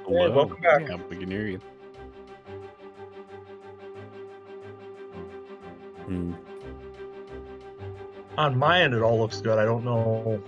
Hey, Hello. welcome back. Yeah, we can hear you. Mm. On my end, it all looks good. I don't know.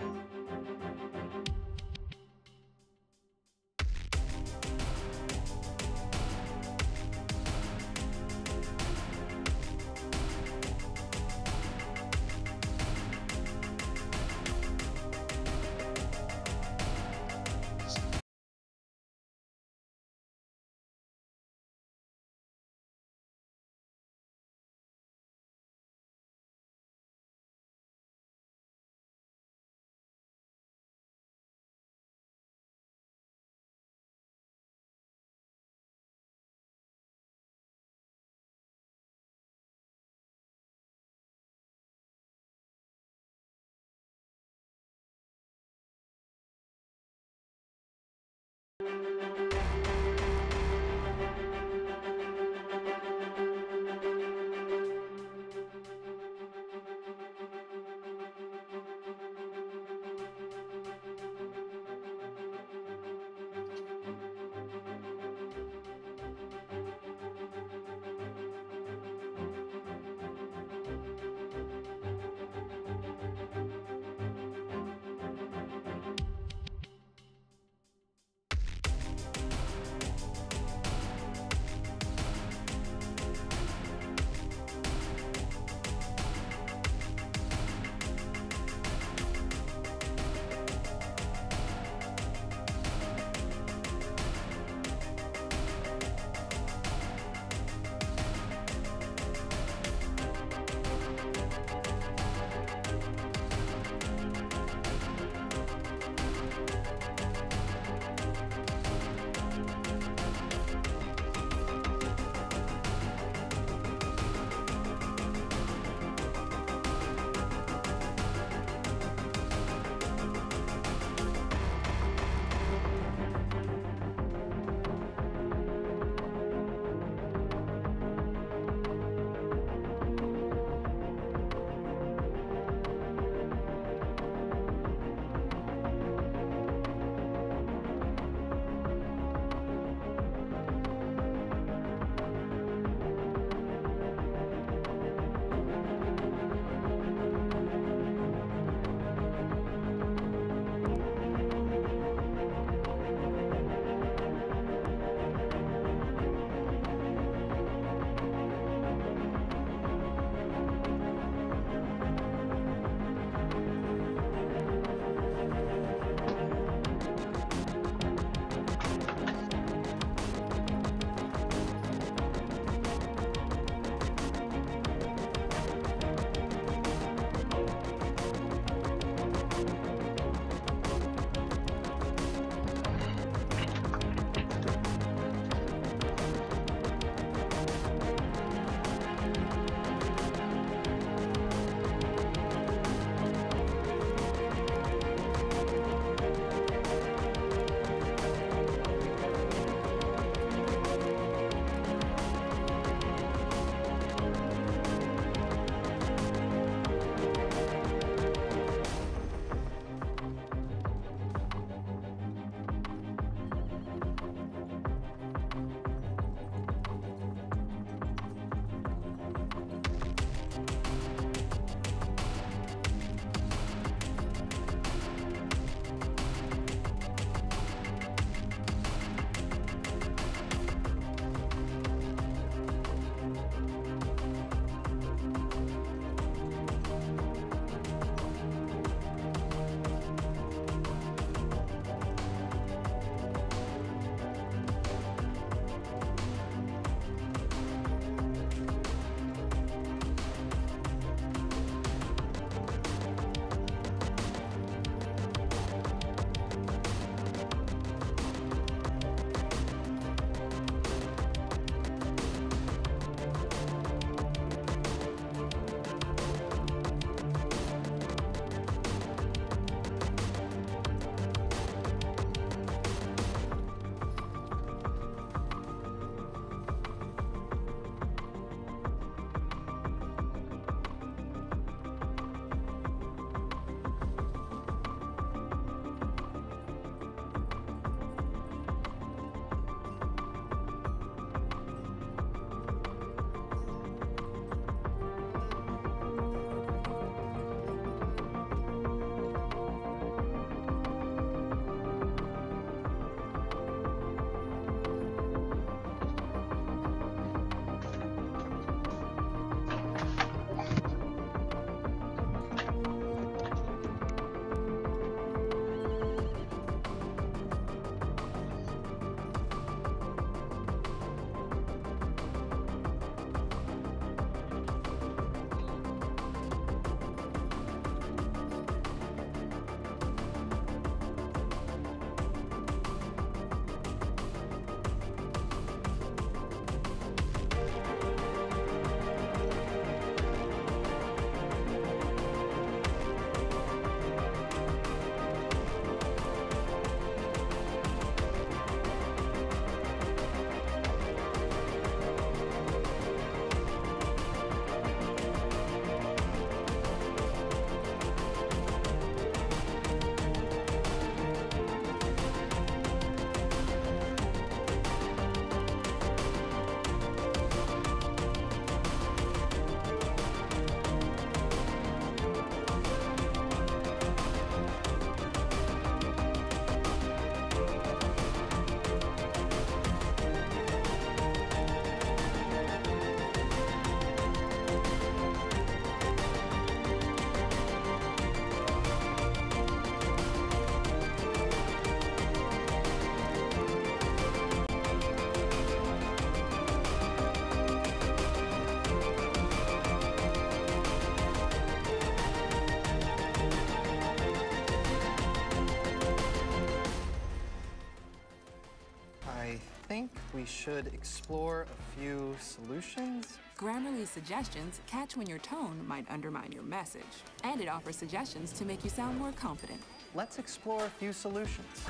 we should explore a few solutions. Grammarly's suggestions catch when your tone might undermine your message, and it offers suggestions to make you sound more confident. Let's explore a few solutions.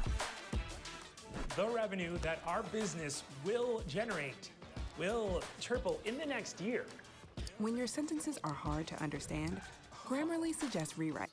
The revenue that our business will generate will triple in the next year. When your sentences are hard to understand, Grammarly suggests rewrite.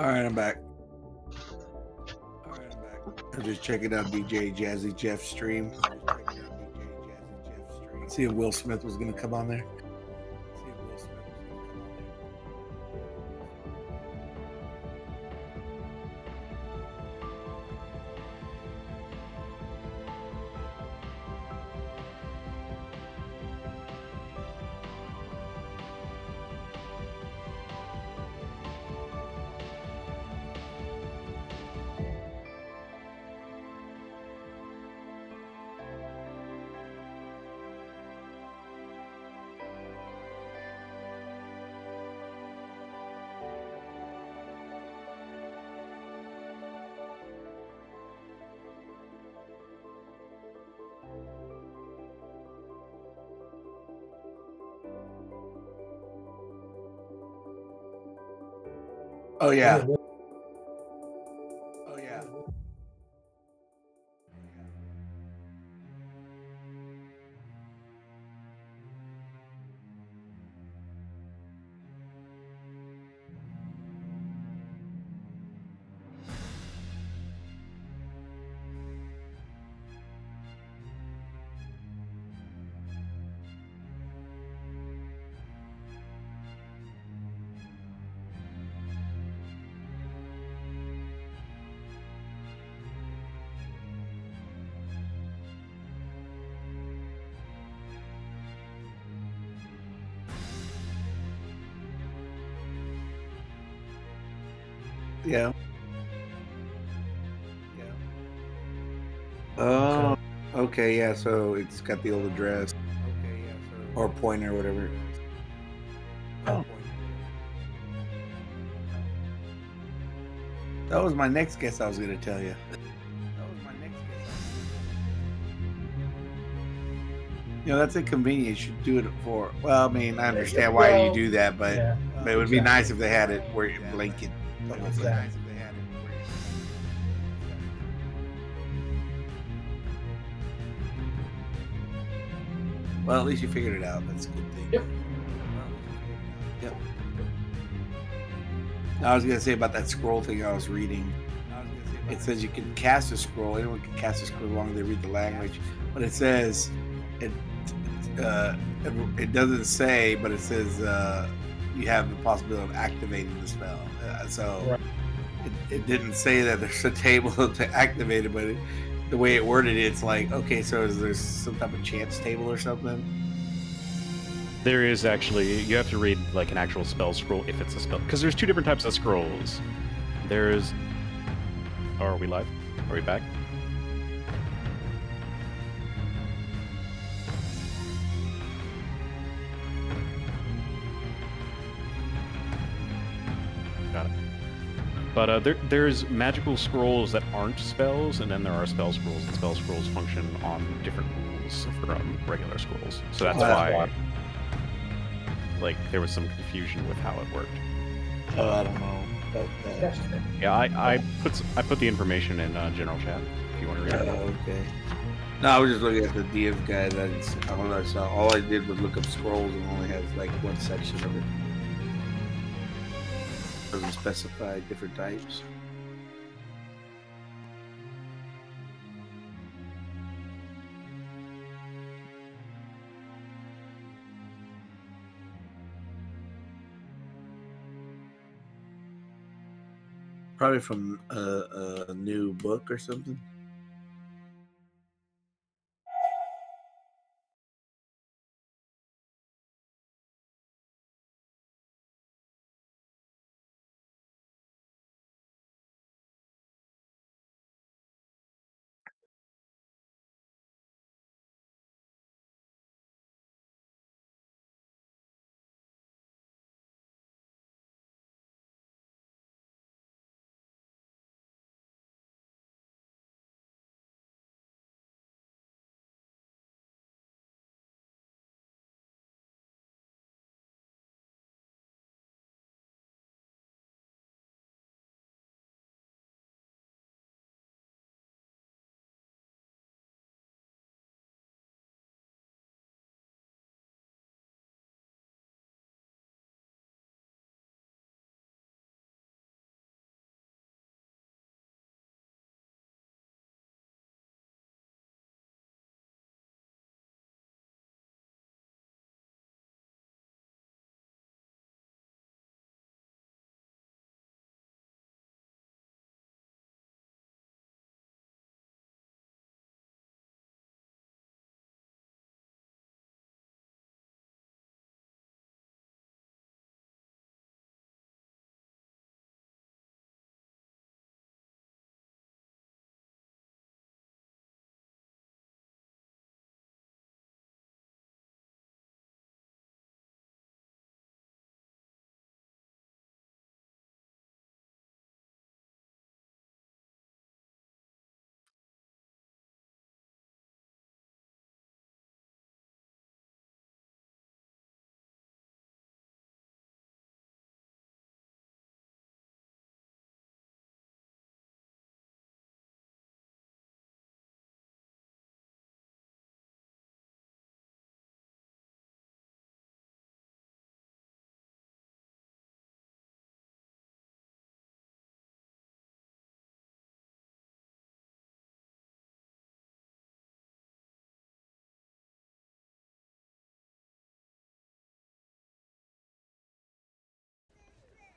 All right, I'm back. I'm just checking out DJ Jazzy Jeff's stream. See if Will Smith was going to come on there. Oh yeah. Oh yeah. Yeah. Oh, okay, yeah. So it's got the old address. Okay, yeah. So or pointer, whatever. Oh. That was my next guess. I was going to tell you. You know, that's inconvenient. You should do it for. Well, I mean, I understand why you do that, but it would be nice if they had it where you blink it. Well, at least you figured it out. That's a good thing. Yep. I was gonna say about that scroll thing I was reading. It says you can cast a scroll. Anyone can cast a scroll as long as they read the language. But it says it doesn't say, but it says you have the possibility of activating the spell. It didn't say that there's a table to activate it, but the way it worded it, it's like, okay, so is there some type of chance table or something? There is actually, you have to read like an actual spell scroll if it's a spell, because there's two different types of scrolls. There's, oh, are we live? Are we back? Got it. But there's magical scrolls that aren't spells, and then there are spell scrolls, and spell scrolls function on different rules from regular scrolls. So that's why, like, there was some confusion with how it worked. Oh, I don't know about that. Yeah, I put the information in general chat if you want to read it. Oh, okay. No, I was just looking at the DF guide. I saw. All I did was look up scrolls and only has like one section of it. Doesn't specify different types. Probably from a new book or something.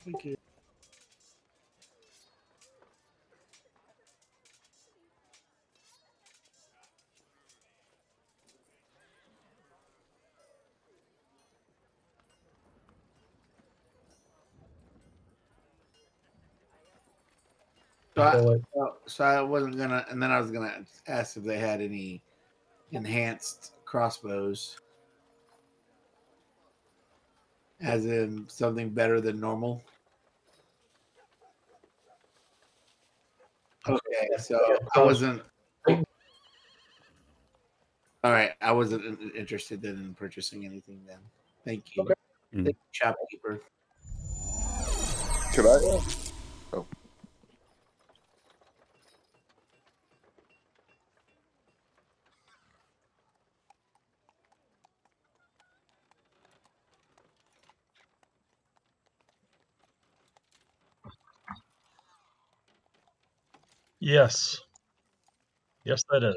Thank you. So I wasn't gonna, and then I was gonna ask if they had any enhanced crossbows, as in something better than normal. Okay, so I wasn't. All right, I wasn't interested in purchasing anything then. Thank you. Okay. Thank you, shopkeeper. Could I? Oh. Yes. Yes, that is.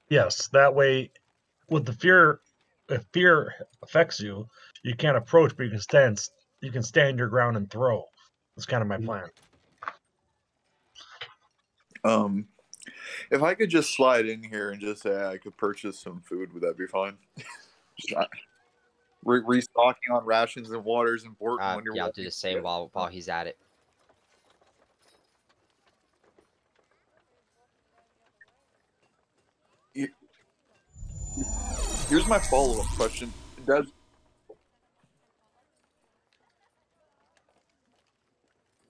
Yes, that way, with the fear, if fear affects you, you can't approach, but you can stand. You can stand your ground and throw. That's kind of my plan. If I could just slide in here and just say I could purchase some food, would that be fine? Restocking on rations and water is important when you're. Yeah, I'll do the same while he's at it. Here's my follow-up question.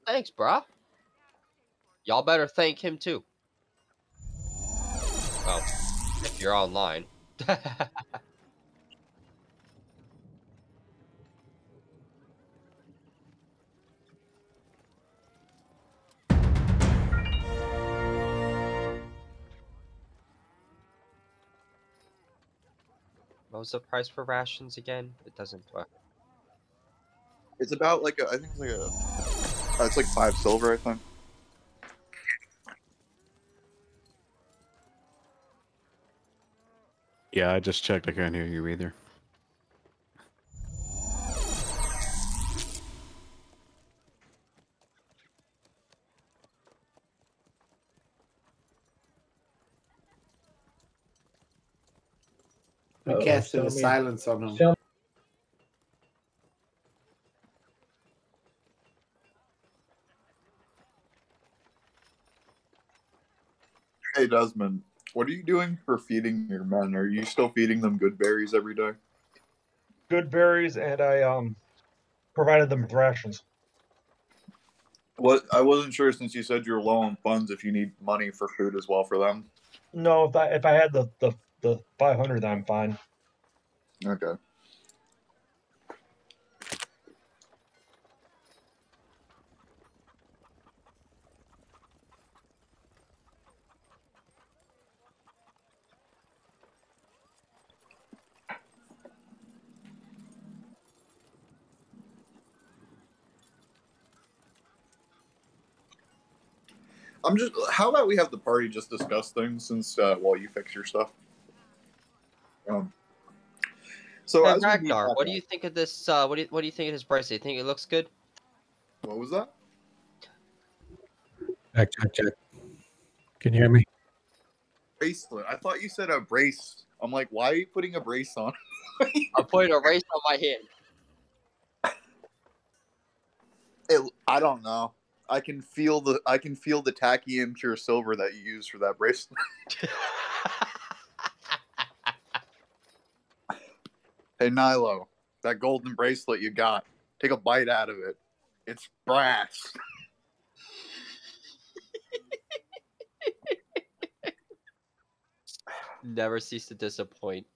Thanks, brah. Y'all better thank him too. Well, if you're online. What was the price for rations again? It doesn't. It's about like I think it's like it's like 5 silver, I think. Yeah, I just checked. I can't hear you either. We casted a silence on him. Hey Desmond, what are you doing for feeding your men? Are you still feeding them good berries every day? Good berries, and I provided them with rations. What I wasn't sure, since you said you're low on funds, if you need money for food as well for them. No, if I had the 500, I'm fine. Okay. How about we have the party just discuss things since while you fix your stuff. So hey, Ragnar, what do you think of this? What do you think of his price? Do you think it looks good? What was that? Check. Can you hear me? Bracelet. I thought you said a brace. I'm like, why are you putting a brace on? I'm putting a brace on my hand. I don't know. I can feel the tacky impure silver that you use for that bracelet. Hey Nilo, that golden bracelet you got, take a bite out of it. It's brass. Never cease to disappoint.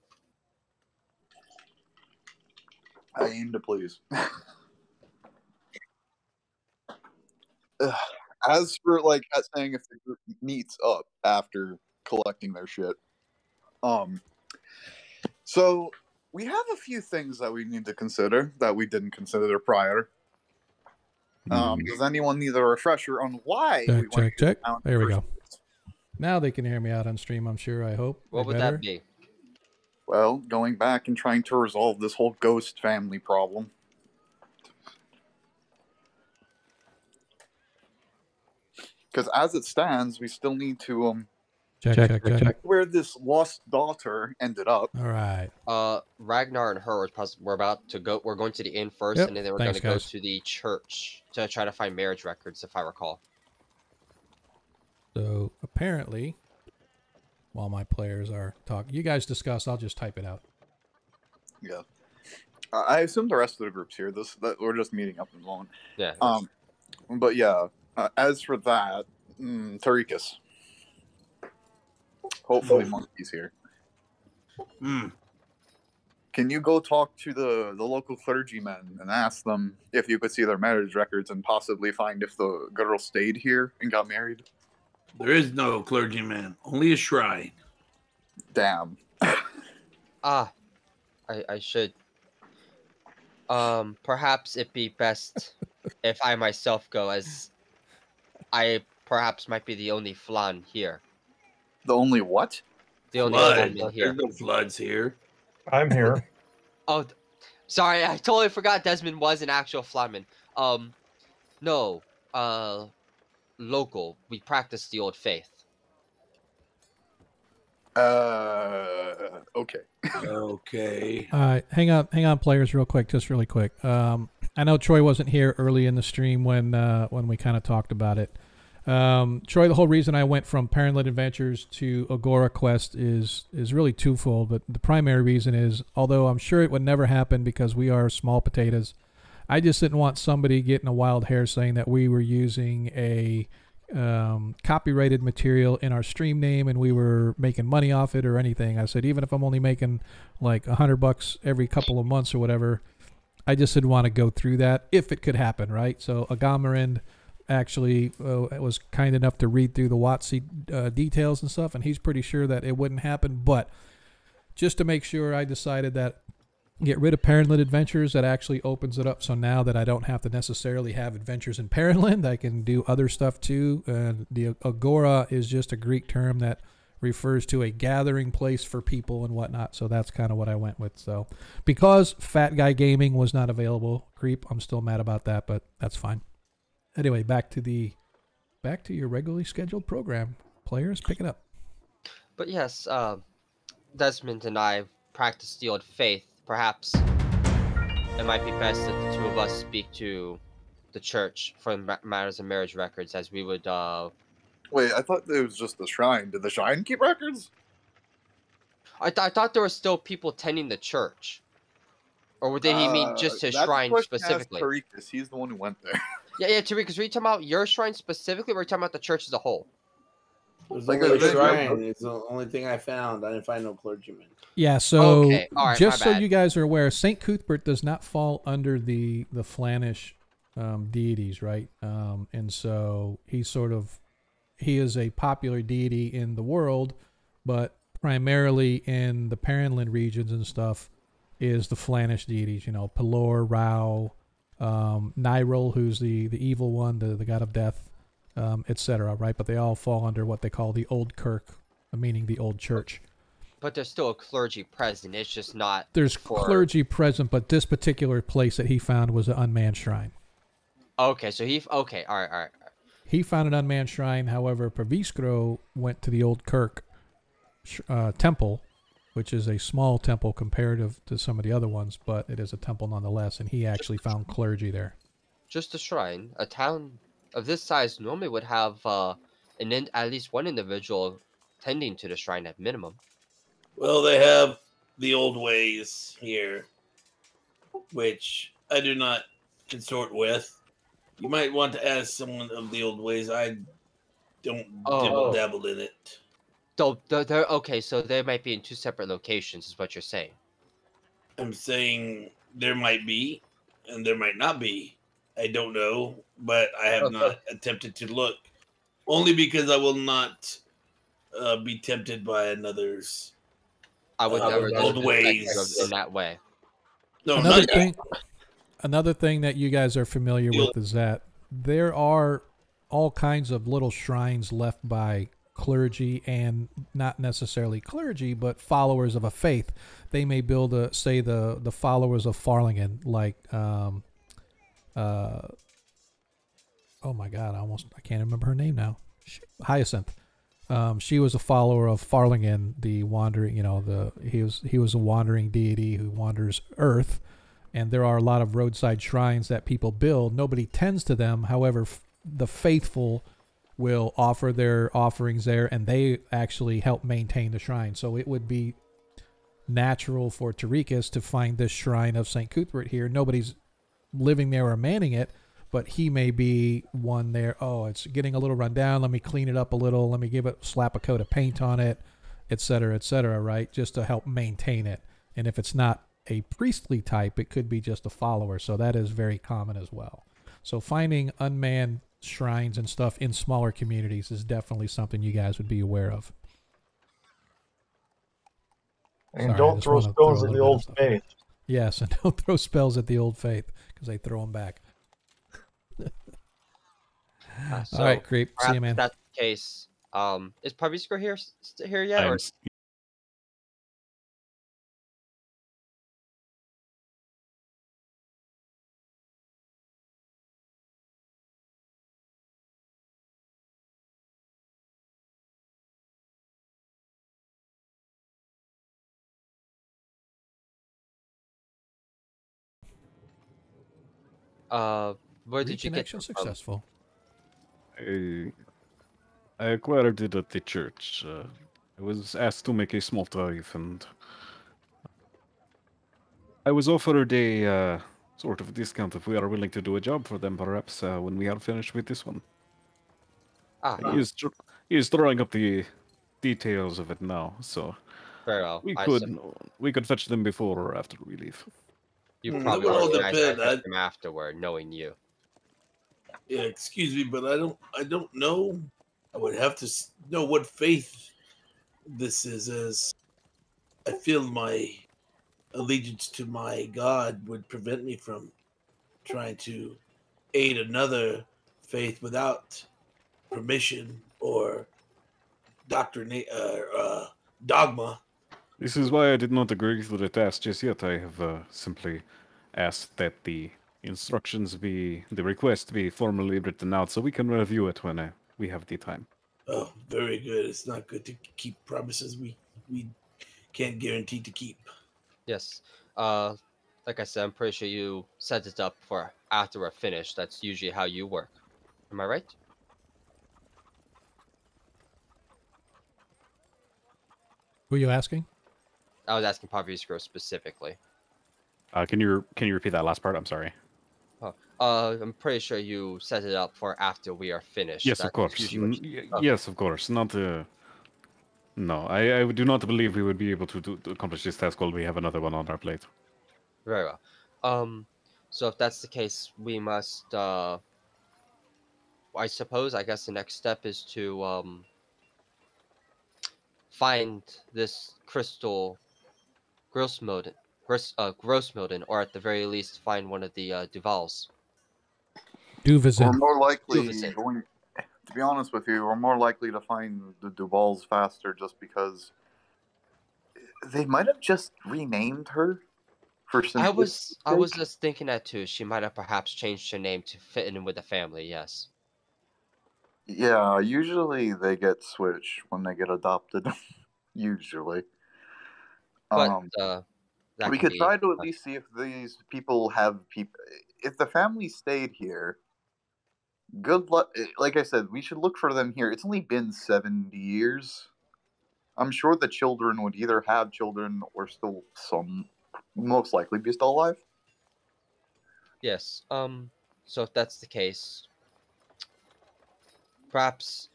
I aim to please. As for saying if the group meets up after collecting their shit, so we have a few things that we need to consider that we didn't consider prior. Does anyone need a refresher on why? Check. There we go. Now they can hear me out on stream, I'm sure, I hope. What would that be? Well, going back and trying to resolve this whole ghost family problem. Because as it stands, we still need to Check. where this lost daughter ended up. All right. Ragnar and her we're about to go. We're going to the inn first, Yep, and then we're thanks, going to go guys. to the church to try to find marriage records, if I recall. So apparently, while my players are talking, you guys discuss. I'll just type it out. Yeah. I assume the rest of the group's here. That we're just meeting up in the moment. Yeah. But yeah, as for that, Tarikas. Hopefully Monkey's here. Can you go talk to the local clergymen and ask them if you could see their marriage records and possibly find if the girl stayed here and got married? There is no clergyman, only a shrine. Damn. I should. Perhaps it'd be best if I myself go, as I perhaps might be the only flan here. The only what? The only Flood. flan here. There's no floods here. I'm here. Oh, sorry, I totally forgot Desmond was an actual flamin. No, local. We practice the old faith. Okay. Okay. All right, hang on, players, real quick, just really quick. I know Troy wasn't here early in the stream when we kind of talked about it. Troy, the whole reason I went from Parent-Led Adventures to Agora Quest is really twofold, but the primary reason is, although I'm sure it would never happen because we are small potatoes, I just didn't want somebody getting a wild hair saying that we were using a copyrighted material in our stream name and we were making money off it or anything. I said, even if I'm only making like $100 every couple of months or whatever, I just didn't want to go through that if it could happen, right? So Agamarin actually was kind enough to read through the WotC details and stuff, and he's pretty sure that it wouldn't happen. But just to make sure, I decided that get rid of Parent-Led Adventures. That actually opens it up. So now that I don't have to necessarily have adventures in Parent-Land, I can do other stuff too. The Agora is just a Greek term that refers to a gathering place for people and whatnot. So that's kind of what I went with. So because Fat Guy Gaming was not available, Creep, I'm still mad about that, but that's fine. Anyway, back to your regularly scheduled program. Players, pick it up. But yes, Desmond and I practice the old faith. Perhaps it might be best that the two of us speak to the church for matters of marriage records, as we would. Wait, I thought it was just the shrine. Did the shrine keep records? I thought there were still people tending the church, or did he mean just his shrine specifically? Tarikas. He's the one who went there. Yeah, Tarikas, were you talking about your shrine specifically, or were you talking about the church as a whole? It was only a shrine. It's the only thing I found. I didn't find no clergyman. Yeah, so okay. All right, just so you guys are aware, St. Cuthbert does not fall under the Flanish deities, right? And so he is a popular deity in the world, but primarily in the Parent-Led regions and stuff is the Flanish deities. You know, Pelor, Rao, Nyril, who's the evil one, the god of death, etc. Right? But they all fall under what they call the Old Kirk, meaning the Old Church. But there's still a clergy present. It's just not. There's clergy present, but this particular place that he found was an unmanned shrine. Okay, so okay, all right. He found an unmanned shrine. However, Praviskro went to the Old Kirk temple, which is a small temple comparative to some of the other ones, but it is a temple nonetheless, and he actually found clergy there. Just a shrine. A town of this size normally would have at least one individual tending to the shrine at minimum. Well, they have the old ways here, which I do not consort with. You might want to ask someone of the old ways. I don't dabble in it. Okay, so they might be in two separate locations, is what you're saying. I'm saying there might be, and there might not be. I don't know, but I have not attempted to look. Only because I will not be tempted by another's. I would never old ways in that way. No, another thing that you guys are familiar with is that there are all kinds of little shrines left by clergy, and not necessarily clergy, but followers of a faith. They may build the followers of Farlingen, like oh my god, I can't remember her name now. Hyacinth. She was a follower of Farlingen, the wandering. He was a wandering deity who wanders Earth, and there are a lot of roadside shrines that people build. Nobody tends to them. However, the faithful will offer their offerings there, and they actually help maintain the shrine. So it would be natural for Tarikas to find this shrine of St. Cuthbert here. Nobody's living there or manning it, but he may be one there. Oh, it's getting a little run down. Let me clean it up a little. Let me slap a coat of paint on it, et cetera, right? Just to help maintain it. And if it's not a priestly type, it could be just a follower. So that is very common as well. So finding unmanned shrines and stuff in smaller communities is definitely something you guys would be aware of. And don't throw spells at the old faith. Yes, and don't throw spells at the old faith, because they throw them back. So all right, Creep. See you, man. If that's the case, is Parviskor here yet? Or? Where did you get Reconnection successful? I acquired it at the church. I was asked to make a small tariff, and I was offered a sort of discount if we are willing to do a job for them, perhaps, when we are finished with this one. He is drawing up the details of it now, so very well. We could fetch them before or after we leave. You probably organize them afterward, knowing you. Yeah, excuse me, but I don't know. I would have to know what faith this is, as I feel my allegiance to my God would prevent me from trying to aid another faith without permission or dogma. This is why I did not agree to the task just yet. I have simply asked that the request be formally written out so we can review it when we have the time. Oh, very good. It's not good to keep promises we can't guarantee to keep. Yes. Like I said, I'm pretty sure you set it up for after we're finished. That's usually how you work. Am I right? Who are you asking? I was asking Parviskor specifically. Can you repeat that last part? I'm sorry. I'm pretty sure you set it up for after we are finished. Yes, of course. Yes, of course. Not No, I do not believe we would be able to accomplish this task while we have another one on our plate. Very well. So if that's the case, we must. I guess the next step is to find this crystal Grossmilden, or at the very least, find one of the Duvals. Duvazin. We're more likely going. To be honest with you, we're more likely to find the Duvals faster, just because they might have just renamed her. I was just thinking that too. She might have perhaps changed her name to fit in with the family. Yes. Yeah, usually they get switched when they get adopted. Usually. But we could try to at least see if these people have people. If the family stayed here, good luck. Like I said, we should look for them here. It's only been 70 years. I'm sure the children would either have children or still most likely be still alive. Yes. So if that's the case, perhaps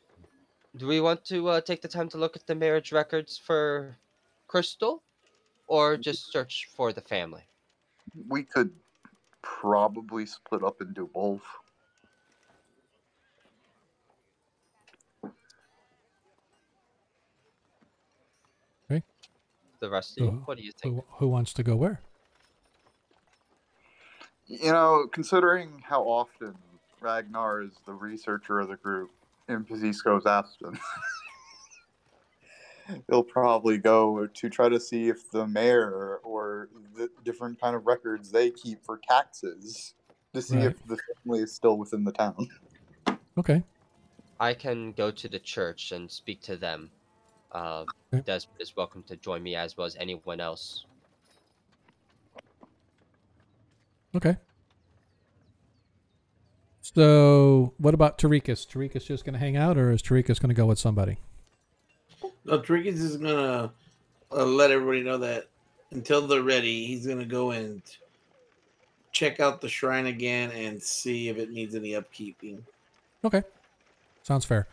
do we want to take the time to look at the marriage records for Crystal, or just search for the family? We could probably split up and do both. Okay. The rest of you, what do you think? Who wants to go where? You know, considering how often Ragnar is the researcher of the group in Pazisco's Aspen, they'll probably go to try to see if the mayor or the different kind of records they keep for taxes to see if the family is still within the town. Okay. I can go to the church and speak to them. Desmond is welcome to join me as well as anyone else. Okay. So, what about Tarikas? Tarikas just going to hang out, or is Tarikas going to go with somebody? No, Trickens is gonna let everybody know that until they're ready, he's gonna go and check out the shrine again and see if it needs any upkeeping. Okay. Sounds fair.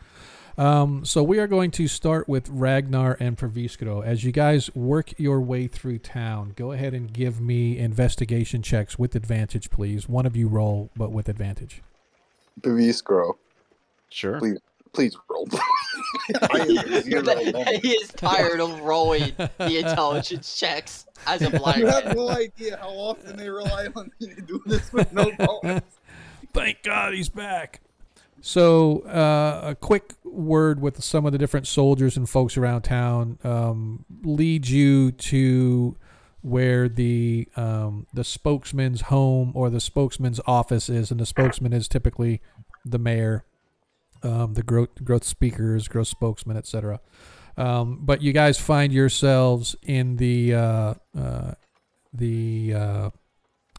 So we are going to start with Ragnar and Praviskro. As you guys work your way through town, go ahead and give me investigation checks with advantage, please. One of you roll, but with advantage. Beviskro. Sure. Please roll. He is tired of rolling the intelligence checks as a blind You man. have no idea how often they rely on me to do this with no bonus. Thank God he's back. So, a quick word with some of the different soldiers and folks around town leads you to where the spokesman's home or the spokesman's office is, and the spokesman is typically the mayor, the growth speakers, growth spokesman, etc. But you guys find yourselves in the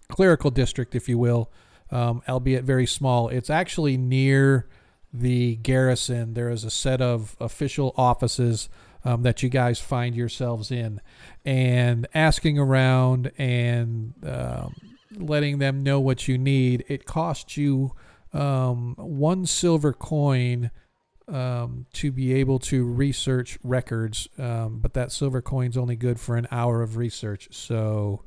clerical district, if you will. Albeit very small. It's actually near the garrison. There is a set of official offices that you guys find yourselves in, and asking around and letting them know what you need. It costs you 1 silver coin to be able to research records, but that silver coin's only good for an hour of research. So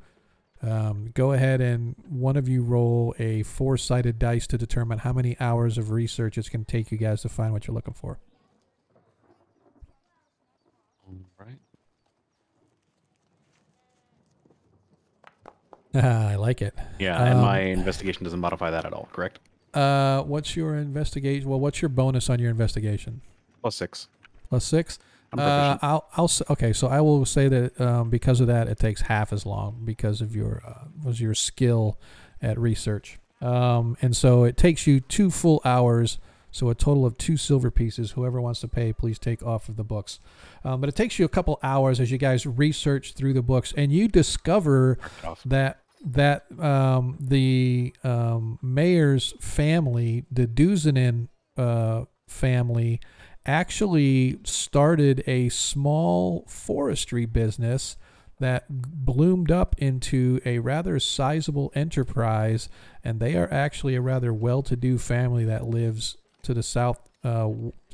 go ahead and one of you roll a 4-sided dice to determine how many hours of research it's going to take you guys to find what you're looking for. All right. I like it. Yeah, and my investigation doesn't modify that at all, correct? What's your investigation? Well, what's your bonus on your investigation? +6. +6? I'm proficient. Okay, so I will say that because of that, it takes half as long because of your skill at research. And so it takes you 2 full hours, so a total of 2 silver pieces. Whoever wants to pay, please take off of the books. But it takes you a couple hours as you guys research through the books, and you discover that the mayor's family, the Duzanin family, actually started a small forestry business that bloomed up into a rather sizable enterprise, and they are actually a rather well-to-do family that lives to the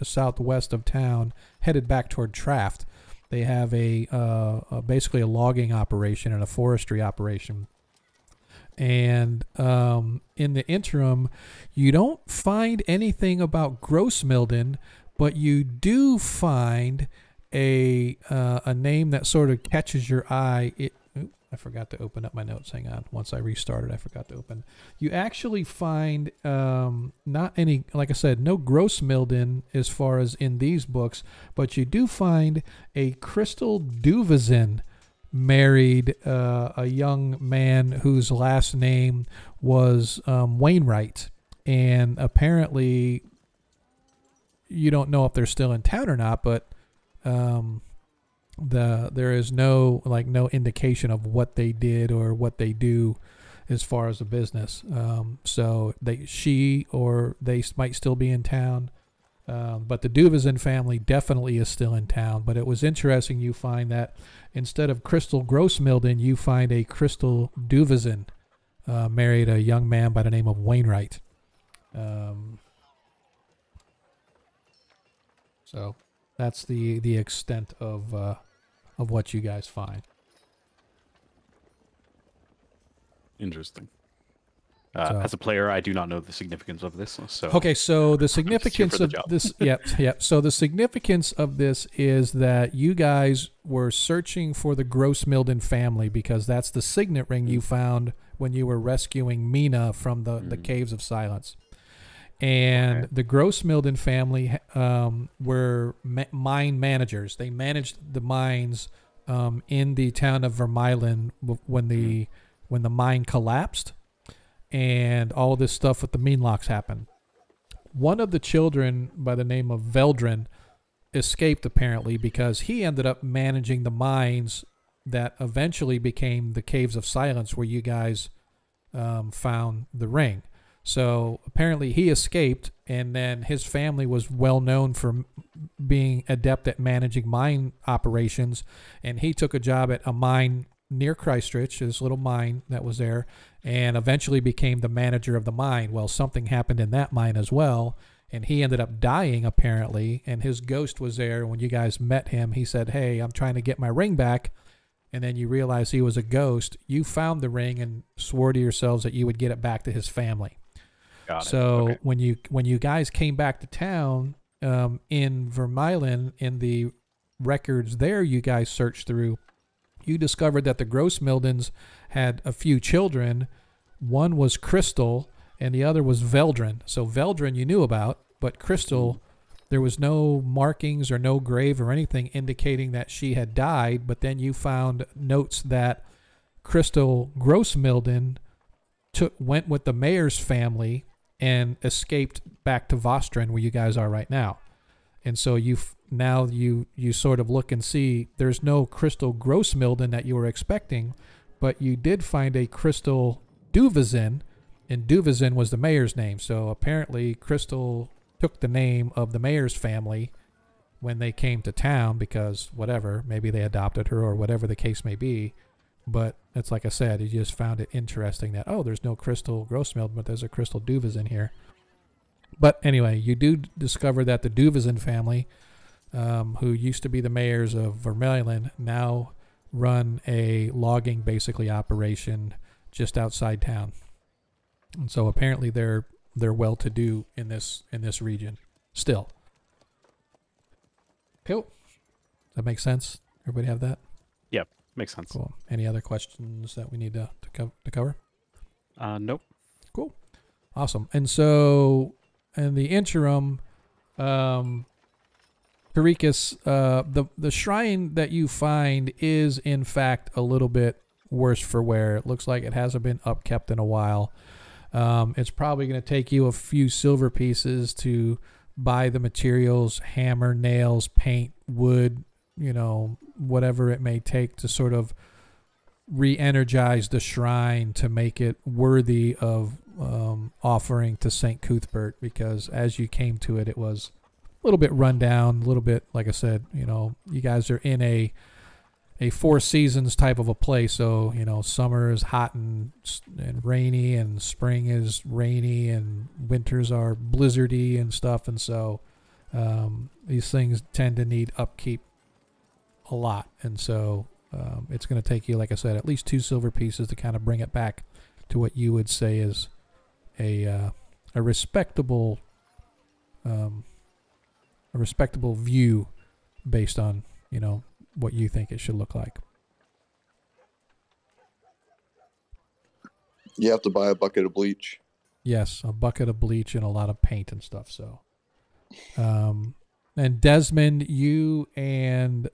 southwest of town, headed back toward Traft. They have basically a logging operation and a forestry operation. And in the interim, you don't find anything about Grossmilden, but you do find a name that sort of catches your eye. I forgot to open up my notes. Hang on. Once I restarted, I forgot to open. You actually find not any, like I said, no Grossmilden as far as in these books, but you do find a Crystal Duvazin married a young man whose last name was Wainwright, and apparently you don't know if they're still in town or not, but there is no indication of what they did or what they do as far as the business. So she or they might still be in town, but the Duvazin family definitely is still in town. But it was interesting. You find that instead of Crystal Grossmilden, you find a Crystal Duvazin married a young man by the name of Wainwright. So that's the extent of what you guys find. Interesting. As a player, I do not know the significance of this. So okay, so the significance of this, yep. So the significance of this is that you guys were searching for the Grossmilden family because that's the signet ring you found when you were rescuing Mina from the Caves of Silence. And the Grossmilden family were mine managers. They managed the mines in the town of Vermeilen when the mine collapsed, and all this stuff with the Meanlocks happened. one of the children by the name of Veldrin escaped apparently because he ended up managing the mines that eventually became the Caves of Silence where you guys found the ring. So apparently he escaped, and then his family was well known for being adept at managing mine operations, and he took a job at a mine near Kreistrich, this little mine that was there, and eventually became the manager of the mine. Well, something happened in that mine as well, and he ended up dying apparently, and his ghost was there. When you guys met him, he said, "Hey, I'm trying to get my ring back." And then you realize he was a ghost. You found the ring and swore to yourselves that you would get it back to his family. Got it. So Okay. when you guys came back to town in Vermeulen, in the records there you guys searched through, you discovered that the Grossmildens had a few children. One was Crystal and the other was Veldrin. So Veldrin you knew about, but Crystal, there was no markings or no grave or anything indicating that she had died. But then you found notes that Crystal Grossmilden went with the mayor's family and escaped back to Vostren, where you guys are right now. And so you sort of look and see there's no Crystal Grossmilden that you were expecting, but you did find a Crystal Duvizin, and Duvizin was the mayor's name. So apparently Crystal took the name of the mayor's family when they came to town because whatever, maybe they adopted her or whatever the case may be. But it's like I said, you just found it interesting that, oh, there's no Crystal Grossmilden, but there's a Crystal Duvizin here. But anyway, you do discover that the Duvizin family, who used to be the mayors of Vermeulen, now run a logging basically operation just outside town. And so apparently they're well-to-do in this region still. Cool. Does that make sense? Everybody have that? Yep, makes sense. Cool. Any other questions that we need to cover? Nope. Cool. Awesome. And so in the interim, Karikas, the shrine that you find is in fact a little bit worse for wear. It looks like it hasn't been upkept in a while. It's probably going to take you a few silver pieces to buy the materials, hammer, nails, paint, wood, whatever it may take to sort of re-energize the shrine to make it worthy of offering to St. Cuthbert, because as you came to it, it was a little bit run down, a little bit, like I said, you guys are in a Four Seasons type of a place. So, summer is hot and rainy, and spring is rainy, and winters are blizzardy and stuff. And so these things tend to need upkeep a lot. And so it's going to take you, like I said, at least 2 silver pieces to kind of bring it back to what you would say is a respectable view based on, what you think it should look like. You have to buy a bucket of bleach. Yes, a bucket of bleach and a lot of paint and stuff. So, and Desmond, you and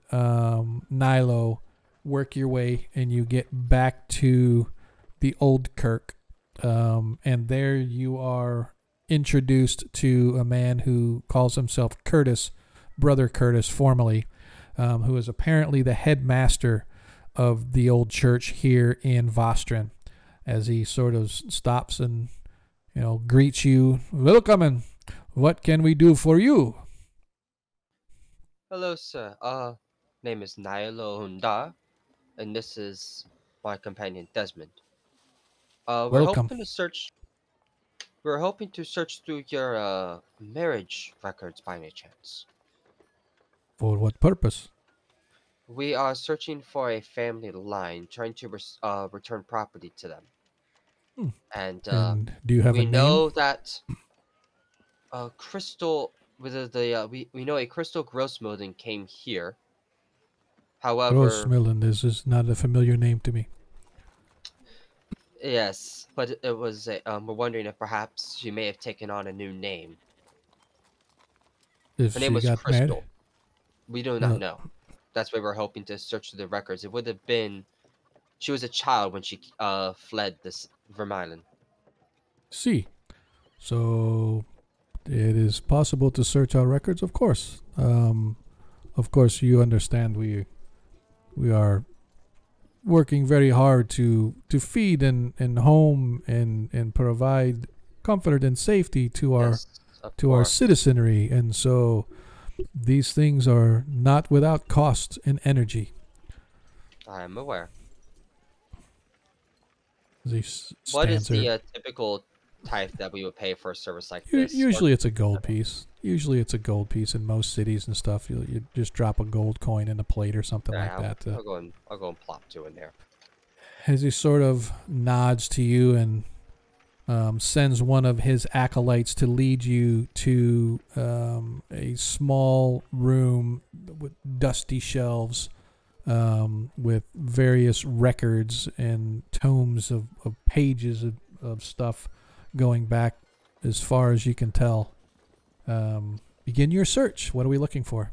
Nilo work your way and you get back to the old kirk. And there you are introduced to a man who calls himself Curtis, Brother Curtis, formerly, who is apparently the headmaster of the old church here in Vostren, as he sort of stops and, greets you. Welcome, and what can we do for you? Hello, sir. Name is Nailo Hunda, and this is my companion Desmond. We're Welcome. hoping to search through your marriage records by any chance. For what purpose? We are searching for a family line, trying to return property to them. And do you have we a name? know that Crystal, we know a Crystal Grossmilden came here. However, Grossmilden, this is not a familiar name to me. yes, but it was we're wondering if perhaps she may have taken on a new name. If Her name she was got Crystal. married? We do not know. That's why we're hoping to search through the records. It would have been, she was a child when she fled this Vermeulen. See. So it is possible to search our records, of course. Of course, you understand we are working very hard to feed and home and provide comfort and safety to our citizenry, and so these things are not without cost and energy. I am aware. What is the typical type that we would pay for a service like this? Usually it's a gold piece. Usually it's a gold piece in most cities and stuff. You just drop a gold coin in a plate or something like that. I'll go and plop 2 in there. As he sort of nods to you and sends one of his acolytes to lead you to a small room with dusty shelves, with various records and tomes of pages of stuff going back as far as you can tell. Begin your search. What are we looking for?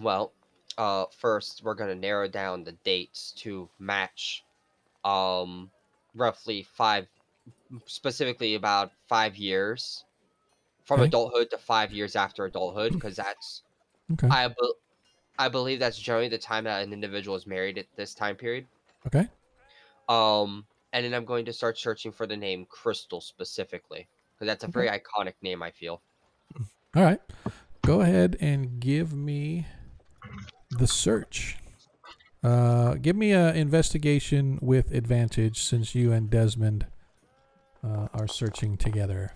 Well, first we're going to narrow down the dates to match roughly specifically about 5 years from adulthood to 5 years after adulthood, because that's I believe that's generally the time that an individual is married at this time period. Okay. And then I'm going to start searching for the name Crystal specifically, because that's a very iconic name, I feel. All right. Go ahead and give me the search. Give me an investigation with advantage, since you and Desmond are searching together.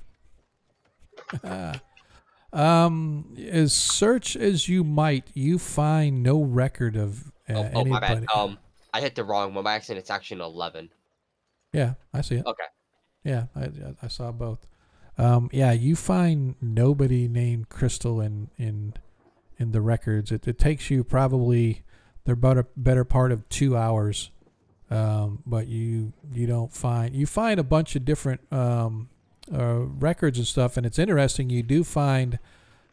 As search as you might, you find no record of anybody. My bad. I hit the wrong one by accident. It's actually an 11. Yeah, I see it. Okay. Yeah, I saw both. Yeah, you find nobody named Crystal in the records. It takes you probably about a better part of 2 hours, but you don't find. You find a bunch of different records and stuff, and it's interesting. You do find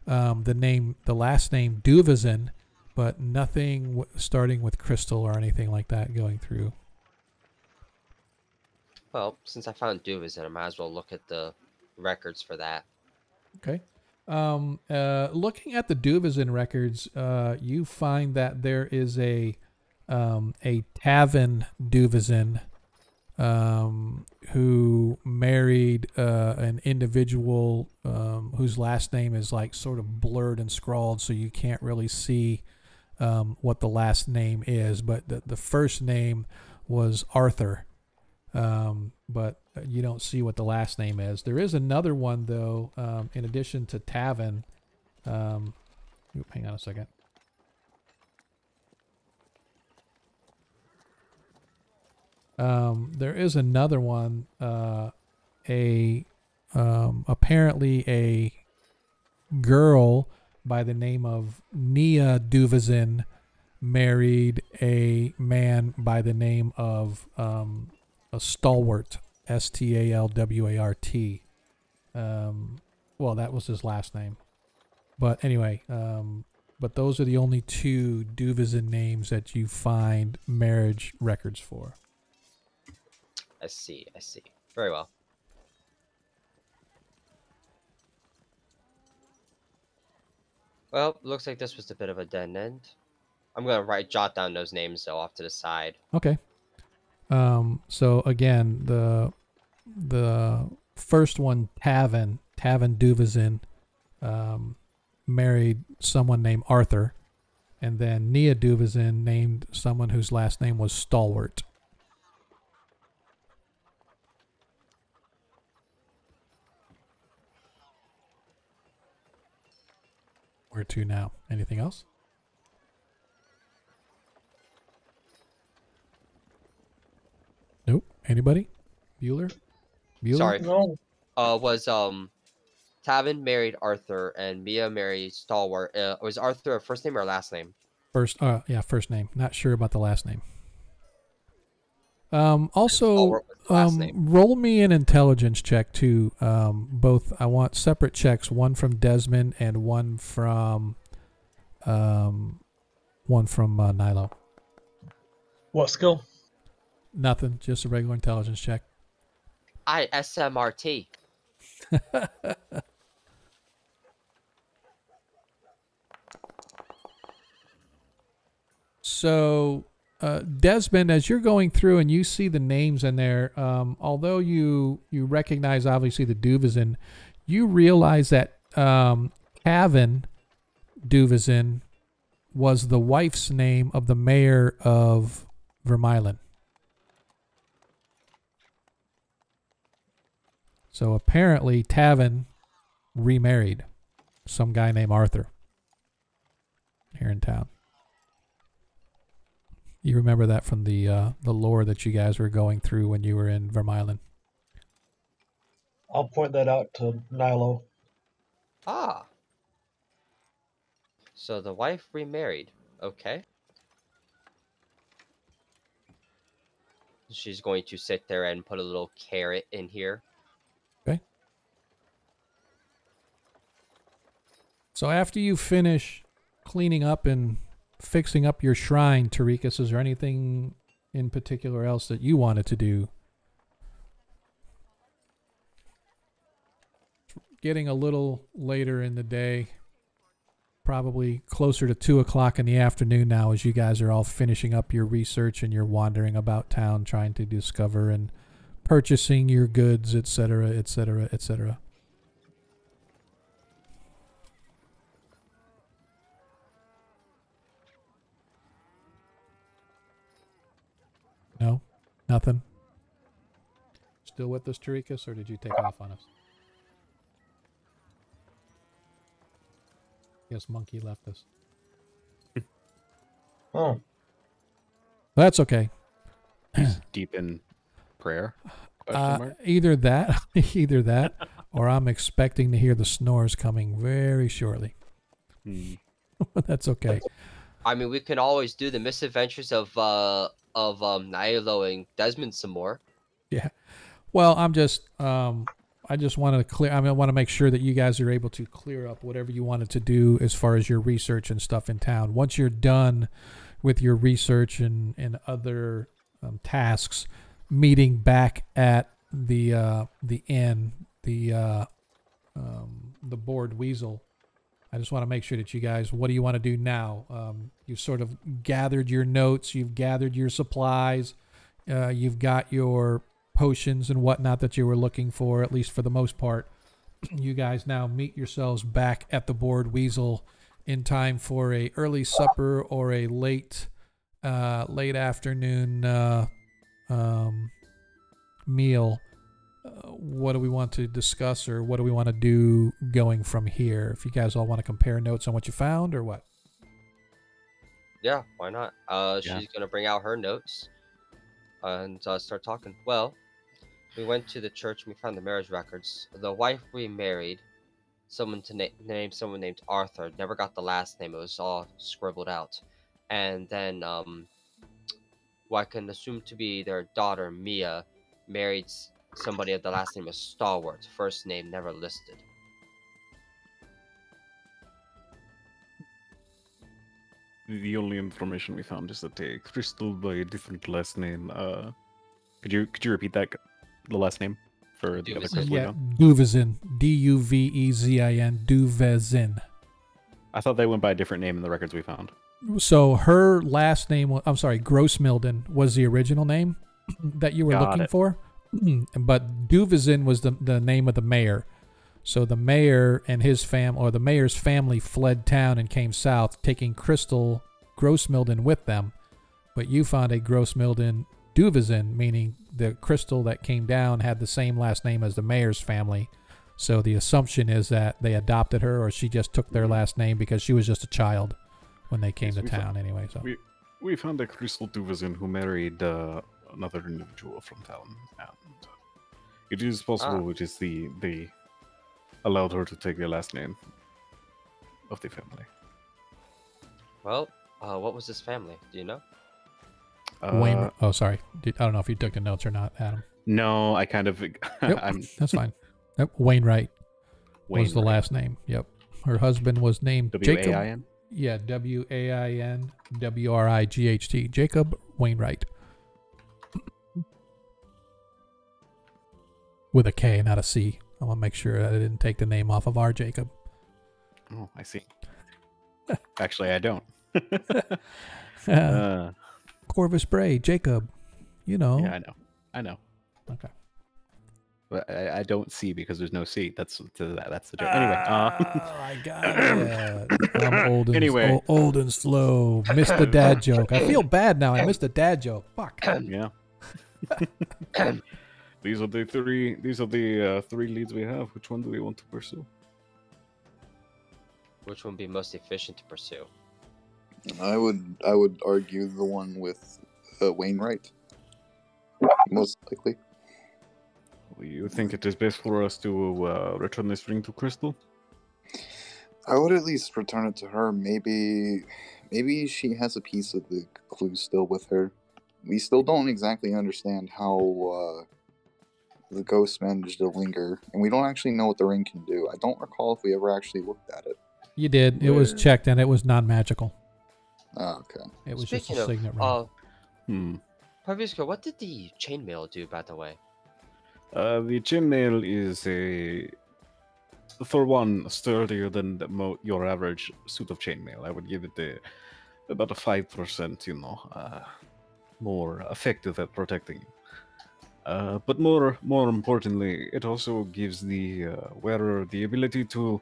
the last name Duvizin, but nothing starting with Crystal or anything like that going through. Well, since I found Duvizin, I might as well look at the records for that. Okay. Looking at the Duvizin records, you find that there is a Tavin Duvizin who married an individual whose last name is like sort of blurred and scrawled, so you can't really see what the last name is. But the first name was Arthur, but you don't see what the last name is. There is another one, though, in addition to Tavin. Hang on a second. There is another one, apparently a girl by the name of Nia Duvizin married a man by the name of a Stalwart, Stalwart. Well, that was his last name. But anyway, but those are the only 2 Duvizin names that you find marriage records for. I see. Very well. Well, looks like this was a bit of a dead end. I'm gonna jot down those names though off to the side. Okay. So again, the first one, Tavin Duvizin, married someone named Arthur, and then Nia Duvizin named someone whose last name was Stalwart. Where to now? Anything else? Nope. Anybody? Bueller? Sorry. No. Was Tavin married Arthur and Mia married Stalwart. Was Arthur a first name or last name? First name. Not sure about the last name. Also, roll me an intelligence check too. Both. I want separate checks. One from Desmond and one from Nilo. What skill? Nothing. Just a regular intelligence check. SMRT. So, Desmond, as you're going through and you see the names in there, although you recognize obviously the Duvizin, you realize that Cavan Duvizin was the wife's name of the mayor of Vermeulen. So apparently Tavin remarried some guy named Arthur here in town. You remember that from the lore that you guys were going through when you were in Vermeulen. I'll point that out to Nilo. Ah. So the wife remarried. Okay. She's going to sit there and put a little carrot in here. Okay. So after you finish cleaning up and fixing up your shrine, Tarikas, is there anything in particular else that you wanted to do? Getting a little later in the day, probably closer to 2 o'clock in the afternoon now, as you guys are all finishing up your research and you're wandering about town trying to discover and purchasing your goods, etc., etc., etc. No? Nothing? Still with us, Tarikas, or did you take off on us? Yes, Monkey left us. Oh. That's okay. He's deep in prayer? Either that, or I'm expecting to hear the snores coming very shortly. That's okay. I mean, we can always do the misadventures of Nilo and Desmond some more. Yeah. Well, I just wanted to clear. I want to make sure that you guys are able to clear up whatever you wanted to do as far as your research and stuff in town. Once you're done with your research and other tasks, meeting back at the inn, the Bored Weasel. I just want to make sure that you guys, what do you want to do now? You've sort of gathered your notes, you've gathered your supplies, you've got your potions and whatnot that you were looking for, at least for the most part. You guys now meet yourselves back at the Bored Weasel in time for a early supper or a late afternoon meal. What do we want to discuss, or what do we want to do going from here? If you guys all want to compare notes on what you found, or what? Yeah, why not? She's gonna bring out her notes and start talking. Well, we went to the church and we found the marriage records. The wife remarried someone named Arthur. Never got the last name. It was all scribbled out. And then what I can assume to be their daughter, Mia, married somebody of the last name of Stalwart. First name never listed. The only information we found is that they crystal by a different last name. Could you repeat that, the last name for the other crystal? Yeah, Duvizin, Duvezin, Duvezin. I thought they went by a different name in the records we found. So her last name, Grossmilden was the original name that you were looking for, but Duvizin was the name of the mayor. So the mayor and his family, or the mayor's family, fled town and came south, taking Crystal Grossmilden with them. But you found a Grossmilden Duvizin, meaning the Crystal that came down had the same last name as the mayor's family. So the assumption is that they adopted her, or she just took their last name because she was just a child when they came to town anyway. So we found a Crystal Duvizin who married another individual from town. And it is possible it is the allowed her to take the last name of the family. Well, what was this family? Do you know? Wayne. Oh, sorry. I don't know if you took the notes or not, Adam. No, I kind of. Yep, that's fine. Yep, Wainwright was the last name. Yep. Her husband was named Jacob. W-A-I-N? Yeah, W-A-I-N W-R-I-G-H-T. Jacob Wainwright. With a K, not a C. I want to make sure I didn't take the name off of our Jacob. Oh, I see. Actually, I don't. Corvus Bray, Jacob. You know. Yeah, I know. Okay. But I don't see because there's no C. That's the joke. Anyway. I got it. I'm old and, Anyway. old and slow. Missed the dad joke. I feel bad now. I missed the dad joke. Fuck. Yeah. These are the three leads we have. Which one do we want to pursue? Which one would be most efficient to pursue? I would argue the one with Wainwright. Most likely. You think it is best for us to return this ring to Crystal? I would at least return it to her. Maybe she has a piece of the clue still with her. We still don't exactly understand how the ghost managed to linger, and we don't actually know what the ring can do. I don't recall if we ever actually looked at it. You did. It was checked, and it was non-magical. Oh, okay. It was Speaking just a signet ring. Praviska, what did the chainmail do, by the way? The chainmail is for one, sturdier than your average suit of chainmail. I would give it about a 5%, more effective at protecting you. But more importantly, it also gives the wearer the ability to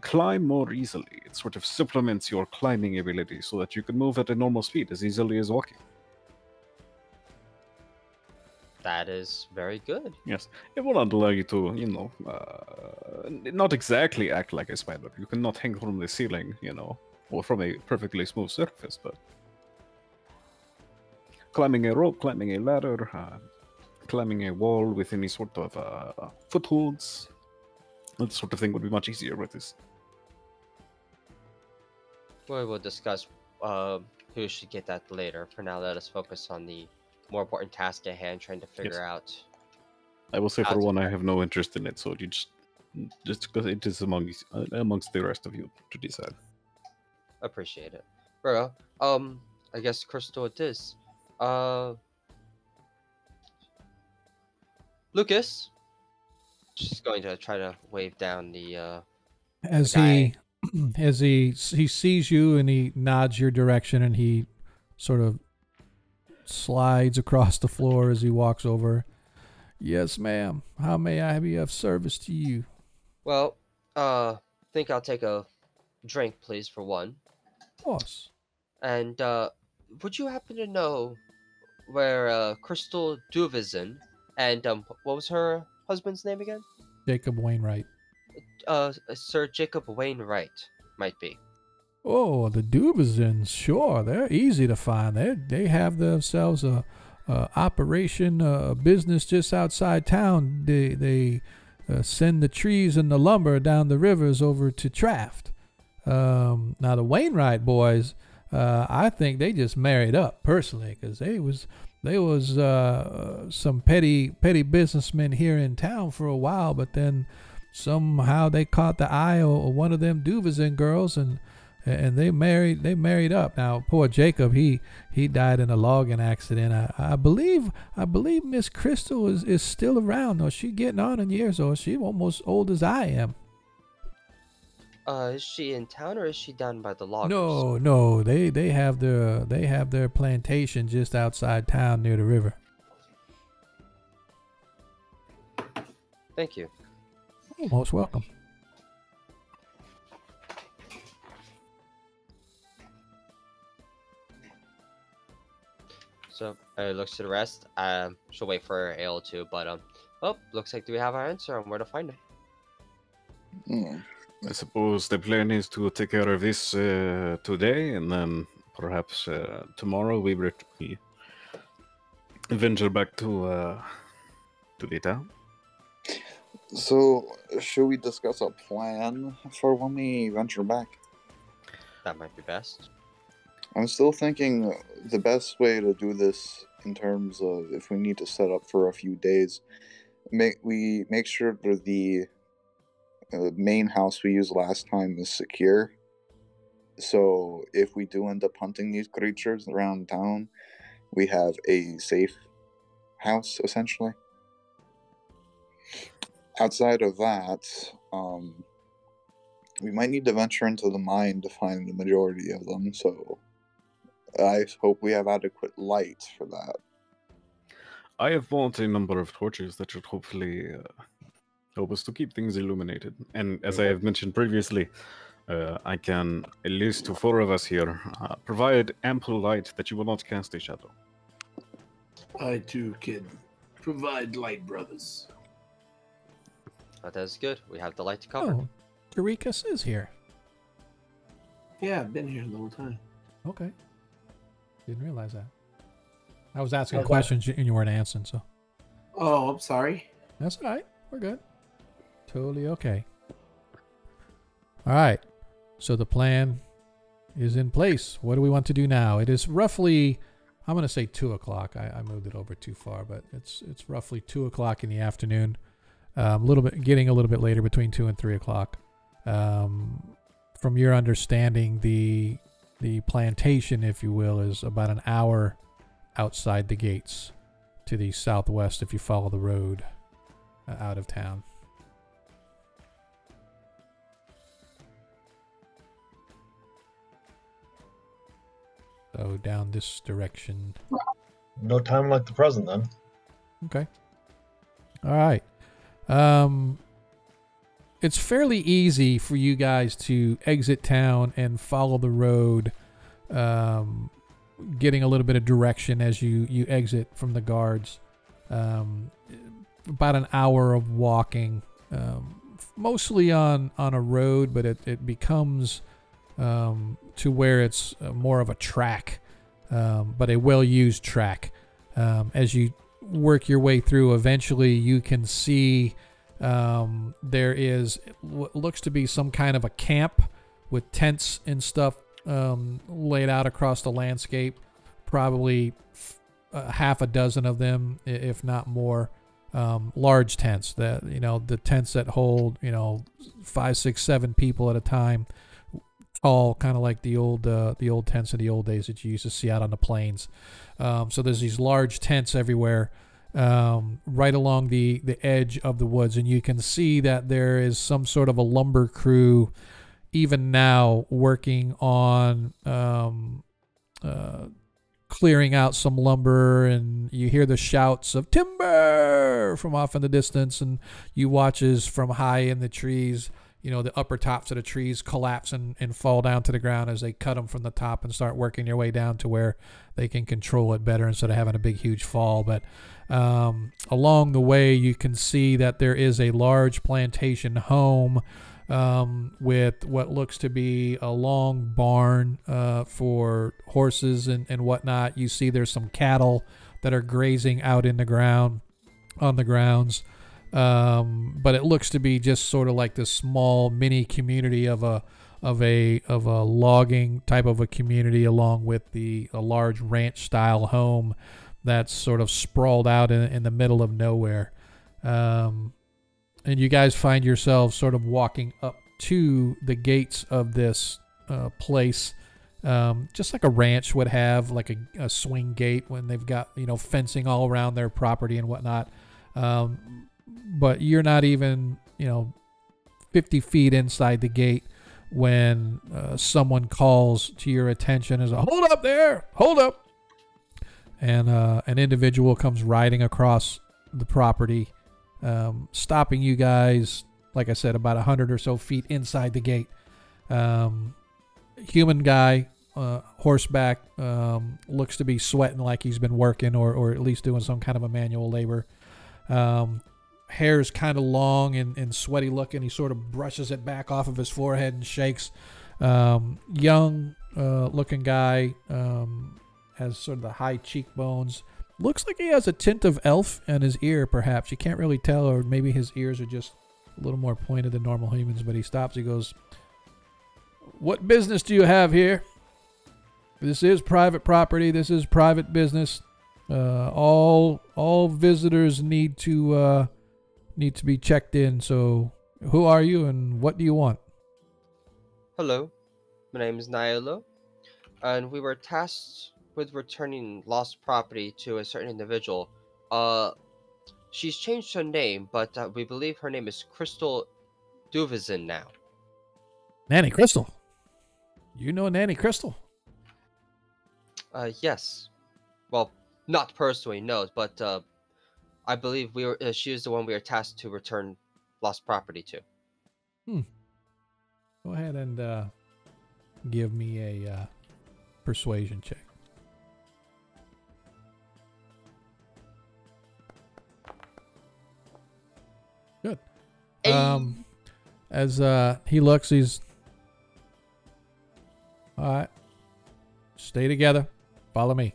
climb more easily. It sort of supplements your climbing ability so that you can move at a normal speed as easily as walking. That is very good. Yes, it will not allow you to, not exactly act like a spider. You cannot hang from the ceiling, or from a perfectly smooth surface, but climbing a rope, climbing a ladder, climbing a wall with any sort of footholds, that sort of thing would be much easier with this. We will discuss who should get that later. For now, let us focus on the more important task at hand, trying to figure out. I will say for one, I have no interest in it, so you just because it is amongst the rest of you to decide. Appreciate it, Virgo. I guess Crystal it is. Lucas, just going to try to wave down the. As guy. he sees you and he nods your direction and he sort of slides across the floor as he walks over. Yes, ma'am. How may I be of service to you? Well, think I'll take a drink, please, for one. Of course. And would you happen to know where Crystal Duvizin and what was her husband's name again? Jacob Wainwright. Sir Jacob Wainwright might be. Oh, the Dubizins, sure, they're easy to find. They have themselves a operation, a business just outside town. They send the trees and the lumber down the rivers over to Traft. Now the Wainwright boys, I think they just married up personally, because they was some petty businessmen here in town for a while, but then somehow they caught the eye of one of them Duvizin girls and they married up. Now poor Jacob, he died in a logging accident. I believe Miss Crystal is still around, or she getting on in years, or she almost old as I am. Is she in town or is she down by the loggers? No, they have their plantation just outside town near the river. Thank you. You're most welcome. So looks to the rest. She'll wait for Ale too, but looks like we have our answer on where to find him. I suppose the plan is to take care of this today, and then perhaps tomorrow we venture back to the town. So, should we discuss a plan for when we venture back? That might be best. I'm still thinking the best way to do this in terms of if we need to set up for a few days, we make sure that the main house we used last time is secure. So if we do end up hunting these creatures around town, we have a safe house, essentially. outside of that, we might need to venture into the mine to find the majority of them, so I hope we have adequate light for that. I have bought a number of torches that should hopefully help us to keep things illuminated. And as I have mentioned previously, I can, at least to 4 of us here, provide ample light that you will not cast a shadow. I too can provide light, brothers. Oh, that's good. We have the light to cover. Oh, Dorikas is here. Yeah, I've been here the whole time. Okay. Didn't realize that. I was asking questions and you weren't answering, so. Oh, I'm sorry. That's all right. We're good. Totally okay. All right. So the plan is in place. What do we want to do now? It is roughly, I'm going to say 2 o'clock. I moved it over too far, but it's roughly 2 o'clock in the afternoon. Getting a little bit later, between 2 and 3 o'clock. From your understanding, the plantation, if you will, is about an hour outside the gates to the southwest if you follow the road out of town. So down this direction. No time like the present, then. Okay. All right. It's fairly easy for you guys to exit town and follow the road, getting a little bit of direction as you exit from the guards. About an hour of walking, mostly on a road, but it becomes to where it's more of a track, but a well-used track. As you work your way through, eventually you can see there is what looks to be some kind of a camp with tents and stuff laid out across the landscape. Probably half a dozen of them, if not more. Large tents that, the tents that hold, 5, 6, 7 people at a time. Tall, kind of like the old tents in the old days that you used to see out on the plains. So there's these large tents everywhere, right along the edge of the woods, and you can see that there is some sort of a lumber crew even now working on clearing out some lumber, and you hear the shouts of timber from off in the distance, and you watch as from high in the trees, the upper tops of the trees collapse and fall down to the ground as they cut them from the top and start working their way down to where they can control it better instead of having a big, huge fall. But along the way, you can see that there is a large plantation home with what looks to be a long barn for horses and whatnot. You see there's some cattle that are grazing out in the ground, on the grounds. But it looks to be just sort of like this small mini community of a logging type of a community, along with a large ranch style home that's sort of sprawled out in the middle of nowhere. And you guys find yourselves sort of walking up to the gates of this place, just like a ranch would have, like a swing gate when they've got fencing all around their property and whatnot. But you're not even 50 feet inside the gate when someone calls to your attention as a hold up there, hold up, and an individual comes riding across the property, stopping you guys, like I said, about 100 or so feet inside the gate. Human guy, horseback, looks to be sweating like he's been working or at least doing some kind of a manual labor. Hair's kind of long and sweaty looking. He sort of brushes it back off of his forehead and shakes. Young looking guy, has sort of the high cheekbones. Looks like he has a tint of elf in his ear, perhaps. You can't really tell, or maybe his ears are just a little more pointed than normal humans. But he stops. He goes, "What business do you have here? This is private property. This is private business. All visitors need to be checked in. So, who are you and what do you want?" Hello, my name is Nyolo, and we were tasked with returning lost property to a certain individual. She's changed her name, but we believe her name is Crystal Duvizin now. Nanny Crystal. You know Nanny Crystal? Yes. Well, not personally, no, but I believe she is the one we are tasked to return lost property to. Go ahead and give me a persuasion check. Good. As he looks, he's all right. Stay together. Follow me.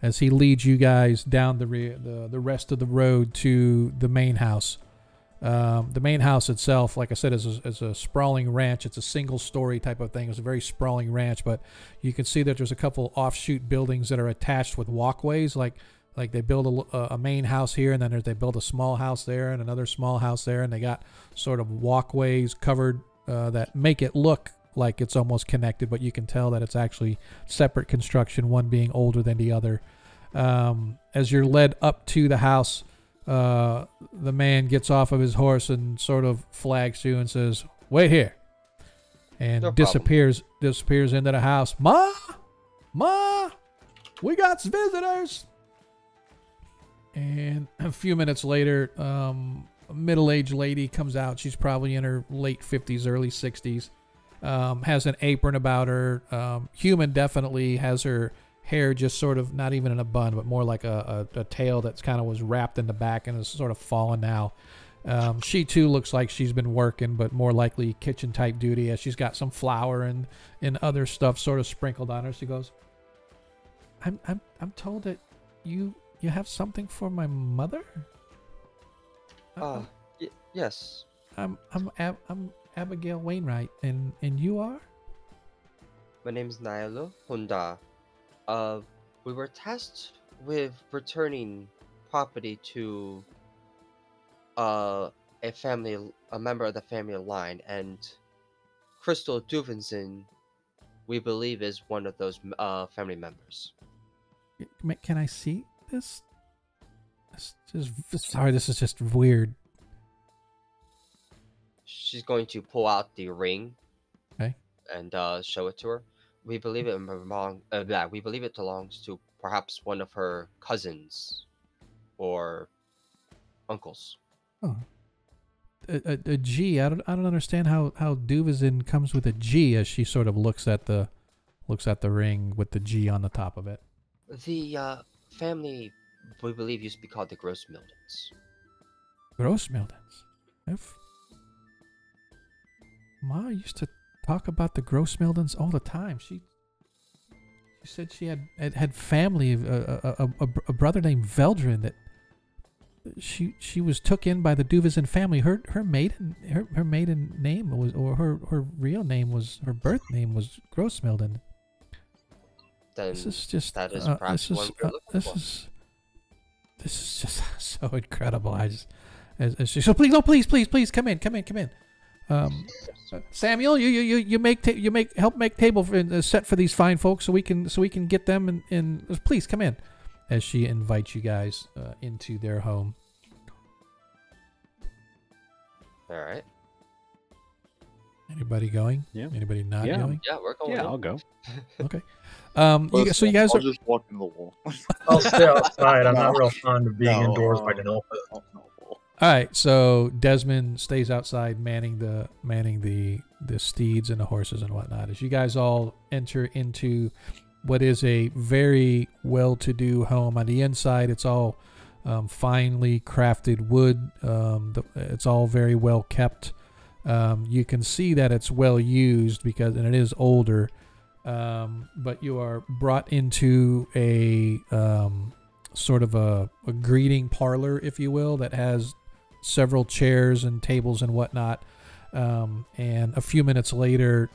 As he leads you guys down the rest of the road to the main house. The main house itself, like I said, is a sprawling ranch. It's a single-story type of thing. It's a very sprawling ranch, but you can see that there's a couple offshoot buildings that are attached with walkways. Like they build a main house here, and then they build a small house there, and another small house there, and they got sort of walkways covered that make it look like it's almost connected, but you can tell that it's actually separate construction, one being older than the other. As you're led up to the house, the man gets off of his horse and sort of flags you and says, "Wait here," and No disappears into the house. Ma, we got visitors. And a few minutes later, a middle-aged lady comes out. She's probably in her late 50s, early 60s. Has an apron about her. Human, definitely. Has her hair just sort of not even in a bun, but more like a tail that's kind of was wrapped in the back and is sort of fallen now. She too looks like she's been working, but more likely kitchen type duty, as she's got some flour and other stuff sort of sprinkled on her. She goes, I'm told that you have something for my mother? Yes. I'm Abigail Wainwright, and you are? My name is Nailo Honda. We were tasked with returning property to a member of the family line, and Crystal Duvinson, we believe, is one of those family members. Can I see this? Sorry, this is just weird. She's going to pull out the ring, okay, and show it to her. We believe it belongs to perhaps one of her cousins or uncles. Oh, a G. I don't understand how Duvizin comes with a G, as she sort of looks at the ring with the G on the top of it. The family, we believe, used to be called the Grossmildens. Grossmildens? Ma used to talk about the Grossmildens all the time. She said she had family, a brother named Veldrin that she was took in by the Duvizin family. Her maiden name was, or her real name was, her birth name was Grossmilden. Then this is just that is perhaps this one is, we're looking for. This is just so incredible. I just as she so please come in. Samuel, you help make table set for these fine folks so we can get them and please come in, as she invites you guys into their home. All right. Anybody going? Yeah. Anybody not going? Yeah, we're going. Yeah, I'll go. Okay. So you guys I'll are just walk into the wall. I'll stay outside. I'm not real fond of being indoors if I can help it. all right. So Desmond stays outside, manning the steeds and the horses and whatnot. As you guys all enter into what is a very well-to-do home. On the inside, it's all finely crafted wood. It's all very well kept. You can see that it's well used and it is older. But you are brought into a sort of a greeting parlor, if you will, that has several chairs and tables and whatnot. And a few minutes later,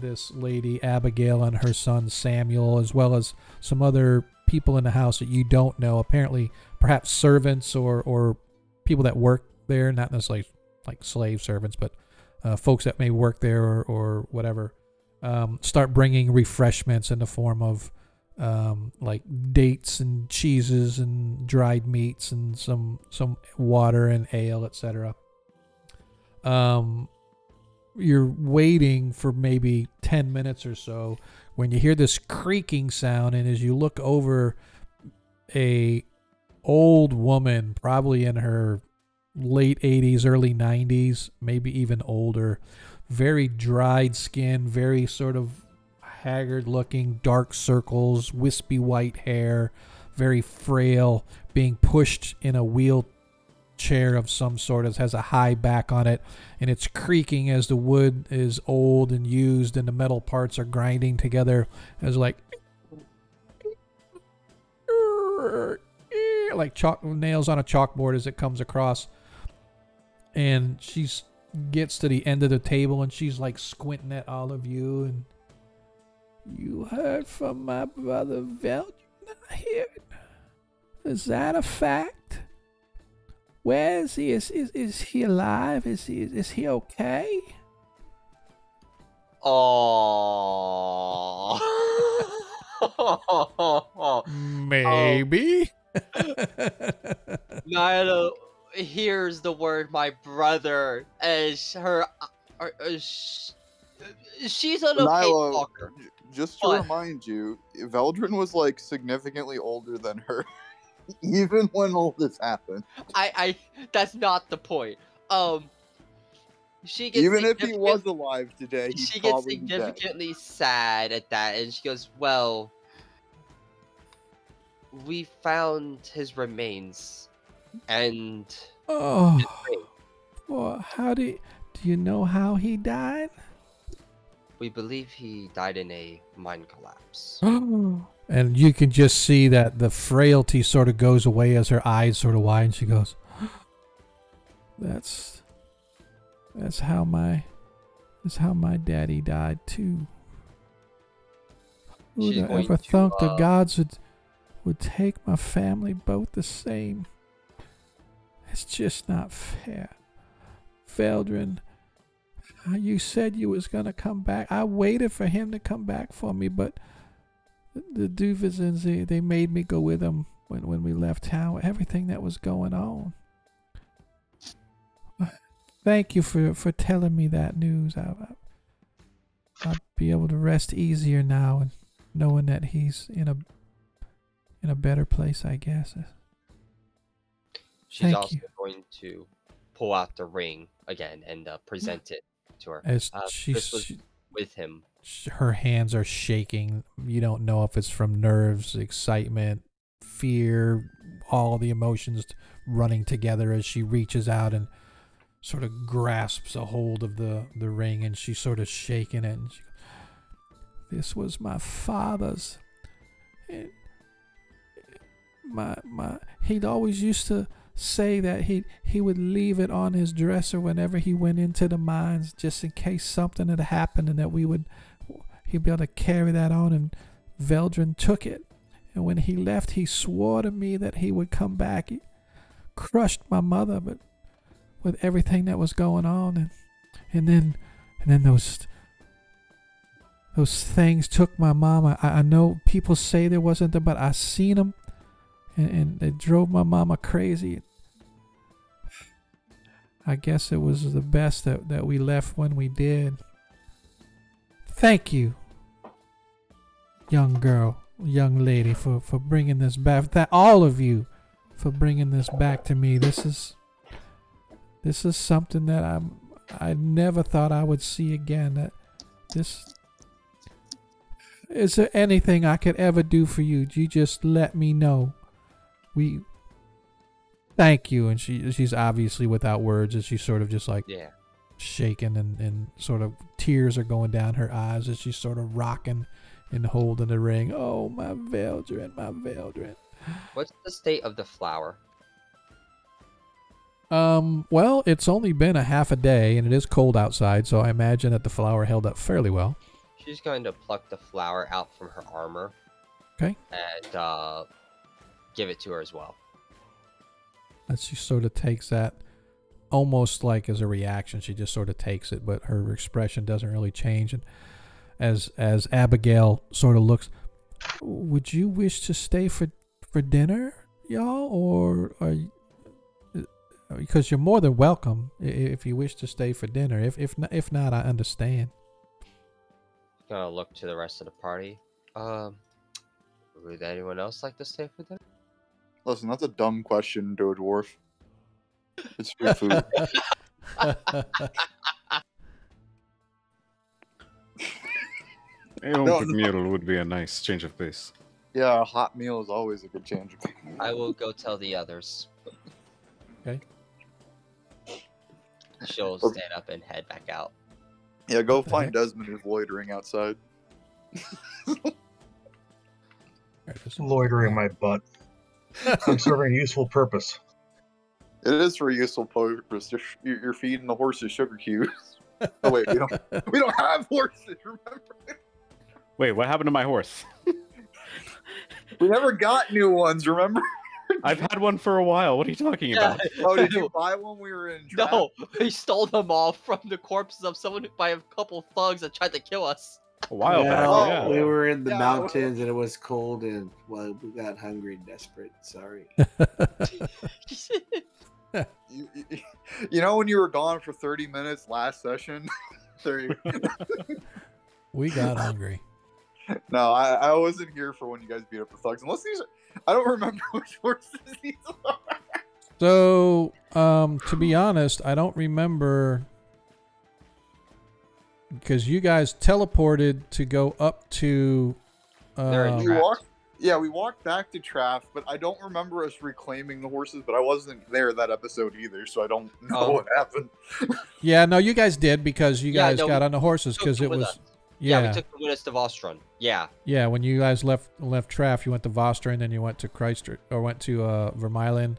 this lady Abigail and her son Samuel, as well as some other people in the house that you don't know, apparently perhaps servants or people that work there, not necessarily like slave servants, but folks that may work there or whatever, start bringing refreshments in the form of like dates and cheeses and dried meats and some water and ale, etc. You're waiting for maybe 10 minutes or so when you hear this creaking sound, and as you look over, a old woman, probably in her late 80s, early 90s, maybe even older, very dried skin, very sort of haggard looking, dark circles, wispy white hair, very frail, being pushed in a wheelchair of some sort. It has a high back on it, and it's creaking as the wood is old and used, and the metal parts are grinding together as like chalk nails on a chalkboard as it comes across. And she's gets to the end of the table, and she's like squinting at all of you. And you heard from my brother Veltrin, I hear it. Is that a fact? Where is he? Is he alive? Is he okay? Oh. Maybe. Nyla hears the word "my brother" as her. She's an okay Nyla, talker. Just to remind you, Veldrin was like significantly older than her, even when all this happened. That's not the point. She gets even if he was alive today, she gets probably significantly sad at that, and she goes, "Well, we found his remains, and well, how do you know how he died?" We believe he died in a mine collapse. And you can just see that the frailty sort of goes away as her eyes sort of widen. She goes, That's how my daddy died too. Who'd have ever thunk the gods would take my family both the same? It's just not fair. Veldrin, you said you was gonna come back. I waited for him to come back for me, but the Duvizens, they made me go with them when we left town. Everything that was going on. Thank you for telling me that news. I'll be able to rest easier now, and knowing that he's in a better place, I guess. She's also going to pull out the ring again and present it to her. As this was with him. Her hands are shaking. You don't know if it's from nerves, excitement, fear, all the emotions running together as she reaches out and sort of grasps a hold of the ring, and she's sort of shaking it. And this was my father's. And he'd always used to say that he would leave it on his dresser whenever he went into the mines, just in case something had happened, and that he'd be able to carry that on. And Veldrin took it, and when he left, he swore to me that he would come back. He crushed my mother, but with everything that was going on, and then those things took my mama. I know people say there wasn't, but I seen them, and they drove my mama crazy. I guess it was the best that we left when we did. Thank you, young lady, for bringing this back. All of you for bringing this back to me. This is something that I never thought I would see again. Is there anything I could ever do for you? You just let me know. Thank you. And she's obviously without words, as she's sort of just like shaking, and sort of tears are going down her eyes as she's sort of rocking and holding the ring. Oh, my Veldrin, my Veldrin. What's the state of the flower? Well, it's only been a half a day, and it is cold outside, so I imagine that the flower held up fairly well. She's going to pluck the flower out from her armor. Okay. And give it to her as well. And she sort of takes that almost like as a reaction. She just sort of takes it, but her expression doesn't really change. And as Abigail sort of looks, would you wish to stay for dinner, y'all, or are you, because you're more than welcome if you wish to stay for dinner. If not, I understand. Gonna look to the rest of the party. Would anyone else like to stay for dinner? Listen, that's a dumb question to a dwarf. It's free food. A home cooked meal would be a nice change of pace. Yeah, a hot meal is always a good change. I will go tell the others. Okay. She'll stand up and head back out. Yeah, go find Desmond who's loitering outside. Loitering my butt. I'm serving a useful purpose. It is for a useful purpose. You're feeding the horses sugar cubes. Oh wait, we don't have horses. Remember? Wait, what happened to my horse? We never got new ones. Remember? I've had one for a while. What are you talking about? Oh, did you buy one? We were in. Trap? No, we stole them all from the corpses of someone by a couple thugs that tried to kill us. A while back. Yeah. We were in the mountains and it was cold and we got hungry and desperate. Sorry. You know when you were gone for 30 minutes last session? There you go. We got hungry. No, I wasn't here for when you guys beat up the thugs. Unless these, I don't remember which horses these are. So, to be honest, I don't remember because you guys teleported to go up to. We walked back to Traff, but I don't remember us reclaiming the horses. But I wasn't there that episode either, so I don't know what happened. Yeah, no, you guys did because you guys got on the horses because it was. Us. Yeah, we took the winners to Vostrun. Yeah. Yeah, when you guys left Traff, you went to Vostrun, then you went to Kreistrich, or went to Vermeilen,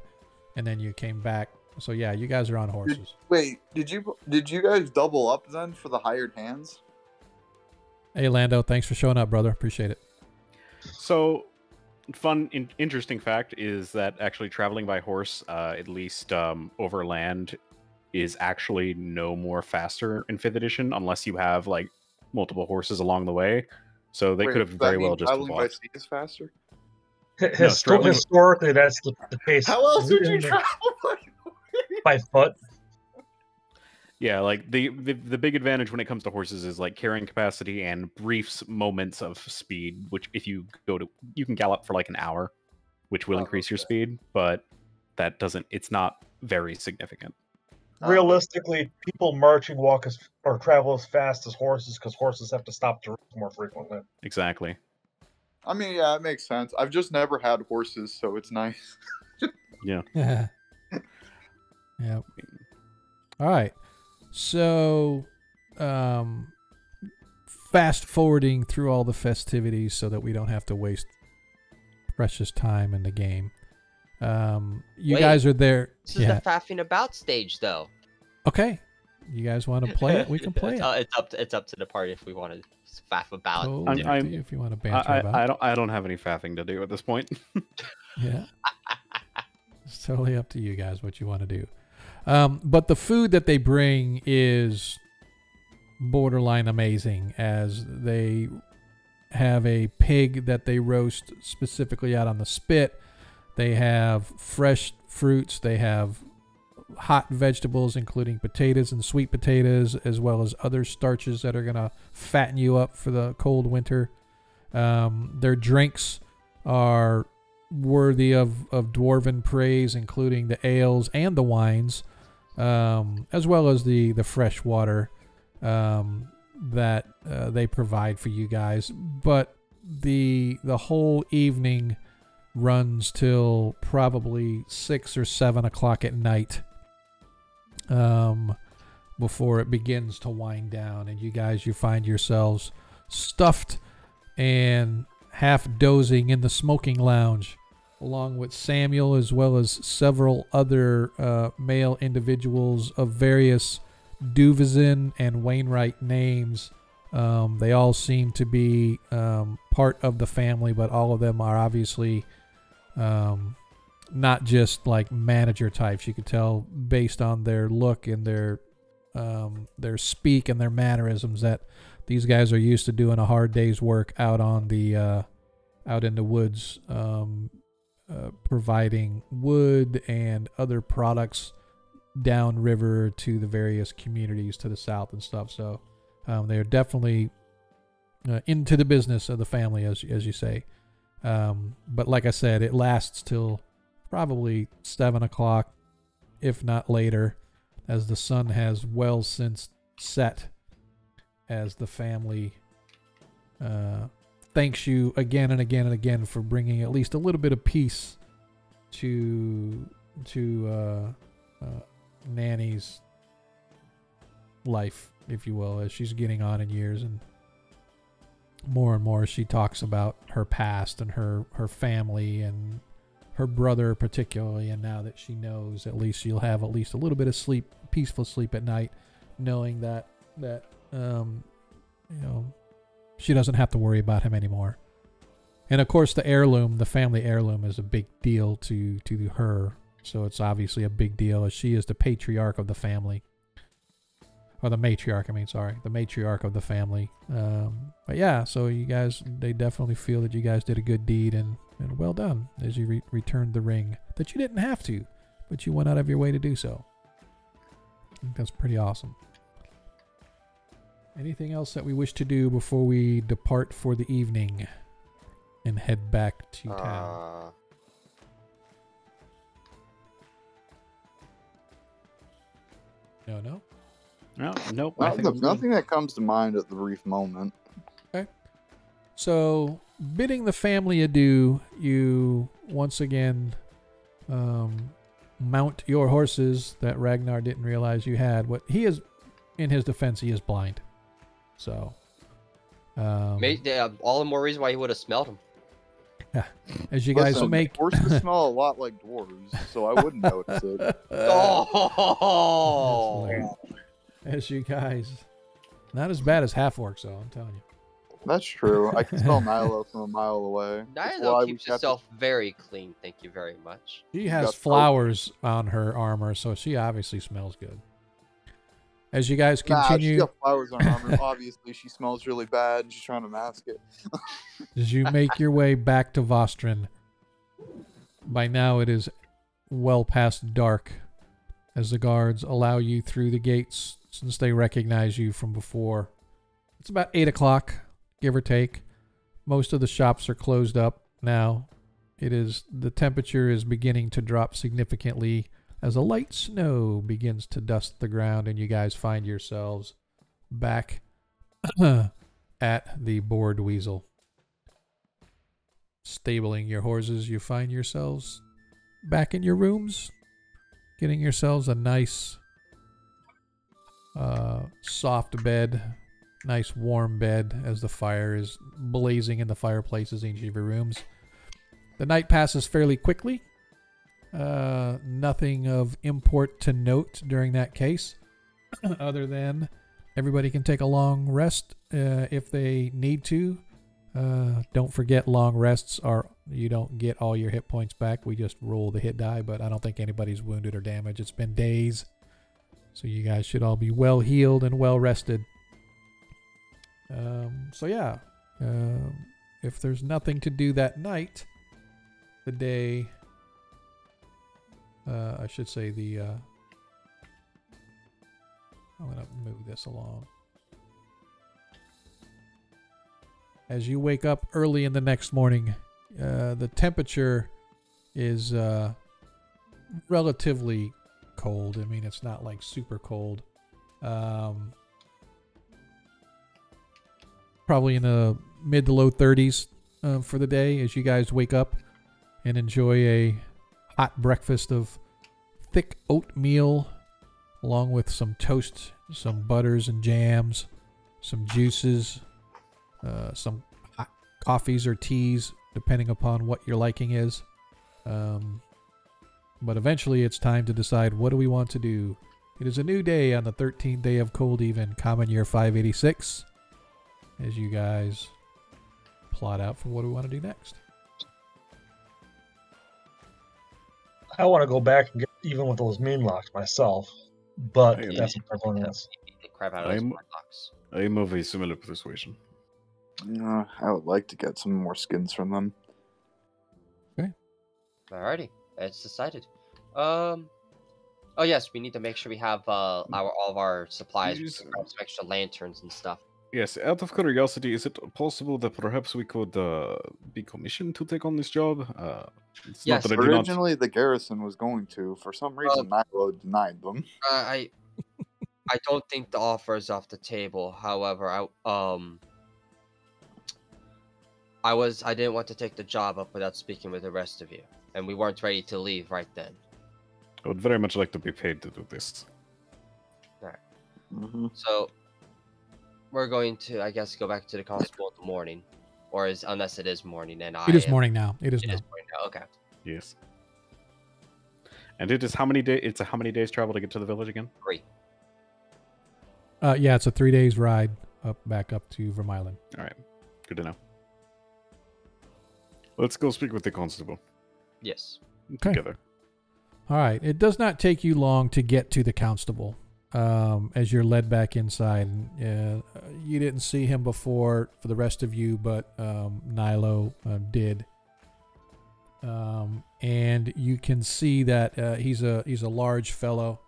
and then you came back. So yeah, you guys are on horses. Did you guys double up then for the hired hands? Hey Lando, thanks for showing up, brother. Appreciate it. So, interesting fact is that actually traveling by horse, at least overland, is actually no more faster in 5th edition unless you have like multiple horses along the way. So they could have very well just traveling by sea is faster. Historically, that's the pace. How else would you travel by foot? Yeah, like the big advantage when it comes to horses is like carrying capacity and brief moments of speed, which if you you can gallop for like an hour, which will increase your speed, but that doesn't, it's not very significant. Realistically, people march and walk or travel as fast as horses because horses have to stop to rest more frequently. Exactly. I mean, yeah, it makes sense. I've just never had horses, so it's nice. Yeah. Yeah. All right. So, fast forwarding through all the festivities so that we don't have to waste precious time in the game. You guys are there. This is the faffing about stage, though. Okay. You guys want to play it? We can play it. It's up to the party if we want to faff about. Oh, if you want to banter about. I don't have any faffing to do at this point. Yeah. It's totally up to you guys what you want to do. But the food that they bring is borderline amazing, as they have a pig that they roast specifically out on the spit. They have fresh fruits. They have hot vegetables, including potatoes and sweet potatoes, as well as other starches that are going to fatten you up for the cold winter. Their drinks are worthy of dwarven praise, including the ales and the wines, as well as the fresh water that they provide for you guys. But the whole evening runs till probably 6 or 7 o'clock at night before it begins to wind down, and you find yourselves stuffed and half dozing in the smoking lounge, along with Samuel, as well as several other male individuals of various Duvizin and Wainwright names. They all seem to be part of the family, but all of them are obviously not just like manager types. You could tell based on their look and their speak and their mannerisms that these guys are used to doing a hard day's work out on the out in the woods, providing wood and other products downriver to the various communities to the south and stuff. So they are definitely into the business of the family, as you say. But like I said, it lasts till probably 7 o'clock, if not later, as the sun has well since set, as the family thanks you again and again and again for bringing at least a little bit of peace to Nanny's life, if you will, as she's getting on in years, and more she talks about her past and her family and her brother particularly. And now that she knows, at least she'll have at least a little bit of sleep, peaceful sleep at night, knowing that she doesn't have to worry about him anymore. And of course, the family heirloom is a big deal to her. So it's obviously a big deal, as she is the patriarch of the family. Or the matriarch, the matriarch of the family. But yeah, so you guys, they definitely feel that you guys did a good deed, and well done as you returned the ring that you didn't have to, but you went out of your way to do so. I think that's pretty awesome. Anything else that we wish to do before we depart for the evening and head back to town? No. Nope. Nothing that comes to mind at the brief moment. Okay. So, bidding the family adieu, you once again mount your horses that Ragnar didn't realize you had. What he is, in his defense, he is blind. So, all the more reason why he would have smelled him. Yeah. As you guys make horses smell a lot like dwarves, so I wouldn't notice it. Oh. As you guys, not as bad as half orcs, though, I'm telling you. That's true. I can smell Nilo from a mile away. Nilo keeps herself very clean, thank you very much. She has flowers on her armor, so she obviously smells good. As you guys continue... she's got flowers on her armor. Obviously, she smells really bad, and she's trying to mask it. As you make your way back to Vostrin, by now it is well past dark, as the guards allow you through the gates, since they recognize you from before. It's about 8 o'clock, give or take. Most of the shops are closed up now. The temperature is beginning to drop significantly as a light snow begins to dust the ground, and you guys find yourselves back at the Bored Weasel. Stabling your horses, you find yourselves back in your rooms, getting yourselves a nice soft bed, nice warm bed, as the fire is blazing in the fireplaces in each of your rooms. The night passes fairly quickly. Nothing of import to note during that case, other than everybody can take a long rest if they need to. Don't forget, long rests you don't get all your hit points back. We just roll the hit die, but I don't think anybody's wounded or damaged. It's been days, so you guys should all be well healed and well rested. So yeah, if there's nothing to do that night, the day... I should say I'm going to move this along. As you wake up early in the next morning, the temperature is relatively cold. I mean, it's not like super cold. Probably in the mid to low 30s for the day, as you guys wake up and enjoy a hot breakfast of thick oatmeal, along with some toast, some butters and jams, some juices, some hot coffees or teas, depending upon what your liking is. But eventually it's time to decide, what do we want to do? It is a new day on the 13th day of Cold Even, Common Year 586, as you guys plot out for what we want to do next. I want to go back and get even with those meme locks myself, but that's what everyone is. Crap out of those locks. I am of a similar persuasion. I would like to get some more skins from them. Alrighty, it's decided. Oh yes, we need to make sure we have all of our supplies, some extra lanterns and stuff. Yes, out of curiosity, is it possible that perhaps we could be commissioned to take on this job? It's Yes. not that I do not... Originally, the garrison was going to. For some reason, Nilo denied them. I don't think the offer is off the table. However, I didn't want to take the job up without speaking with the rest of you, and we weren't ready to leave right then. I would very much like to be paid to do this. All right. So we're going to, I guess, go back to the constable in the morning, or unless it is morning, and it is morning now. It is morning now. Okay. Yes. And it is how many days? It's how many days travel to get to the village again? 3. Yeah, it's a 3 days ride back up to Vermeulen. All right, good to know. Let's go speak with the constable. Yes. Okay. Together. All right. It does not take you long to get to the constable as you're led back inside. You didn't see him before for the rest of you, but Nilo did. And you can see that he's a large fellow.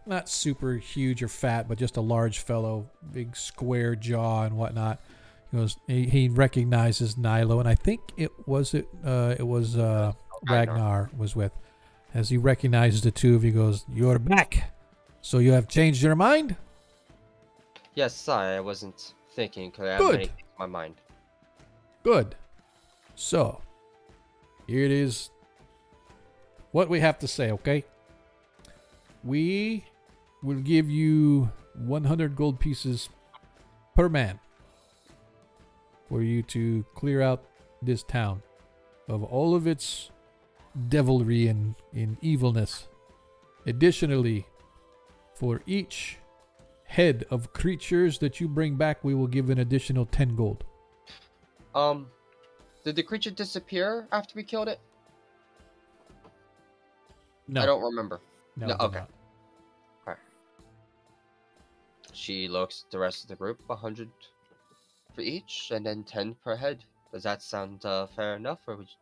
Not super huge or fat, but just a large fellow, big square jaw and whatnot. He recognizes Nilo, and I think it was Ragnar was with. As he recognizes the two of you, goes, "You're back. So you have changed your mind?" Yes, sorry, I wasn't thinking because I have many things in my mind. Good. So here it is. What we have to say, okay? We will give you 100 gold pieces per man for you to clear out this town of all of its devilry and evilness. Additionally, for each head of creatures that you bring back, we will give an additional 10 gold. Did the creature disappear after we killed it? No. I don't remember. No, okay. Alright. She looks at the rest of the group, 100 for each, and then 10 per head. Does that sound fair enough, or would you...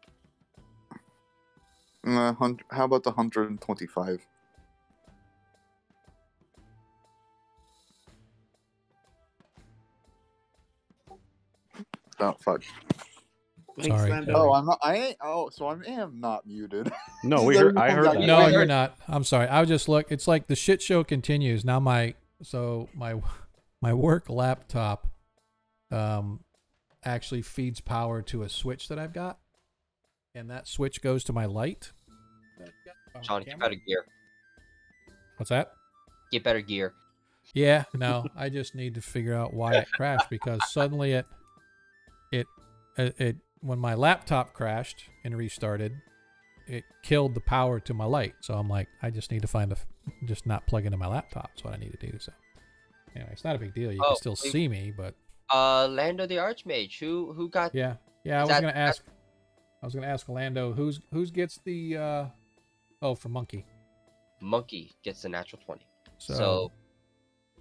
How about the 125? Oh, fuck. Sorry. Oh, I'm not. I ain't. Oh, so I am not muted. No, I heard that. No, you're not. I'm sorry. I was just look. It's like the shit show continues. Now my work laptop actually feeds power to a switch that I've got, and that switch goes to my light. Sean, get better gear. What's that? Get better gear. Yeah, no, I just need to figure out why it crashed, because suddenly it when my laptop crashed and restarted, it killed the power to my light. So I'm like, I just need to find just not plug into my laptop. That's what I need to do. So anyway, it's not a big deal. You can still see me, but Lando the Archmage, who got... Yeah, I was gonna ask Lando who's gets the for Monkey. Monkey gets the natural 20. So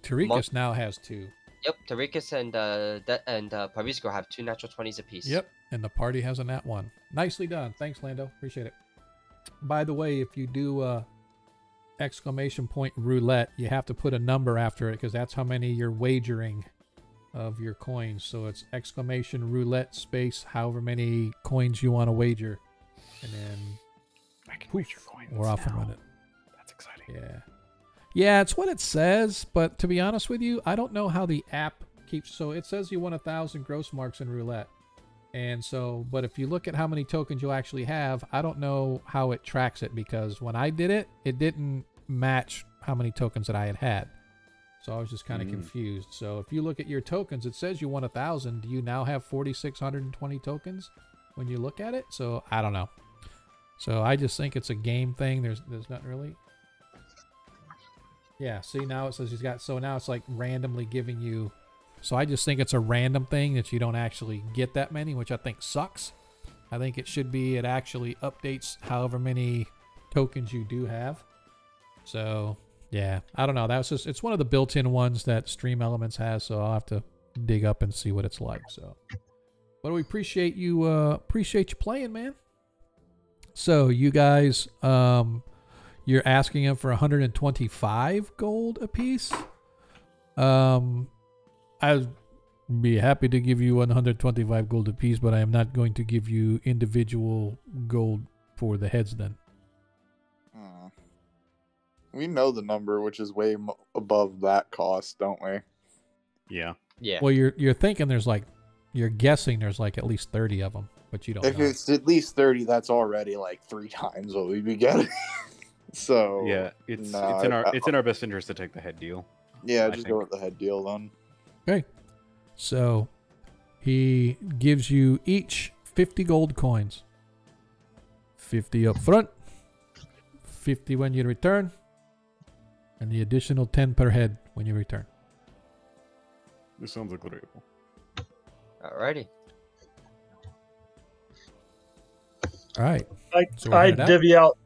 Tarikas now has 2. Yep, Tarikas and Parisco have 2 natural 20s apiece. Yep, and the party has a nat 1. Nicely done. Thanks, Lando. Appreciate it. By the way, if you do exclamation point roulette, you have to put a number after it, because that's how many you're wagering of your coins. So it's exclamation roulette space however many coins you want to wager, and then I can wager coins. We're off and running. That's exciting. Yeah, it's what it says, but to be honest with you, I don't know how the app keeps... So it says you won 1,000 gross marks in roulette. And so, but if you look at how many tokens you actually have, I don't know how it tracks it, because when I did it, it didn't match how many tokens that I had. So I was just kind of confused. So if you look at your tokens, it says you won 1,000. Do you now have 4,620 tokens when you look at it? So I don't know. So I just think it's a game thing. There's nothing really... Yeah, see, now it says he's got... So now it's like randomly giving you... So I just think it's a random thing that you don't actually get that many, which I think sucks. I think it should be... It actually updates however many tokens you do have. So, yeah. I don't know. That was just... It's one of the built-in ones that Stream Elements has, so I'll have to dig up and see what it's like. So, But we appreciate you playing, man. So you guys, you're asking him for 125 gold apiece. I'd be happy to give you 125 gold apiece, but I am not going to give you individual gold for the heads then. We know the number, which is way above that cost, don't we? Yeah. Yeah. Well, you're thinking you're guessing there's like at least 30 of them, but you don't If know. it's at least 30, that's already like 3 times what we'd be getting. So Yeah, it's no, it's in our best interest to take the head deal. Yeah, I just think. go with the head deal then. Okay. So he gives you each 50 gold coins. 50 up front, 50 when you return, and the additional 10 per head when you return. This sounds agreeable. Alrighty. All right. I divvy out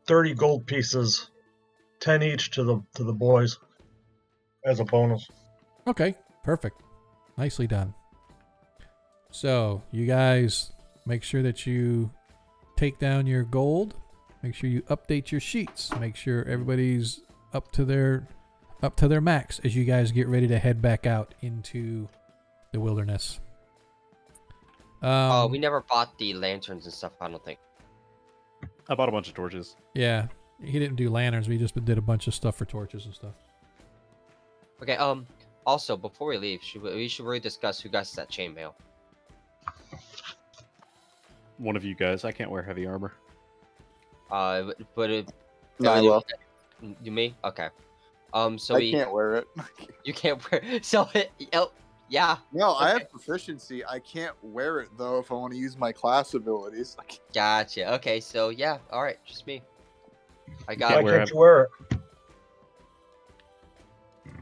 30 gold pieces, 10 each to the boys as a bonus. Okay, perfect. Nicely done. So you guys make sure that you take down your gold. Make sure you update your sheets. Make sure everybody's up to their max as you guys get ready to head back out into the wilderness. We never bought the lanterns and stuff, I don't think. I bought a bunch of torches. Yeah, he didn't do lanterns. We just did a bunch of stuff for torches and stuff. Okay, also, before we leave, we should really discuss who got that chainmail. One of you guys. I can't wear heavy armor. But it... Nyla. You me? Okay. So I can't wear it. You can't wear it. So, yeah. No, okay. I have proficiency. I can't wear it, though, if I want to use my class abilities. Gotcha. Okay, so, yeah. Alright, just me. I got Why can't you wear it?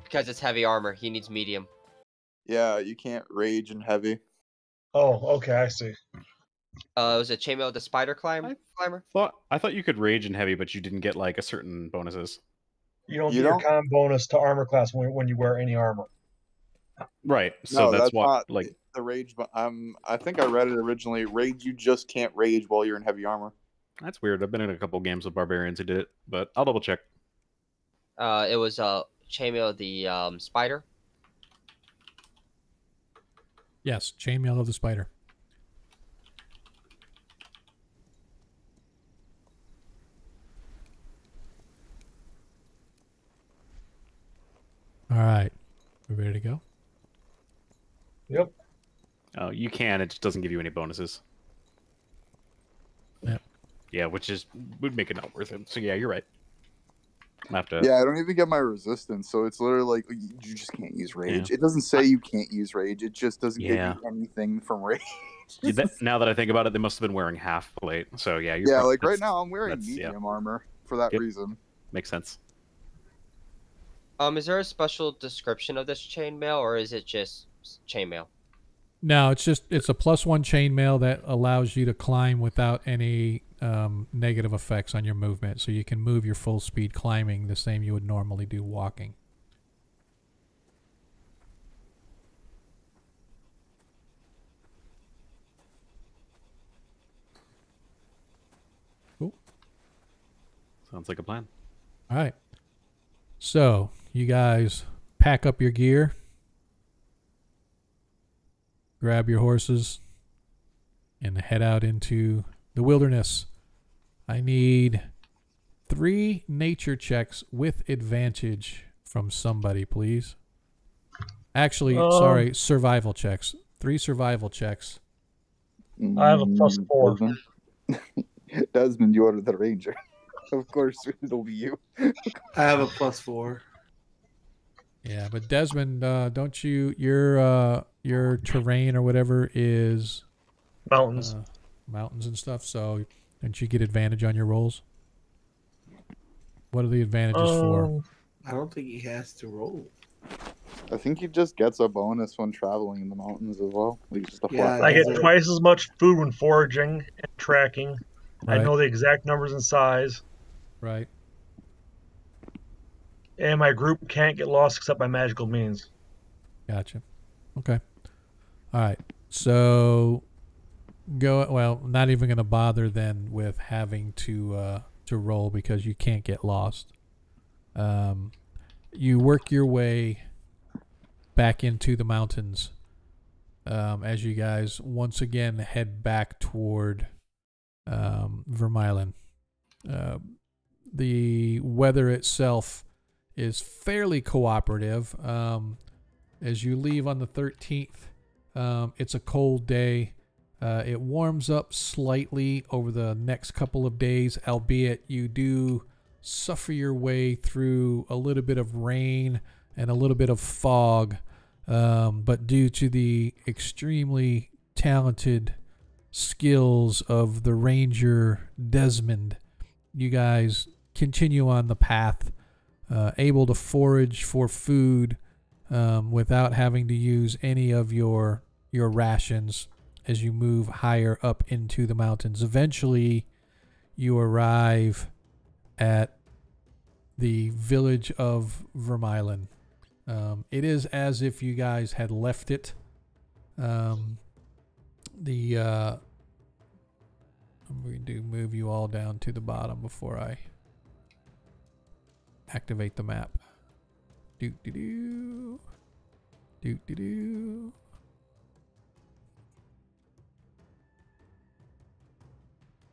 Because it's heavy armor. He needs medium. Yeah, you can't rage and heavy. Oh, okay, I see. It was a chainmail with the spider climber? I thought you could rage in heavy, but you didn't get like a certain bonuses. You don't get your con bonus to armor class when you wear any armor. Right. So that's why, not like, the rage. But I think I read it originally. Rage, you just can't rage while you're in heavy armor. that's weird. I've been in a couple games with barbarians who did it, but I'll double check. It was chainmail the spider. Yes, chainmail of the spider. All right, we ready to go? Yep. Oh, you can. It just doesn't give you any bonuses. Yep. Yeah, which would make it not worth it. So yeah, you're right. I have to. Yeah, I don't even get my resistance, so it's literally like you just can't use rage. Yeah. It doesn't say you can't use rage. It just doesn't give Yeah. you anything from rage. Now that I think about it, they must have been wearing half plate. So yeah, you're Yeah, probably, like right now I'm wearing that's- yeah. medium armor for that Yep. reason. Makes sense. Is there a special description of this chainmail, or is it just chainmail? No, it's a +1 chainmail that allows you to climb without any negative effects on your movement. So you can move your full speed climbing the same you would normally do walking. Cool. Sounds like a plan. All right. So you guys pack up your gear, grab your horses, and head out into the wilderness. I need 3 nature checks with advantage from somebody, please. Actually, sorry, survival checks. 3 survival checks. I have a +4. Desmond, you are the ranger. Of course, it'll be you. I have a +4. Yeah, but Desmond, don't you? Your terrain or whatever is mountains, mountains and stuff. So don't you get advantage on your rolls? What are the advantages for? I don't think he has to roll. I think he just gets a bonus when traveling in the mountains as well. Like just a flat I get twice as much food when foraging and tracking. Right. I know the exact numbers and size. Right. And my group can't get lost except by magical means. Gotcha. Okay. All right. So go. Well, not even going to bother then with having to roll because you can't get lost. You work your way back into the mountains as you guys once again head back toward Vermeulen. The weather itself is fairly cooperative. As you leave on the 13th, it's a cold day. It warms up slightly over the next couple of days, albeit you do suffer your way through a little bit of rain and a little bit of fog. But due to the extremely talented skills of the Ranger Desmond, you guys continue on the path, able to forage for food without having to use any of your rations as you move higher up into the mountains. Eventually, you arrive at the village of Vermeulen. It is as if you guys had left it. I'm going to move you all down to the bottom before I activate the map. Doot-doo-doo. Doot-doo-doo.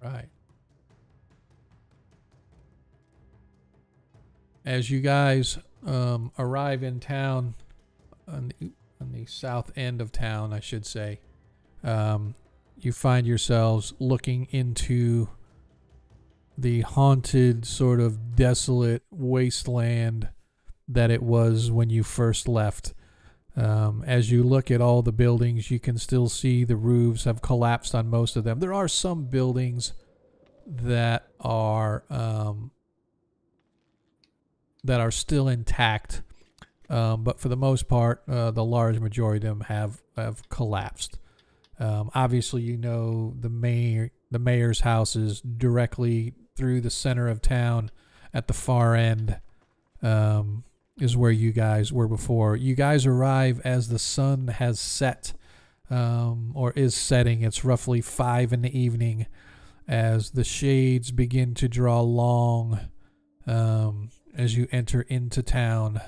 Right. As you guys arrive in town, on the south end of town, I should say, you find yourselves looking into the haunted, sort of desolate wasteland that it was when you first left. As you look at all the buildings, you can still see the roofs have collapsed on most of them. There are some buildings that are still intact, but for the most part, the large majority of them have collapsed. Obviously, you know the mayor's house is directly through the center of town at the far end. Is where you guys were before. You guys arrive as the sun has set, or is setting. It's roughly 5 in the evening as the shades begin to draw long as you enter into town.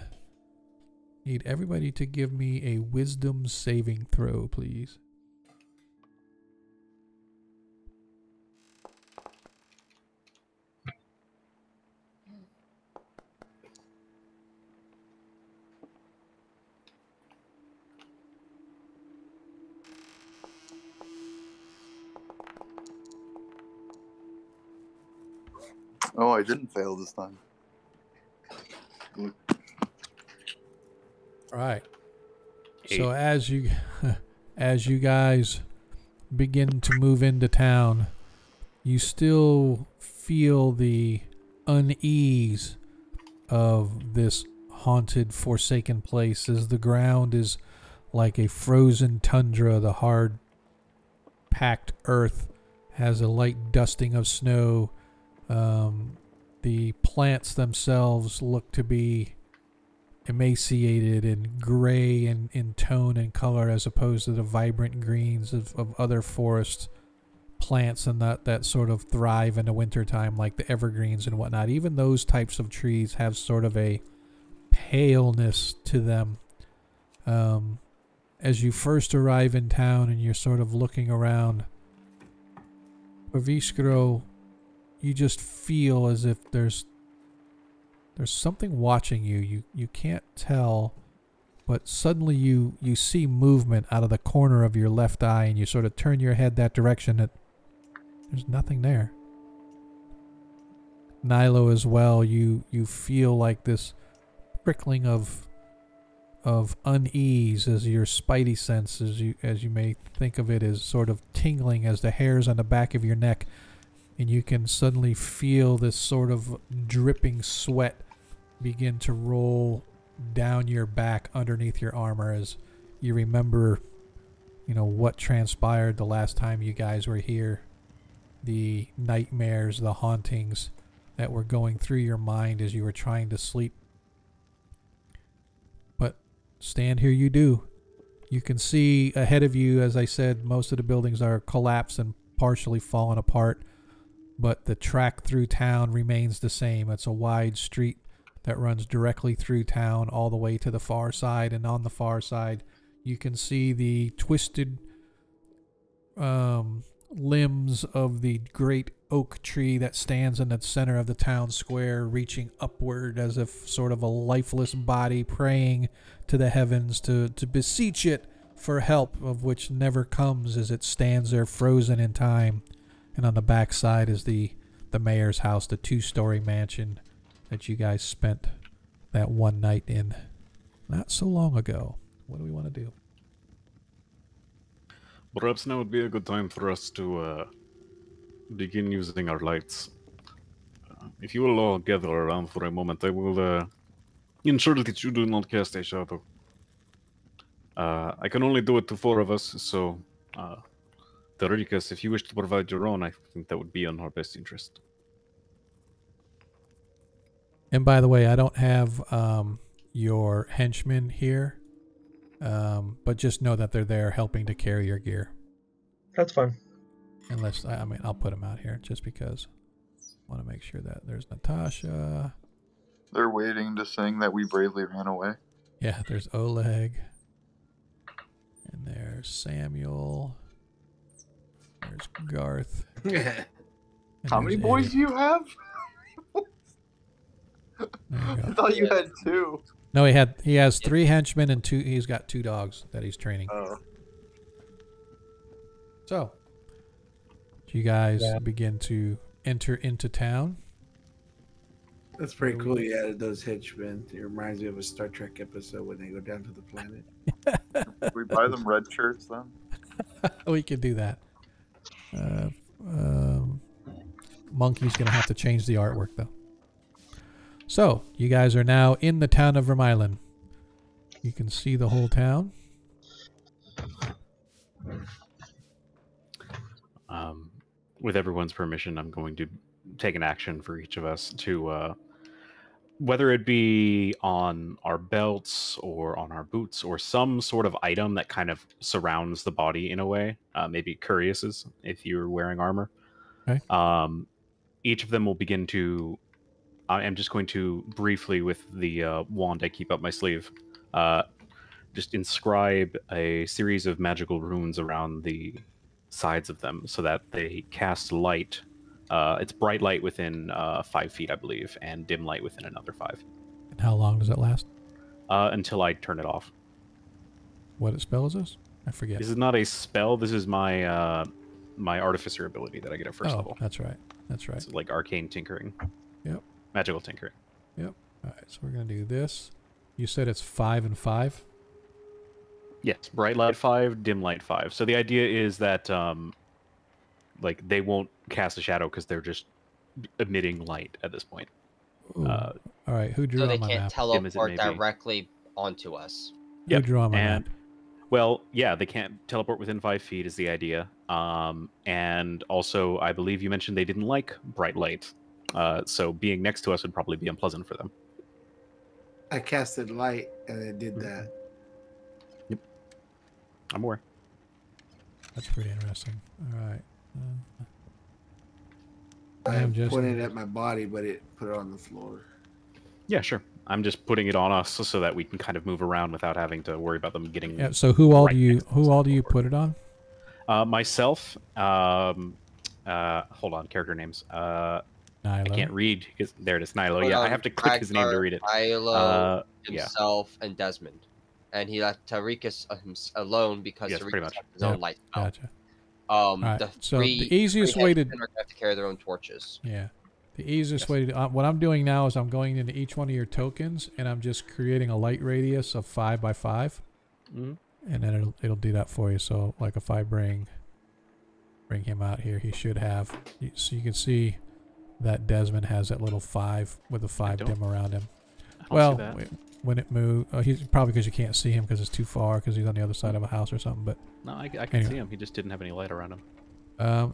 Need everybody to give me a wisdom saving throw, please. Oh, I didn't fail this time. All right. So as you guys begin to move into town, you still feel the unease of this haunted, forsaken place, as the ground is like a frozen tundra. The hard packed earth has a light dusting of snow. The plants themselves look to be emaciated and gray in tone and color, as opposed to the vibrant greens of other forest plants and that sort of thrive in the wintertime, like the evergreens and whatnot. Even those types of trees have sort of a paleness to them. As you first arrive in town and you're sort of looking around, Paviskro, you just feel as if there's something watching you. You can't tell, but suddenly you see movement out of the corner of your left eye, and you sort of turn your head that direction. There's nothing there. Nilo as well, you feel like this prickling of unease as your spidey sense, as you may think of it, as sort of tingling as the hairs on the back of your neck. And you can suddenly feel this sort of dripping sweat begin to roll down your back underneath your armor as you remember, what transpired the last time you guys were here. The nightmares, the hauntings that were going through your mind as you were trying to sleep. But stand here you do. You can see ahead of you, as I said, most of the buildings are collapsed and partially fallen apart, but the track through town remains the same. It's a wide street that runs directly through town all the way to the far side, and on the far side you can see the twisted limbs of the great oak tree that stands in the center of the town square, reaching upward as if sort of a lifeless body praying to the heavens to beseech it for help, of which never comes, as it stands there frozen in time. And on the back side is the mayor's house, the 2-story mansion that you guys spent that one night in not so long ago. What do we want to do? Perhaps now would be a good time for us to begin using our lights. If you will all gather around for a moment, I will ensure that you do not cast a shadow. I can only do it to 4 of us, so Theodoricus, if you wish to provide your own, I think that would be in our best interest. And by the way, I don't have your henchmen here, but just know that they're there helping to carry your gear. That's fine. Unless, I mean, I'll put them out here just because I want to make sure that there's Natasha. They're waiting to sing that we bravely ran away. Yeah, there's Oleg. And there's Samuel. There's Garth. How many boys do you have? I thought you had 2. No, he has 3 henchmen and 2. He's got 2 dogs that he's training. Oh. So, you guys begin to enter into town. That's pretty cool. You added those henchmen. It reminds me of a Star Trek episode when they go down to the planet. We buy them red shirts then. We could do that. Monkey's gonna have to change the artwork though. So, you guys are now in the town of Vermeilen. You can see the whole town. With everyone's permission, I'm going to take an action for each of us to, whether it be on our belts or on our boots or some sort of item that kind of surrounds the body in a way. Maybe Curiouses, if you're wearing armor. Okay. Each of them will begin to... I am just going to briefly, with the wand I keep up my sleeve, just inscribe a series of magical runes around the sides of them so that they cast light. It's bright light within 5 feet, I believe, and dim light within another 5. And how long does it last? Until I turn it off. What spell is this? I forget. This is not a spell. This is my my artificer ability that I get at first level. That's right. That's right. It's like arcane tinkering. Yep. Magical tinkering. Yep. All right. So we're gonna do this. You said it's 5 and 5. Yes. Bright light 5, dim light 5. So the idea is that like they won't cast a shadow because they're just emitting light at this point. All right. Who drew So on they my can't map? teleport directly onto us. Who drew on my map? Well, yeah, they can't teleport within 5 feet is the idea. And also, I believe you mentioned they didn't like bright light. So being next to us would probably be unpleasant for them. I casted light and it did that. Yep. I'm aware. That's pretty interesting. All right. I am just pointed at my body, but it put it on the floor. Yeah, sure. I'm just putting it on us so that we can kind of move around without having to worry about them getting. Yeah. So who all do you put it on? Myself. Hold on. Character names. I can't read. There it is. Nilo. Yeah, I have to click his name to read it. Nilo, himself, and Desmond. And he left Tarikus alone because Tarikus had his own light spell. Gotcha. Right. So the easiest way to have to carry their own torches. Yeah. The easiest way to what I'm doing now is I'm going into each one of your tokens and I'm just creating a light radius of 5 by 5, and then it'll do that for you. So like if I bring him out here, he should have. So you can see that Desmond has that little 5 with a 5 dim around him. Well, when it moves, he's probably because you can't see him because it's too far because he's on the other side of a house or something. But no, I can see him. He just didn't have any light around him.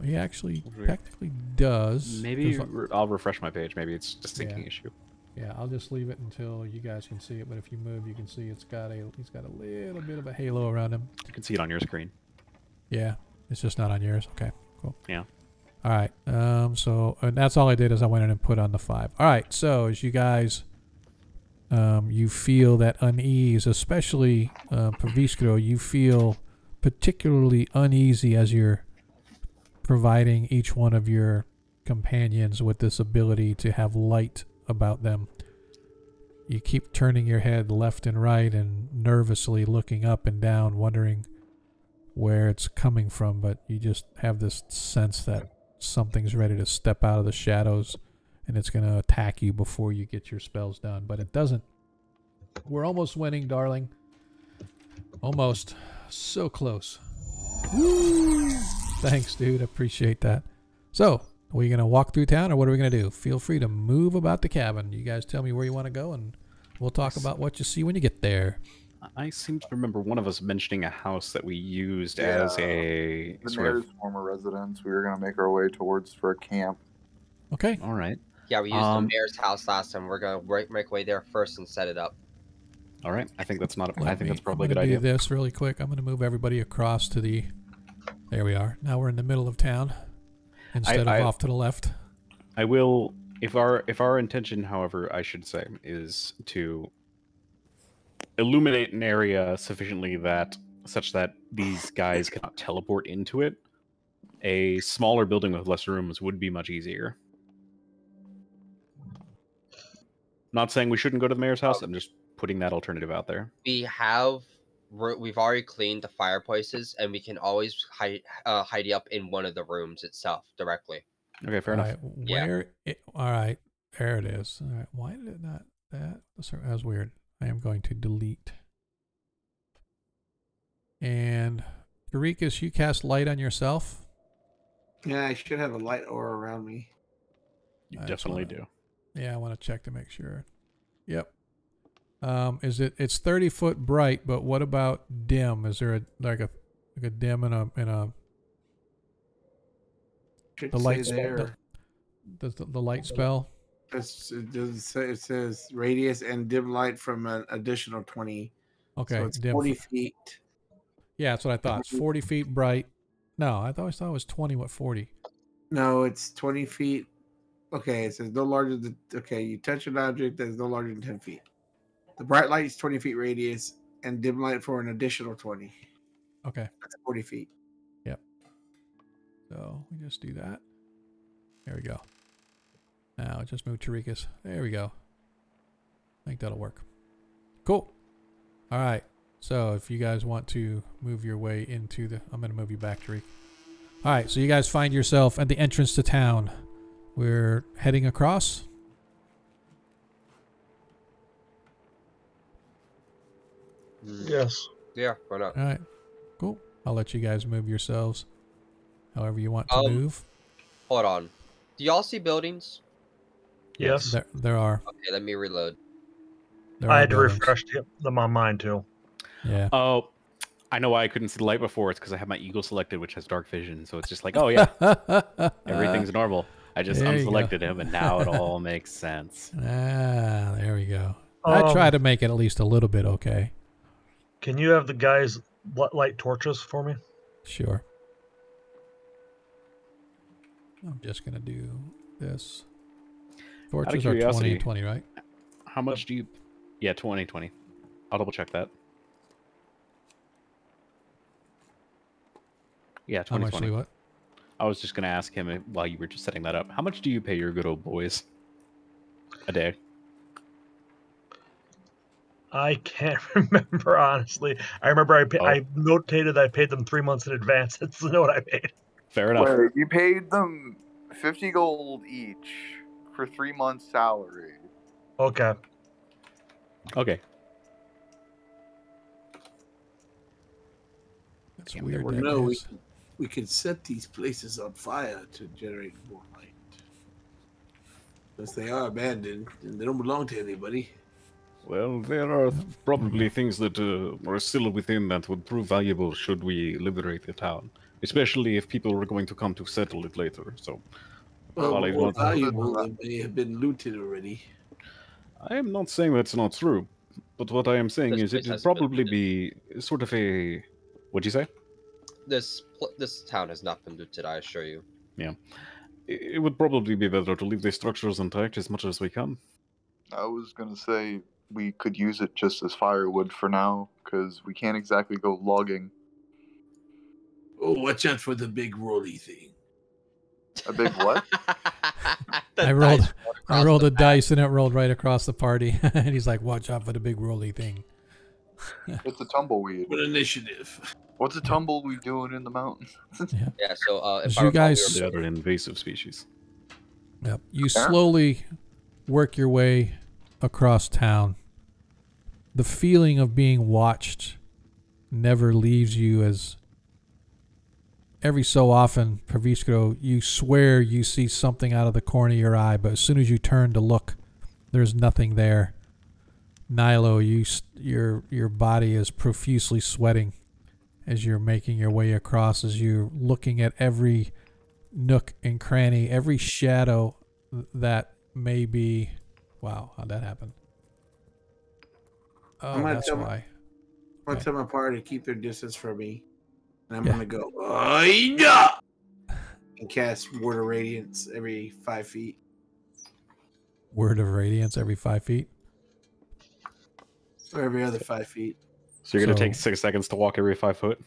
He actually technically does. Maybe I'll refresh my page. Maybe it's just a syncing issue. Yeah, I'll just leave it until you guys can see it. But if you move, you can see he's got a little bit of a halo around him. You can see it on your screen. Yeah, it's just not on yours. Okay, cool. Yeah. All right. So and that's all I did is I went in and put on the 5. All right. So as you guys, you feel that unease, especially Paviskro, you feel particularly uneasy as you're providing each one of your companions with this ability to have light about them. You keep turning your head left and right and nervously looking up and down, wondering where it's coming from, but you just have this sense that something's ready to step out of the shadows and it's going to attack you before you get your spells done, but it doesn't. We're almost winning, darling. Almost. So close. Woo! Thanks, dude. I appreciate that. So, are we going to walk through town or what are we going to do? Feel free to move about the cabin. You guys tell me where you want to go and we'll talk about what you see when you get there. I seem to remember one of us mentioning a house that we used as a the sort of... mayor's former residence. We were going to make our way towards for a camp. Okay. All right. Yeah, we used the mayor's house last time. We're going to make way there first and set it up. All right. I think that's not. I think that's probably a good idea. idea. I'm going to do this really quick. I'm going to move everybody across to the... There we are. Now we're in the middle of town instead of off to the left. I will... If our intention, however, I should say, is to illuminate an area sufficiently such that these guys cannot teleport into it, a smaller building with less rooms would be much easier. Not saying we shouldn't go to the mayor's house. I'm just putting that alternative out there. We've already cleaned the fireplaces, and we can always hide up in one of the rooms itself directly. Okay, fair enough. All right, there it is. All right, why did it not? That was weird. I am going to delete. And Dorikas, you cast light on yourself. Yeah, I should have a light aura around me. You definitely do. Yeah, I want to check to make sure. Yep. It's 30 foot bright, but what about dim? Is there a dim in a the light spell? Does the light spell? It says radius and dim light from an additional 20. Okay, so it's dim 40 feet. Yeah, that's what I thought. It's 40 feet bright. No, I always thought it was 20. What 40? No, it's 20 feet. Okay, it says no larger than. Okay, you touch an object that is no larger than 10 feet. The bright light is 20 feet radius, and dim light for an additional 20. Okay. That's 40 feet. Yep. So we just do that. There we go. Now just move Tarikas. There we go. I think that'll work. Cool. All right. So if you guys want to move your way into the... I'm going to move you back, Tariq. All right. So you guys find yourself at the entrance to town. We're heading across. Yes. Yeah, why not? All right. Cool. I'll let you guys move yourselves however you want to move. Hold on. Do y'all see buildings? Yes. There are. Okay, let me reload. I had to refresh them on mine too. Yeah. Oh, I know why I couldn't see the light before. It's because I have my eagle selected, which has dark vision. So it's just like, oh yeah, everything's normal. I just unselected him, and now it all makes sense. Ah, there we go. I try to make it at least a little bit okay. Can you have the guys light torches for me? Sure. I'm just going to do this. Torches are 20 and 20, right? How much do you... Yeah, 20, 20. I'll double check that. Yeah, 20, How much 20. do what? I was just going to ask him while you were just setting that up. How much do you pay your good old boys a day? I can't remember, honestly. I remember I notated that I paid them 3 months in advance. That's what I paid. Fair enough. Wait, you paid them 50 gold each for 3 months' salary. Okay. Okay. That's weird. Well, no, we could set these places on fire to generate more light. Because they are abandoned and they don't belong to anybody. Well, there are probably things that are still within that would prove valuable should we liberate the town. Especially if people are going to come to settle it later. So, well, more valuable than may have been looted already. I am not saying that's not true, but what I am saying This is place it would has been probably looted. be sort of a... What'd you say? This town has not been looted, I assure you. Yeah. It would probably be better to leave the structures intact as much as we can. I was gonna say we could use it just as firewood for now, because we can't exactly go logging. Oh, watch out for the big rolly thing. A big what? I rolled a dice and it rolled right across the party. And he's like, watch out for the big rolly thing. It's a tumbleweed. What initiative? What's a tumbleweed doing in the mountains? Yeah, so if You guys- They are an invasive species. Yep. You slowly work your way across town. The feeling of being watched never leaves you, as every so often, Praviskro, you swear you see something out of the corner of your eye, but as soon as you turn to look, there's nothing there. Nilo, your body is profusely sweating as you're making your way across, as you're looking at every nook and cranny, every shadow that may be... Wow, how'd that happen? Oh, that's why. I'm going to tell my party to keep their distance from me. And I'm Yeah. going to go, "Aida!" and cast Word of Radiance every 5 feet. Word of Radiance every 5 feet? Or every other 5 feet. So you're going to So- take 6 seconds to walk every 5 foot?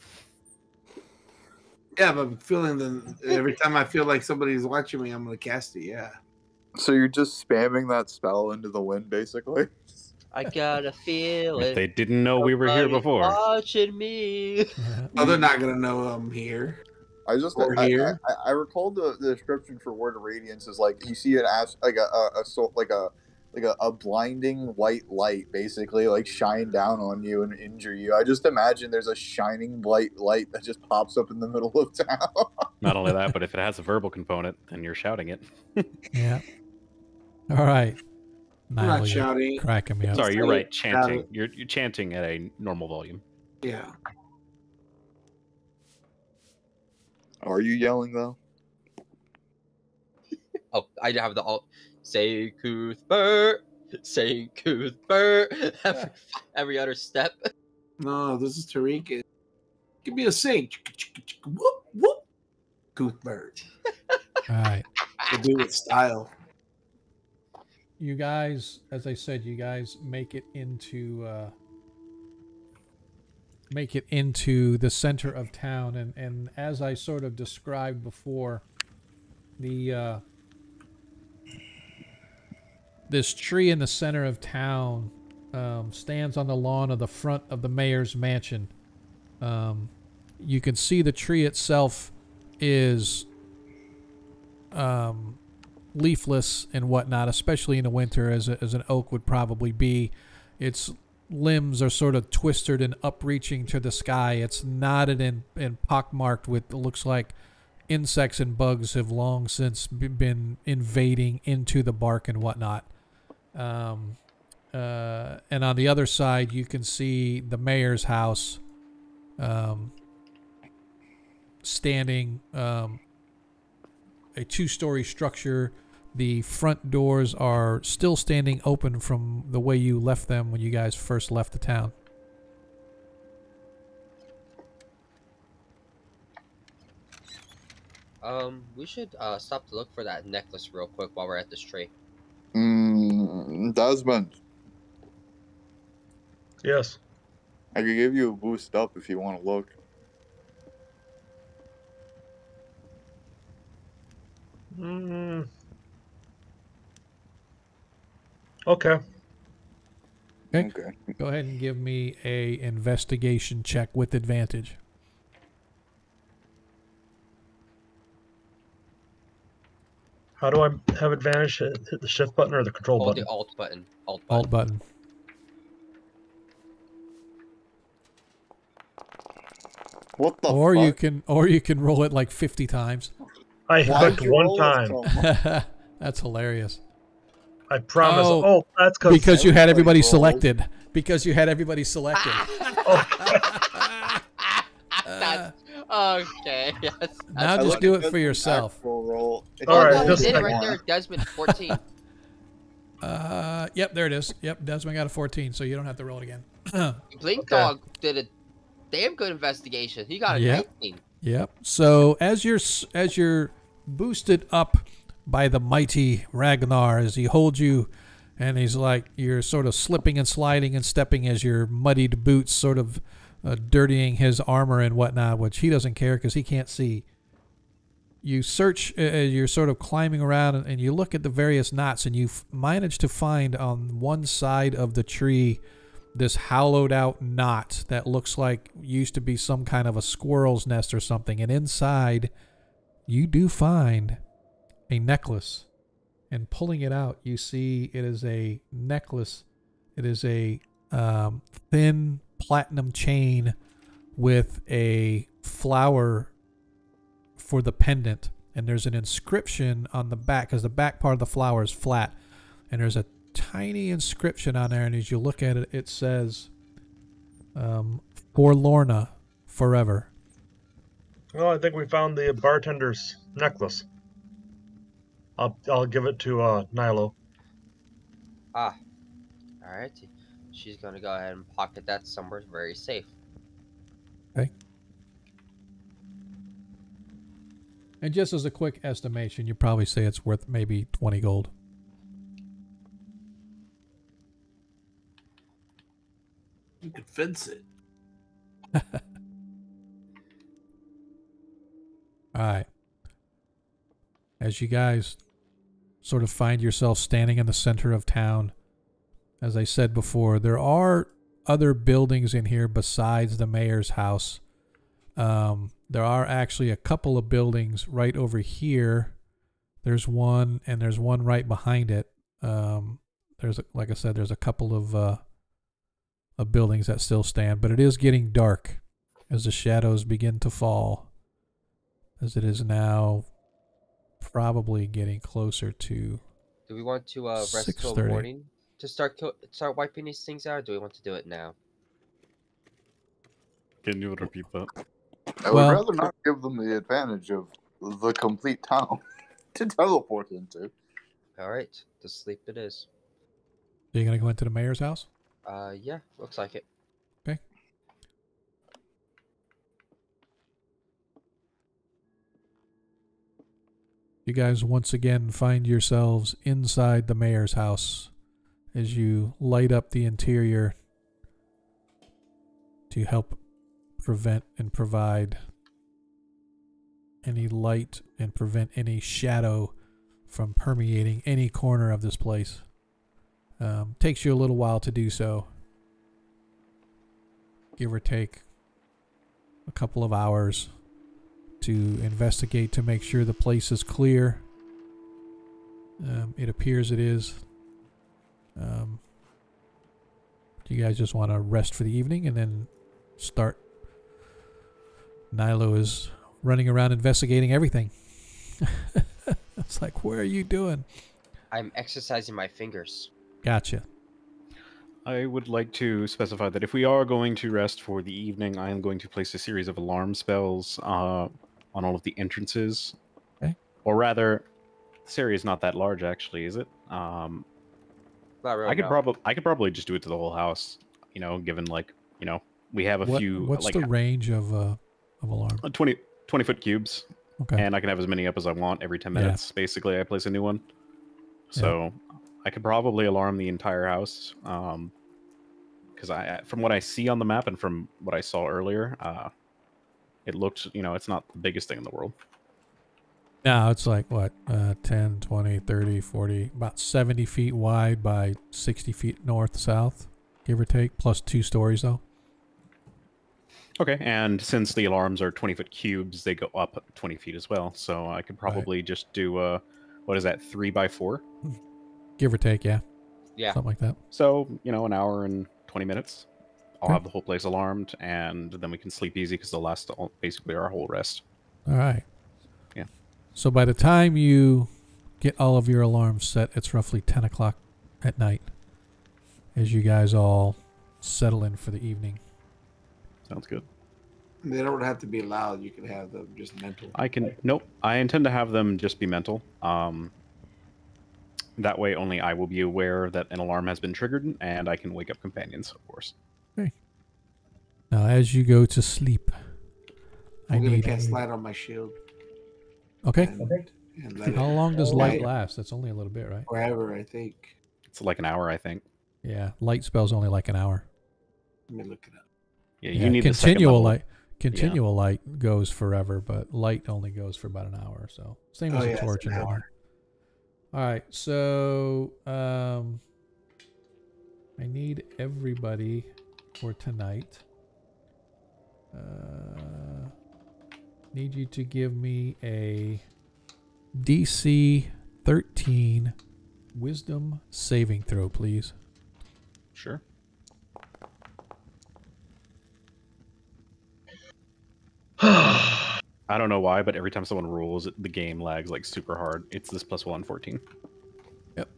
Yeah, but I'm feeling every time I feel like somebody's watching me, I'm going to cast it, yeah. So you're just spamming that spell into the wind, basically? I got a feeling. If they didn't know we were here somebody's before. watching me. Oh, they're not going to know I'm here. I just Or I, here. I recall the description for Word of Radiance is like you see an a blinding white light basically like shine down on you and injure you. I just imagine there's a shining bright light that just pops up in the middle of town. Not only that, but if it has a verbal component, then you're shouting it. Yeah. All right. I'm not Nilo, you're shouting. cracking me up. Sorry, you're right. Chanting. Shout You're chanting at a normal volume. Yeah. Are you yelling though? Oh, I have the alt. Say Cuthbert. Say Cuthbert. Every other step. No, this is Tariq. Give me a sing. Whoop, whoop. Cuthbert. All right. We'll do it with style. You guys, as I said, you guys make it into the center of town, and as I sort of described before, the this tree in the center of town stands on the lawn of the front of the mayor's mansion. You can see the tree itself is leafless and whatnot, especially in the winter, as an oak would probably be. Its limbs are sort of twisted and upreaching to the sky. It's knotted and pockmarked with, it looks like insects and bugs have long since been invading into the bark and whatnot. And on the other side, you can see the mayor's house standing, a 2-story structure. The front doors are still standing open from the way you left them when you guys first left the town. We should stop to look for that necklace real quick while we're at this tree. Desmond, Yes. I could give you a boost up if you want to look. Okay. Okay. Go ahead and give me a investigation check with advantage. How do I have advantage? Hit the shift button or the control Hold button? the alt button. Alt button. What the Or fuck? you can roll it like 50 times. I Why'd clicked you one roll it time. so much? That's hilarious. I promise. Oh, Oh, that's Because you had everybody everybody rolls. selected. Because you had everybody selected. That's okay. Yes. Now That's just funny. do it for yourself. Actual roll. It's All not right, Oh, rolling just- did it anymore. right there, Desmond. 14. Yep, there it is. Yep, Desmond got a 14, so you don't have to roll it again. Blink Dog did a damn good investigation. He got a Yep. 19. Yep. So as you're boosted up by the mighty Ragnar, as he holds you, and he's like, you're sort of slipping and sliding and stepping as your muddied boots sort of dirtying his armor and whatnot, which he doesn't care because he can't see. You search, you're sort of climbing around, and you look at the various knots, and you manage to find on one side of the tree this hollowed out knot that looks like used to be some kind of a squirrel's nest or something. And inside, you do find a necklace. And pulling it out, you see it is a necklace. It is a thin platinum chain with a flower for the pendant. And there's an inscription on the back, because the back part of the flower is flat. And there's a tiny inscription on there, and as you look at it, it says, "For Lorna, forever." Well, I think we found the bartender's necklace. I'll give it to Nilo. Ah, alright. She's gonna go ahead and pocket that somewhere very safe. Okay. And just as a quick estimation, you probably say it's worth maybe 20 gold. You could fence it. All right. As you guys sort of find yourself standing in the center of town, as I said before, there are other buildings in here besides the mayor's house. There are actually a couple of buildings right over here. There's one, and there's one right behind it. Like I said, there's a couple of buildings that still stand, but it is getting dark as the shadows begin to fall, as it is now probably getting closer to. Do we want to rest till 6:30. morning to start wiping these things out, or do we want to do it now? Can you repeat that? I would rather not give them the advantage of the complete town to teleport into. Alright, to sleep it is. Are you going to go into the mayor's house? Yeah, looks like it. Okay. You guys once again find yourselves inside the mayor's house as you light up the interior to help prevent and provide any light and prevent any shadow from permeating any corner of this place. Takes you a little while to do so, give or take a couple of hours to investigate to make sure the place is clear. It appears it is. Do you guys just want to rest for the evening and then start? Nilo is running around investigating everything. It's like, what are you doing? I'm exercising my fingers. Gotcha. I would like to specify that if we are going to rest for the evening, I am going to place a series of alarm spells on all of the entrances. Okay. Or rather, this area is not that large, actually, is it? Not really, I could no. probably just do it to the whole house. You know, given we have a few. What's the range of alarm? 20-foot cubes. Okay. And I can have as many up as I want every 10 minutes. Yeah. Basically, I place a new one. So I could probably alarm the entire house. Because from what I see on the map and from what I saw earlier, it looked, it's not the biggest thing in the world. No, it's like, what, 10, 20, 30, 40, about 70 feet wide by 60 feet north-south, give or take, plus 2 stories, though. Okay, and since the alarms are 20-foot cubes, they go up 20 feet as well. So I could probably just do, what is that, 3x4? Give or take, yeah. Yeah. Something like that. So, an hour and 20 minutes. I'll have the whole place alarmed, and then we can sleep easy because they'll last basically our whole rest. All right. Yeah. So by the time you get all of your alarms set, it's roughly 10 o'clock at night as you guys all settle in for the evening. Sounds good. They don't have to be loud. You can have them just mental. Nope. I intend to have them just be mental. That way, only I will be aware that an alarm has been triggered, and I can wake up companions, of course. Okay. Now, as you go to sleep, I'm gonna cast light on my shield. Okay. And let How it long does light light last? That's only a little bit, right? forever, I think. It's like an hour, I think. Yeah, light spell's only like an hour. Let me look it up. Yeah, you need the second continual level. light. Continual light goes forever, but light only goes for about an hour or so. Same as a torch and whatnot. All right, so I need everybody for tonight. Need you to give me a DC 13 Wisdom saving throw, please. Sure. I don't know why, but every time someone rolls, the game lags like super hard. It's this +1 14. Yep.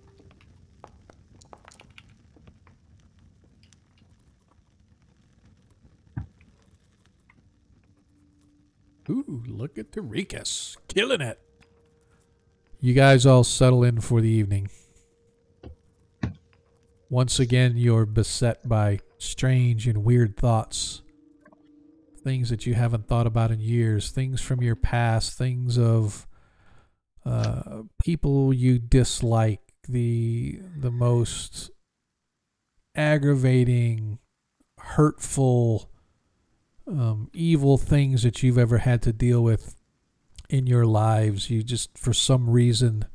Ooh, look at Tarikas. Killing it. You guys all settle in for the evening. Once again, you're beset by strange and weird thoughts. Things that you haven't thought about in years. Things from your past. Things of people you dislike. The most aggravating, hurtful, evil things that you've ever had to deal with in your lives. You just, for some reason,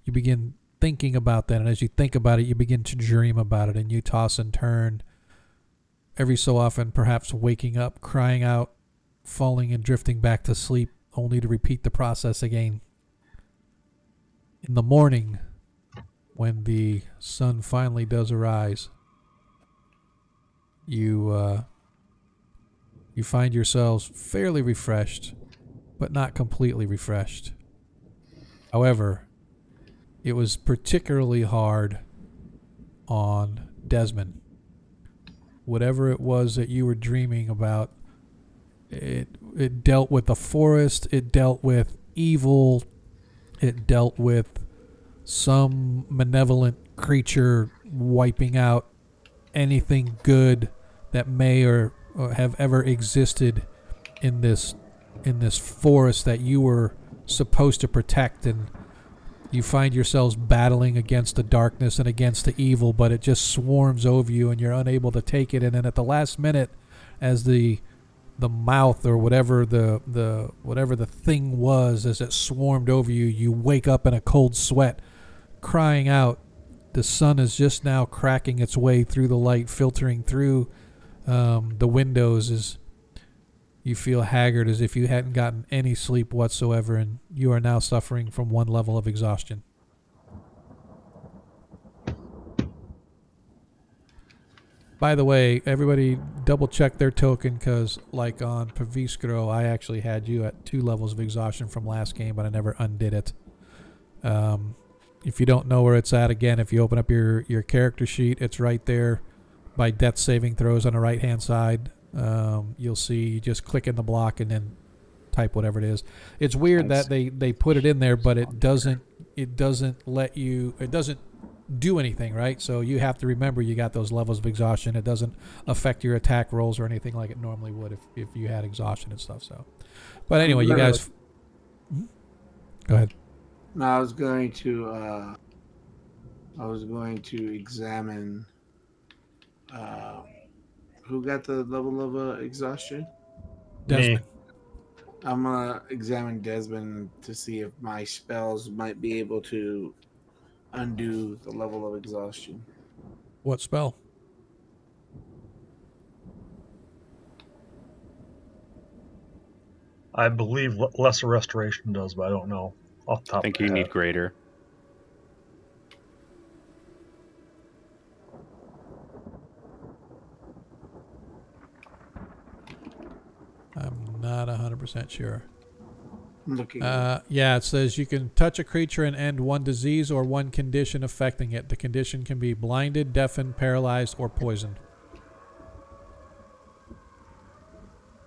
you begin thinking about that, and as you think about it, you begin to dream about it, and you toss and turn every so often, perhaps waking up, crying out, falling and drifting back to sleep, only to repeat the process again. In the morning, when the sun finally does arise, you find yourselves fairly refreshed, but not completely refreshed. However, it was particularly hard on Desmond. Whatever it was that you were dreaming about, it dealt with the forest, it dealt with evil, it dealt with some malevolent creature wiping out anything good that may or have ever existed in this forest that you were supposed to protect, and you find yourselves battling against the darkness and against the evil, but it just swarms over you and you're unable to take it. And then at the last minute, as the mouth or whatever the thing was, as it swarmed over you, you wake up in a cold sweat, crying out. The sun is just now cracking its way through the light, filtering through the windows, as you feel haggard, as if you hadn't gotten any sleep whatsoever, and you are now suffering from one level of exhaustion. By the way, everybody double check their token, because like on Paviskro, I actually had you at 2 levels of exhaustion from last game, but I never undid it. If you don't know where it's at, again, if you open up your character sheet, it's right there by death saving throws on the right hand side. You'll see, you just click in the block and then type whatever it is. It's weird that they put it in there, but it doesn't let you, it doesn't do anything, right? So you have to remember you got those levels of exhaustion. It doesn't affect your attack rolls or anything like it normally would if you had exhaustion and stuff. So, but anyway, you guys go ahead. No, I was going to examine who got the level of exhaustion? Desmond. I'm gonna examine Desmond to see if my spells might be able to undo the level of exhaustion. What spell? I believe Lesser Restoration does, but I don't know off the top. I think you need greater. I'm not 100% sure. Looking. Yeah, it says you can touch a creature and end one disease or one condition affecting it. The condition can be blinded, deafened, paralyzed, or poisoned.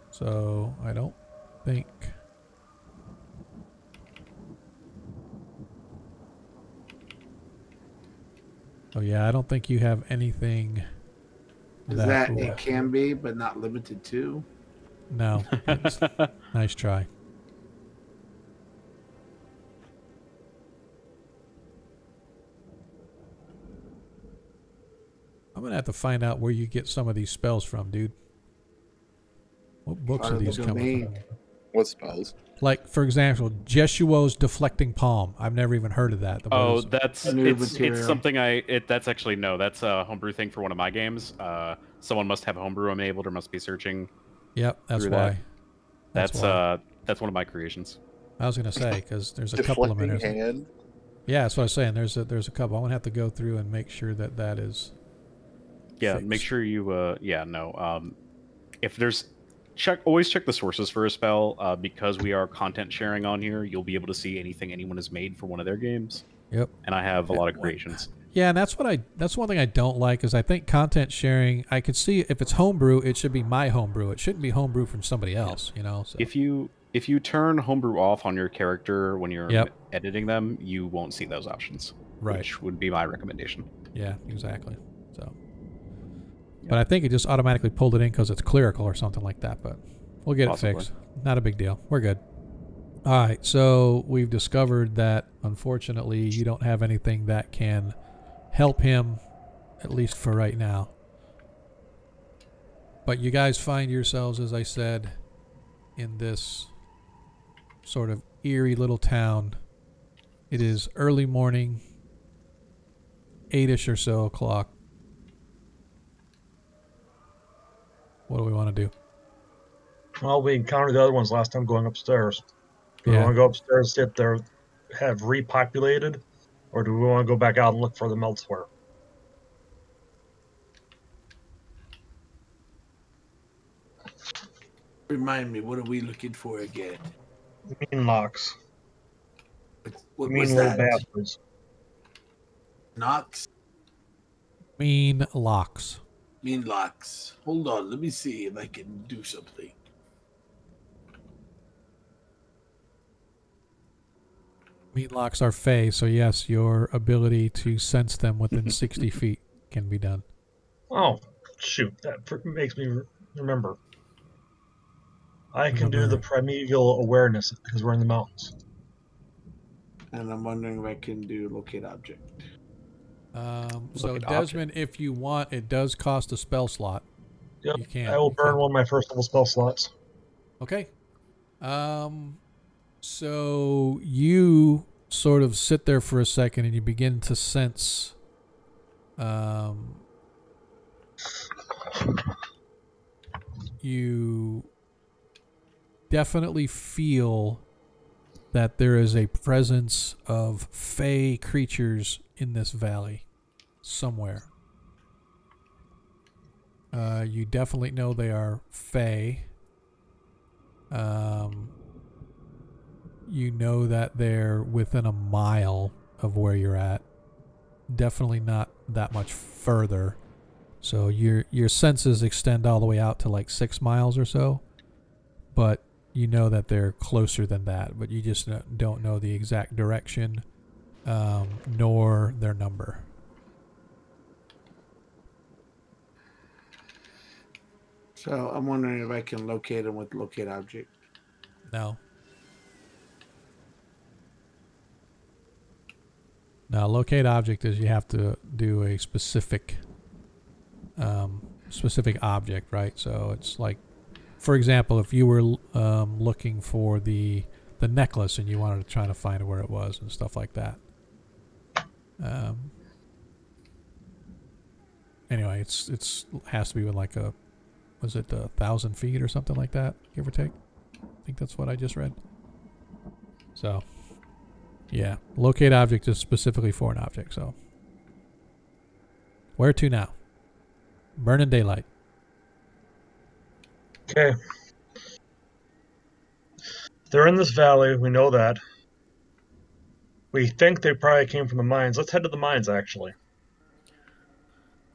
So I don't think. Oh yeah, I don't think you have anything. Is that it can be, but not limited to? No. Nice try. I'm gonna have to find out where you get some of these spells from, dude. What books are these coming from? What spells? Like, for example, Jeshuo's Deflecting Palm. I've never even heard of that. That's something that's actually that's a homebrew thing for one of my games. Someone must have homebrew enabled or must be searching. Yep, that's why. That's one of my creations. I was gonna say because there's a couple of them in there. Hand? Yeah, that's what I was saying. There's a couple. I'm gonna have to go through and make sure that is. Yeah, fixed. make sure you. If there's always check the sources for a spell because we are content sharing on here. You'll be able to see anything anyone has made for one of their games. Yep. And I have a lot of creations. Yeah, and that's one thing I don't like is I think content sharing. I could see if it's homebrew, it should be my homebrew. It shouldn't be homebrew from somebody else. You know. So. If you turn homebrew off on your character when you're editing them, you won't see those options. Right. Which would be my recommendation. Yeah, exactly. So. But I think it just automatically pulled it in because it's clerical or something like that. But we'll get it fixed. Not a big deal. We're good. All right. So we've discovered that, unfortunately, you don't have anything that can help him, at least for right now. But you guys find yourselves, as I said, in this sort of eerie little town. It is early morning, 8-ish or so o'clock. What do we want to do? Well, we encountered the other ones last time going upstairs. Do we want to go upstairs, see if they have repopulated, or do we want to go back out and look for them elsewhere? Remind me, what are we looking for again? Mean locks. What mean was little that? bastards. Knox? Mean locks. Mean locks. Hold on, let me see if I can do something. Mean locks are fey, so yes, your ability to sense them within 60 feet can be done. Oh, shoot. That makes me remember. I can do the primeval awareness because we're in the mountains. And I'm wondering if I can do locate object. So Desmond, if you want, it does cost a spell slot. Yep, you can. I will burn one of my first level spell slots. Okay. So you sort of sit there for a second and you begin to sense you definitely feel that there is a presence of fey creatures in this valley somewhere. You definitely know they are fey. You know that they're within a mile of where you're at. Definitely not that much further. So your senses extend all the way out to like 6 miles or so. But you know that they're closer than that. But you just don't know the exact direction, nor their number. So I'm wondering if I can locate them with locate object. No. Now, locate object is you have to do a specific object, right? So it's like, for example, if you were looking for the necklace and you wanted to try to find where it was and stuff like that. Anyway, it's has to be with like was it 1,000 feet or something like that, give or take? I think that's what I just read. So, yeah, locate object is specifically for an object. So, where to now? Burning daylight. Okay. They're in this valley. We know that. We think they probably came from the mines. Let's head to the mines, actually.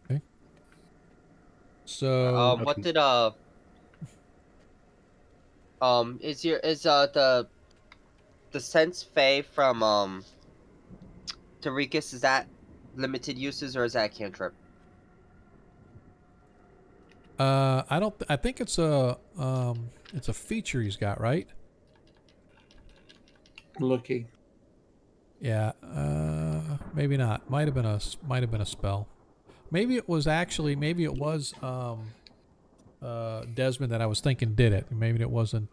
Okay. So, what did is the sense fey from Tarikas, is that limited uses, or is that a cantrip? I don't. I think it's a feature he's got, right? Looking. Yeah. Maybe not. Might have been a spell. Maybe it was Desmond that I was thinking did it. Maybe it wasn't.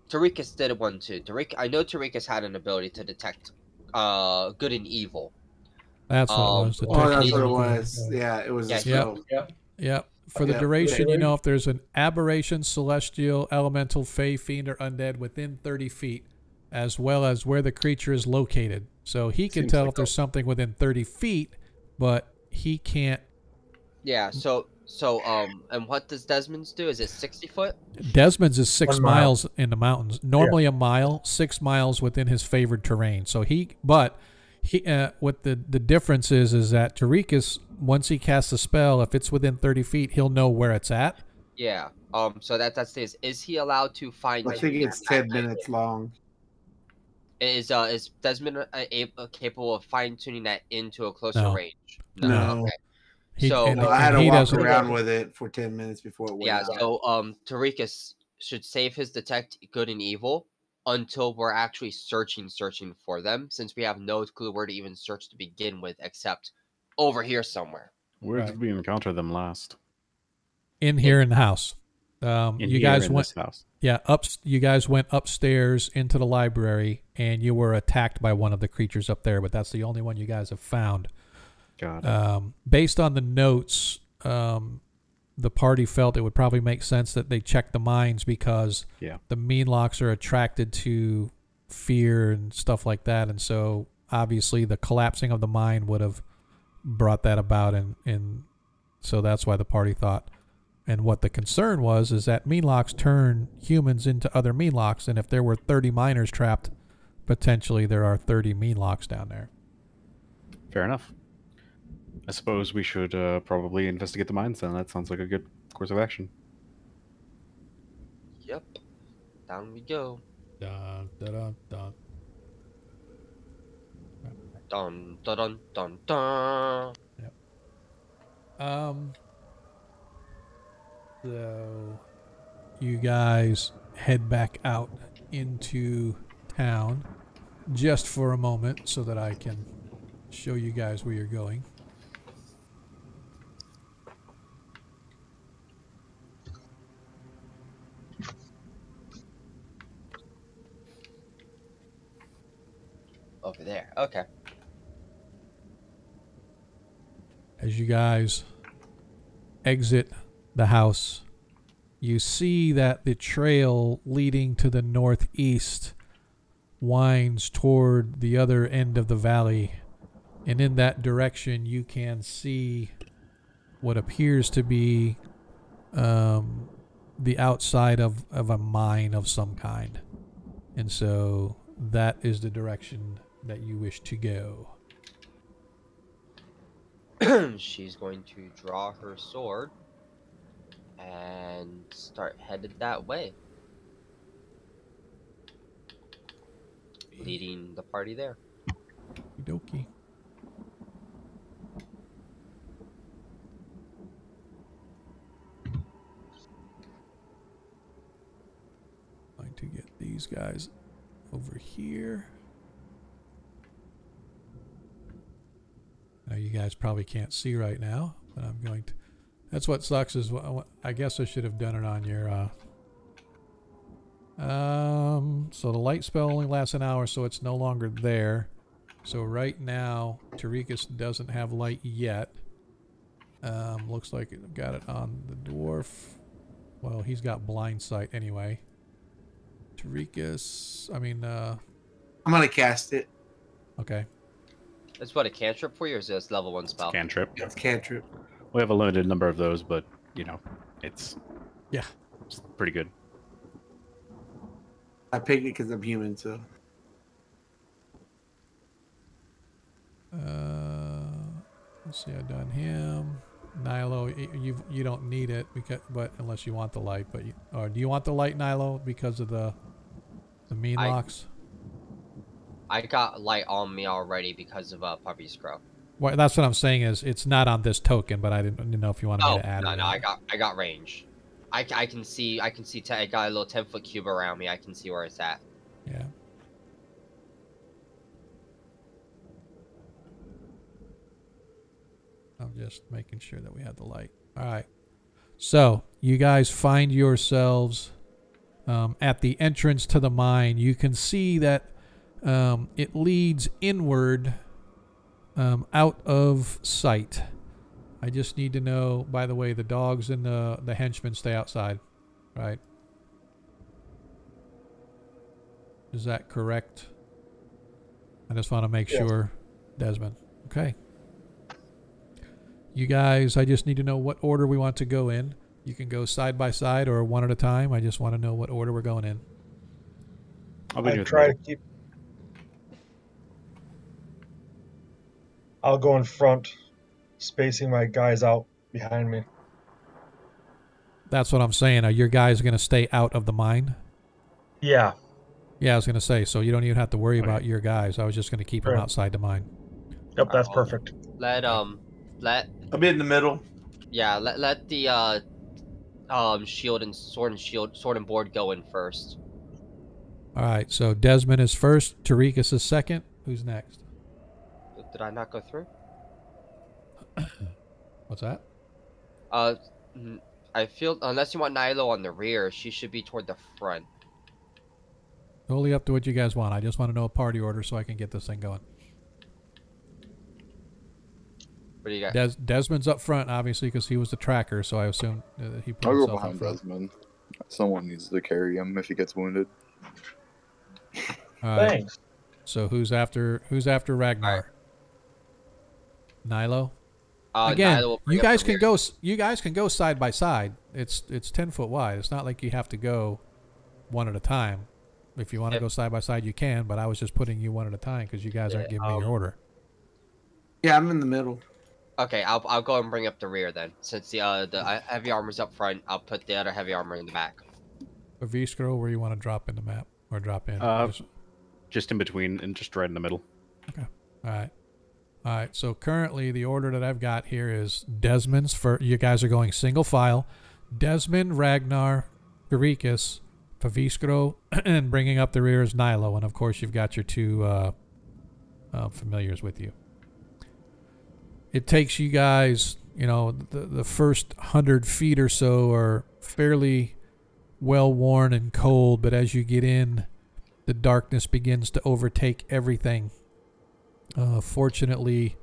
Tarikas did one too. I know Tarikas had an ability to detect good and evil. That's what it was. Oh, that's what it was. Yeah, it was a spell. Yep. For the duration, you know if there's an aberration, celestial, elemental, fey, fiend, or undead within 30 feet, as well as where the creature is located. So he can tell if there's something within 30 feet, but he can't. Yeah. So and what does Desmond's do? Is it 60 foot? Desmond's is 6 1 mile. miles in the mountains. Normally a mile, 6 miles within his favored terrain. So what the difference is that Tarikas, once he casts a spell, if it's within 30 feet, he'll know where it's at. Yeah. So that's is he allowed to find? I think it's 10 minutes long. Is Desmond capable of fine tuning that into a closer No. range? No. Okay. I had to walk around with it for 10 minutes before it went. Yeah. out. So Tarikas should save his detect good and evil until we're actually searching for them, since we have no clue where to even search to begin with, except over here somewhere. Where did we encounter them last? In here in the house. You guys went. House. Yeah, you guys went upstairs into the library, and you were attacked by one of the creatures up there. But that's the only one you guys have found. Got it. Based on the notes, the party felt it would probably make sense that they check the mines because the Meanlocks are attracted to fear and stuff like that, and so obviously the collapsing of the mine would have brought that about, and so that's why the party thought. And what the concern was is that Meanlocks turn humans into other Meanlocks, and if there were 30 miners trapped, potentially there are 30 Meanlocks down there. Fair enough. I suppose we should probably investigate the mines then. That sounds like a good course of action. Yep. Down we go. Dun, dun, dun, dun. Dun dun dun dun dun. Yep. So you guys head back out into town just for a moment so that I can show you guys where you're going. Over there. Okay. As you guys exit the house, you see that the trail leading to the northeast winds toward the other end of the valley, and in that direction you can see what appears to be the outside of a mine of some kind. And so that is the direction that you wish to go. She's going to draw her sword and start headed that way, leading the party there. Okie dokie. Going to get these guys over here. Now you guys probably can't see right now, but I'm going to. That's what sucks is I guess I should have done it on your. So the light spell only lasts an hour, so it's no longer there. So right now, Tarikas doesn't have light yet. Looks like it got it on the dwarf. Well, he's got blind sight anyway. Tarikas, I'm gonna cast it. Okay. It's what, a cantrip for you, or is this level 1 spell? Cantrip. It's cantrip. We have a limited number of those, but you know, it's pretty good. I picked it because I'm human, so. Let's see, I've done him. Nilo, you don't need it but unless you want the light, or do you want the light, Nilo, because of the Meanlocks? I got light on me already because of Puppy's Crow. Well, that's what I'm saying is it's not on this token, but I didn't know if you wanted me to add no, it. No, I got range. I can see. I got a little 10-foot cube around me. I can see where it's at. Yeah. I'm just making sure that we have the light. All right. So you guys find yourselves at the entrance to the mine. You can see that it leads inward out of sight. I just need to know, by the way, the dogs and the henchmen stay outside, right? Is that correct? I just want to make sure, Desmond. Okay. You guys, I just need to know what order we want to go in. You can go side by side or one at a time. I just want to know what order we're going in. I'll try to keep... I'll go in front, spacing my guys out behind me. That's what I'm saying. Are your guys going to stay out of the mine? Yeah. Yeah, I was going to say, so you don't even have to worry about your guys. I was just going to keep them outside the mine. Yep, that's perfect. Let I'll be in the middle. Yeah, let the sword and board go in first. All right, so Desmond is first, Tarikas is second. Who's next? Did I not go through? What's that? I feel unless you want Nilo on the rear, she should be toward the front. Totally up to what you guys want. I just want to know a party order so I can get this thing going. What do you got? Desmond's up front, obviously, because he was the tracker, so I assume he put I'll go himself behind up front. Desmond. Someone needs to carry him if he gets wounded. All right. Thanks. So who's after Ragnar? Nilo. Again, Nilo you guys can go. You guys can go side by side. It's 10 foot wide. It's not like you have to go one at a time. If you want to go side by side, you can. But I was just putting you one at a time because you guys aren't giving me your order. Yeah, I'm in the middle. Okay, I'll go and bring up the rear then. Since the heavy armor's up front, I'll put the other heavy armor in the back. A V-scroll where you want to drop in the map or drop in? Just in between and just right in the middle. Okay. All right. All right. So currently the order that I've got here is Desmond's for you guys are going single file. Desmond, Ragnar, Garikas, Paviskro, and bringing up the rear is Nilo, and of course you've got your two familiars with you. It takes you guys, you know, the first 100 feet or so are fairly well worn and cold, but as you get in, the darkness begins to overtake everything. Fortunately,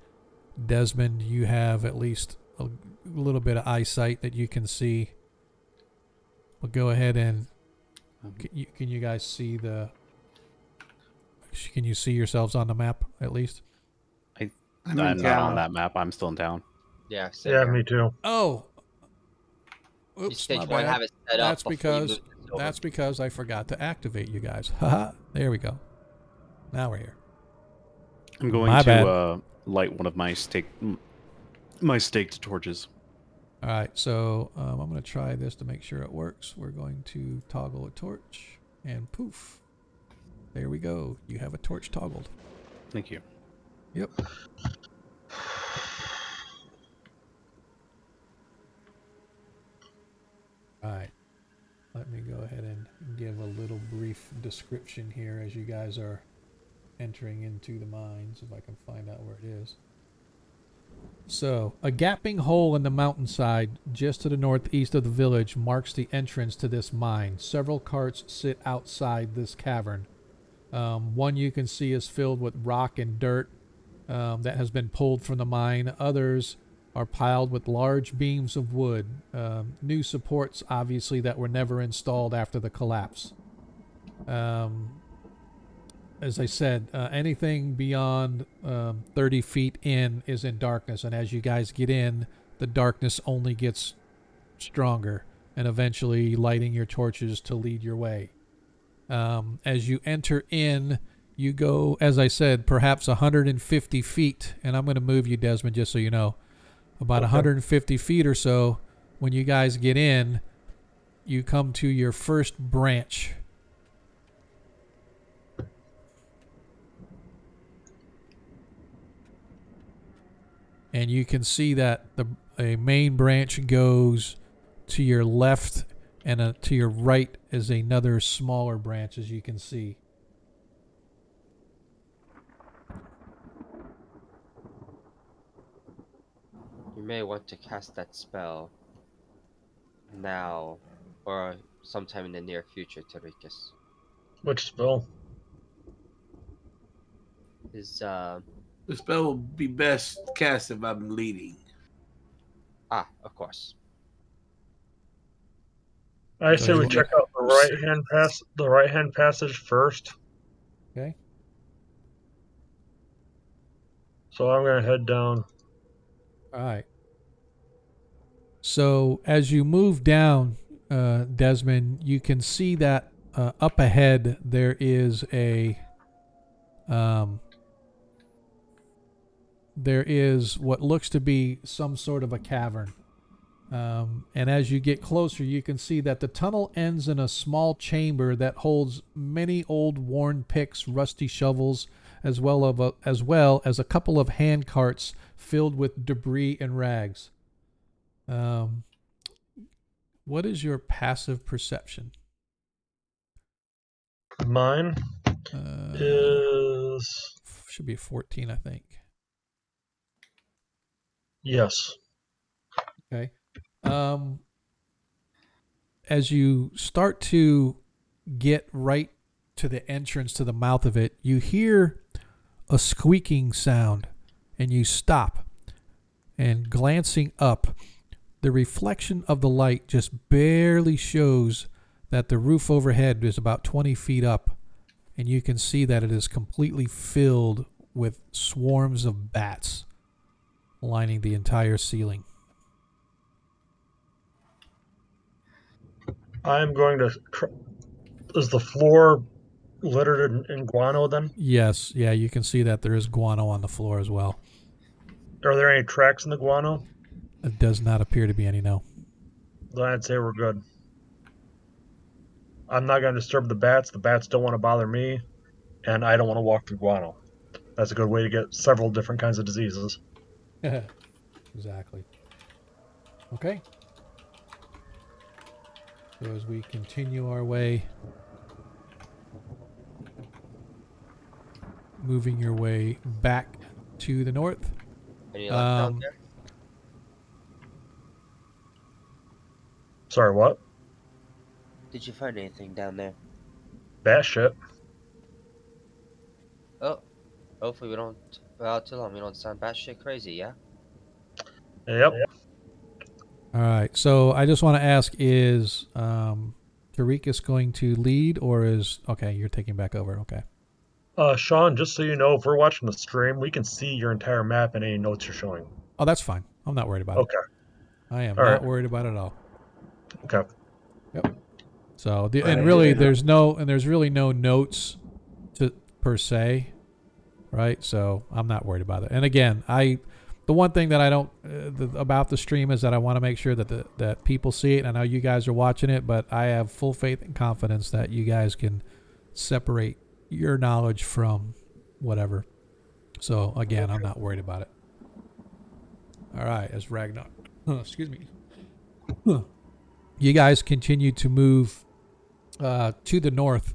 Desmond, you have at least a little bit of eyesight that you can see. We'll go ahead and can you guys see the? Can you see yourselves on the map at least? I'm not on that map. I'm still in town. Yeah. Yeah, me too. Oh. Oops, my bad. Have it set up That's because I forgot to activate you guys. Haha. There we go. Now we're here. I'm going to light one of my staked torches. All right, so I'm going to try this to make sure it works. We're going to toggle a torch, and poof. There we go. You have a torch toggled. Thank you. Yep. All right. Let me go ahead and give a little brief description here as you guys are entering into the mines, if I can find out where it is. So, a gaping hole in the mountainside just to the northeast of the village marks the entrance to this mine. Several carts sit outside this cavern. One you can see is filled with rock and dirt that has been pulled from the mine. Others are piled with large beams of wood. New supports, obviously, that were never installed after the collapse. As I said, anything beyond 30 feet in is in darkness, and as you guys get in, the darkness only gets stronger, and eventually lighting your torches to lead your way. As you enter in, you go, as I said, perhaps 150 feet, and I'm going to move you, Desmond, just so you know. About 150 feet or so, when you guys get in, you come to your first branch. and you can see that a main branch goes to your left, and to your right is another smaller branch, as you can see. You may want to cast that spell now or sometime in the near future, Tarikis. Which spell? Is The spell will be best cast if I'm leading. of course. I say we check out the right hand passage first. Okay. So I'm gonna head down. All right. So as you move down, Desmond, you can see that up ahead there is what looks to be some sort of a cavern. And as you get closer, you can see that the tunnel ends in a small chamber that holds many old worn picks, rusty shovels, as well as a couple of hand carts filled with debris and rags. What is your passive perception? Mine is should be 14, I think. Yes. Okay. As you start to get right to the entrance to the mouth of it, you hear a squeaking sound, and you stop. And glancing up, the reflection of the light just barely shows that the roof overhead is about 20 feet up, and you can see that it is completely filled with swarms of bats lining the entire ceiling. I'm going to... Is the floor littered in guano then? Yes, yeah, you can see that there is guano on the floor as well. Are there any tracks in the guano? It does not appear to be any, no. Then I'd say we're good. I'm not going to disturb the bats. The bats don't want to bother me, and I don't want to walk through guano. That's a good way to get several different kinds of diseases. Exactly. Okay. So as we continue our way, moving your way back to the north. Any luck down there? Sorry, what? Did you find anything down there? Bat shit. Oh, hopefully we don't, without too long, we don't sound batshit crazy, yeah? Yep. All right. So I just want to ask, is Tarikis going to lead, or is... Okay, you're taking back over. Okay. Sean, just so you know, if we're watching the stream, we can see your entire map and any notes you're showing. Oh, that's fine. I'm not worried about it. Okay. I am not worried about it at all. Okay. Yep. So there's really no notes per se, right? So I'm not worried about it. And again, the one thing that I don't about the stream is that I want to make sure that that people see it. I know you guys are watching it, but I have full faith and confidence that you guys can separate your knowledge from whatever. So again, I'm not worried about it. All right, as Ragnar, excuse me. You guys continue to move to the north.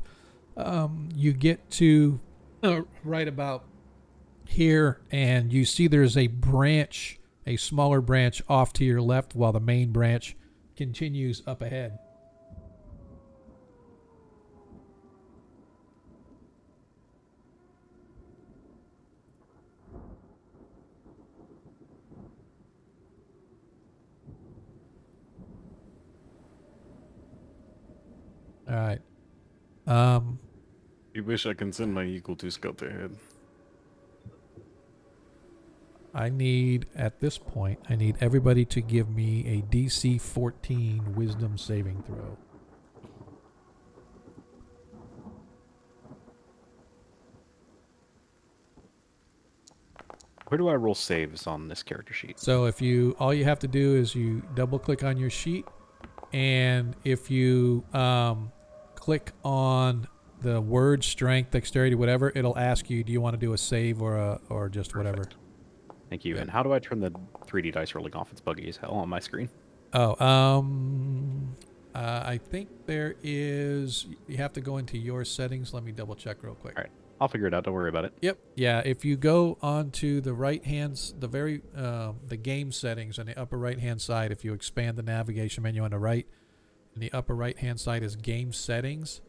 You get to right about here, and you see there's a branch, a smaller branch off to your left, while the main branch continues up ahead. All right. You wish I can send my equal to scout ahead. At this point, I need everybody to give me a DC 14 wisdom saving throw. Where do I roll saves on this character sheet? So all you have to do is you double click on your sheet, and if you click on the word strength, dexterity, whatever, it'll ask you, do you want to do a save or just whatever? Thank you. And how do I turn the 3D dice rolling off? It's buggy as hell on my screen. Oh, I think there is. You have to go into your settings. Let me double check real quick. All right, I'll figure it out. Don't worry about it. Yep. Yeah. If you go onto the right hand, the game settings on the upper right hand side. If you expand the navigation menu on the right, in the upper right hand side is game settings.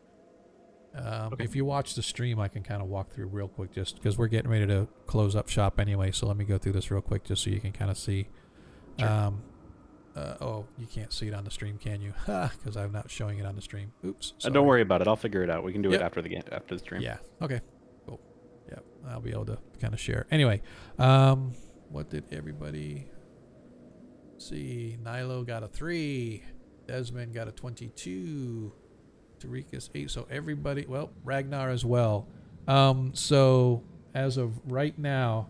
Okay. If you watch the stream, I can kind of walk through real quick, just because we're getting ready to close up shop anyway. So let me go through this real quick, just so you can kind of see. Sure. Oh, you can't see it on the stream, can you? Because I'm not showing it on the stream. Oops. Sorry. Don't worry about it. I'll figure it out. We can do it after the stream. Yeah. Okay. Cool. Yeah, I'll be able to kind of share. Anyway, what did everybody see? Nilo got a 3. Desmond got a 22. Tarika's 8. So everybody, well, Ragnar as well. So as of right now,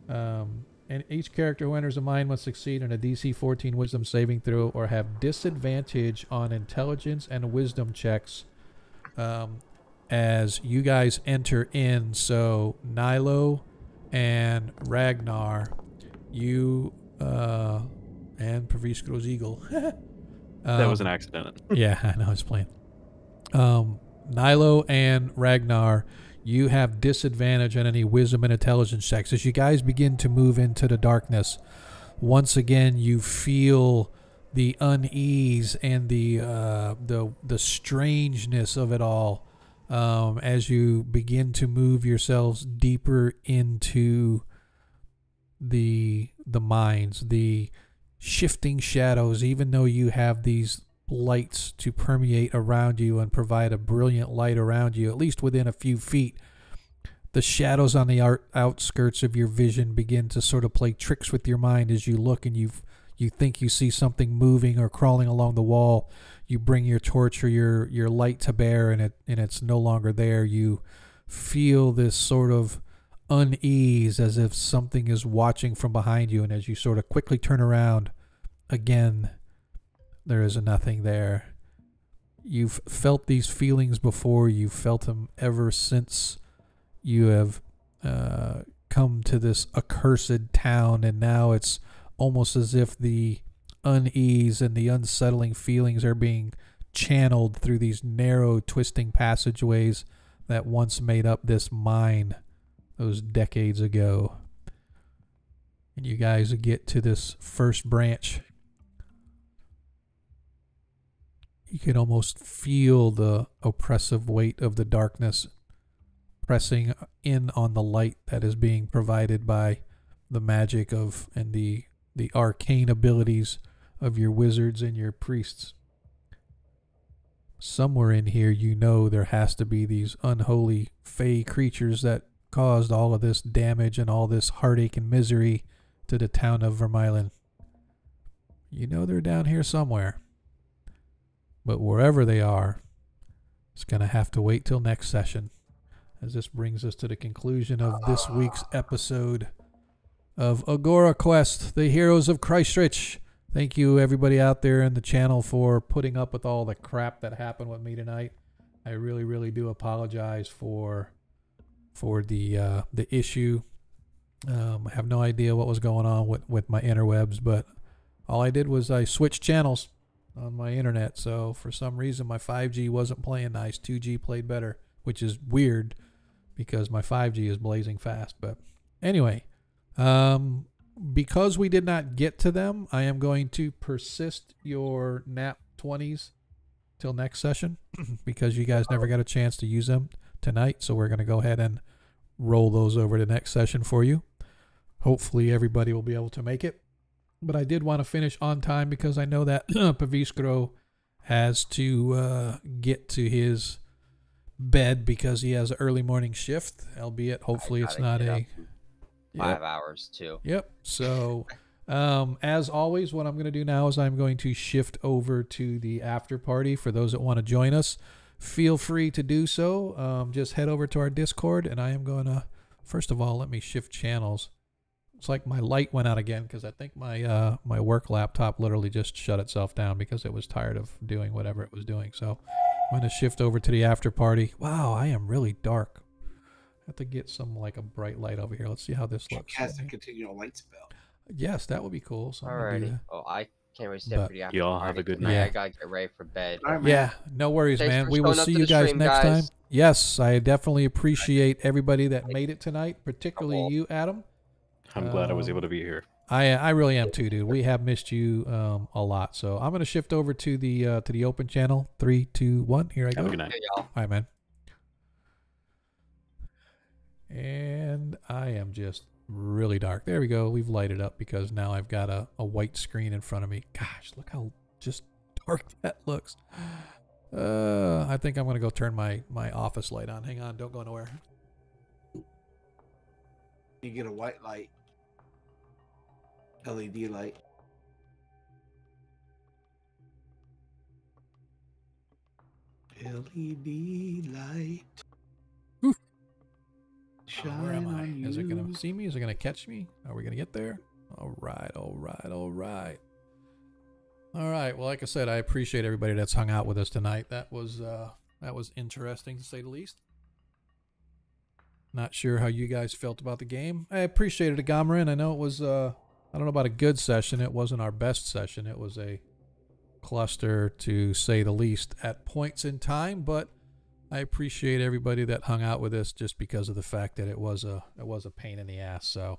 and each character who enters a mine must succeed on a DC 14 wisdom saving throw or have disadvantage on intelligence and wisdom checks as you guys enter in. So Nilo and Ragnar, you and Pavisco's Eagle. That was an accident. Yeah, I know, I was playing. Nilo and Ragnar, you have disadvantage on any wisdom and intelligence checks. As you guys begin to move into the darkness, once again you feel the unease and the strangeness of it all as you begin to move yourselves deeper into the mines, the shifting shadows. Even though you have these lights to permeate around you and provide a brilliant light around you, at least within a few feet, the shadows on the outskirts of your vision begin to sort of play tricks with your mind as you look and you think you see something moving or crawling along the wall. You bring your torch or your light to bear and it's no longer there. You feel this sort of unease as if something is watching from behind you, and as you sort of quickly turn around, again, there is nothing there. You've felt these feelings before. You've felt them ever since you have come to this accursed town, and now it's almost as if the unease and the unsettling feelings are being channeled through these narrow, twisting passageways that once made up this mine those decades ago. And you guys get to this first branch. You can almost feel the oppressive weight of the darkness pressing in on the light that is being provided by the magic of and the arcane abilities of your wizards and your priests. Somewhere in here, you know there has to be these unholy fey creatures that caused all of this damage and all this heartache and misery to the town of Vermeilen. You know they're down here somewhere. But wherever they are, it's going to have to wait till next session, as this brings us to the conclusion of this week's episode of Agora Quest, the Heroes of Kreistrich. Thank you, everybody out there in the channel, for putting up with all the crap that happened with me tonight. I really, really do apologize for the issue. I have no idea what was going on with my interwebs, but all I did was I switched channels on my internet. So for some reason my 5G wasn't playing nice. 2G played better, which is weird because my 5G is blazing fast. But anyway, because we did not get to them, I am going to persist your nap 20s till next session because you guys never got a chance to use them tonight. So we're going to go ahead and roll those over to next session for you. Hopefully everybody will be able to make it. But I did want to finish on time because I know that Pavisco has to get to his bed because he has an early morning shift, albeit hopefully it's not a 5 hours too. Yep. So as always, what I'm going to do now is I'm going to shift over to the after party. For those that want to join us, feel free to do so. Just head over to our Discord, and I am going to, first of all, let me shift channels. It's like my light went out again because I think my my work laptop literally just shut itself down because it was tired of doing whatever it was doing. So I'm going to shift over to the after party. Wow, I am really dark. have to get some like a bright light over here. Let's see how this looks. Cast a continual light spell. Yes, that would be cool. So Alrighty. Oh, I can't really stay But- pretty after Y'all the have party a good tonight. night. I gotta get ready for bed. All right, man. Yeah, no worries, Thanks man. for We will showing up see to you the guys stream, next guys. time. Yes, I definitely appreciate everybody that made it tonight, particularly Cool. you, Adam. I'm glad I was able to be here. I really am too, dude. We have missed you a lot. So I'm gonna shift over to the open channel. 3, 2, 1. Here I go. Have a good night. Hey, y'all. All right, man. And I am just really dark. There we go. We've lighted up because now I've got a white screen in front of me. Gosh, look how just dark that looks. I think I'm going to go turn my office light on. Hang on. Don't go nowhere. You get a white light. LED light. LED light. Where am I? on Is it going you. to see me? Is it going to catch me? Are we going to get there? All right, all right, all right. All right. Well, like I said, I appreciate everybody that's hung out with us tonight. That was interesting to say the least. Not sure how you guys felt about the game. I appreciated it, Gomerin. I know it was I don't know about a good session. It wasn't our best session. It was a cluster to say the least at points in time, but I appreciate everybody that hung out with us just because of the fact that it was a pain in the ass. So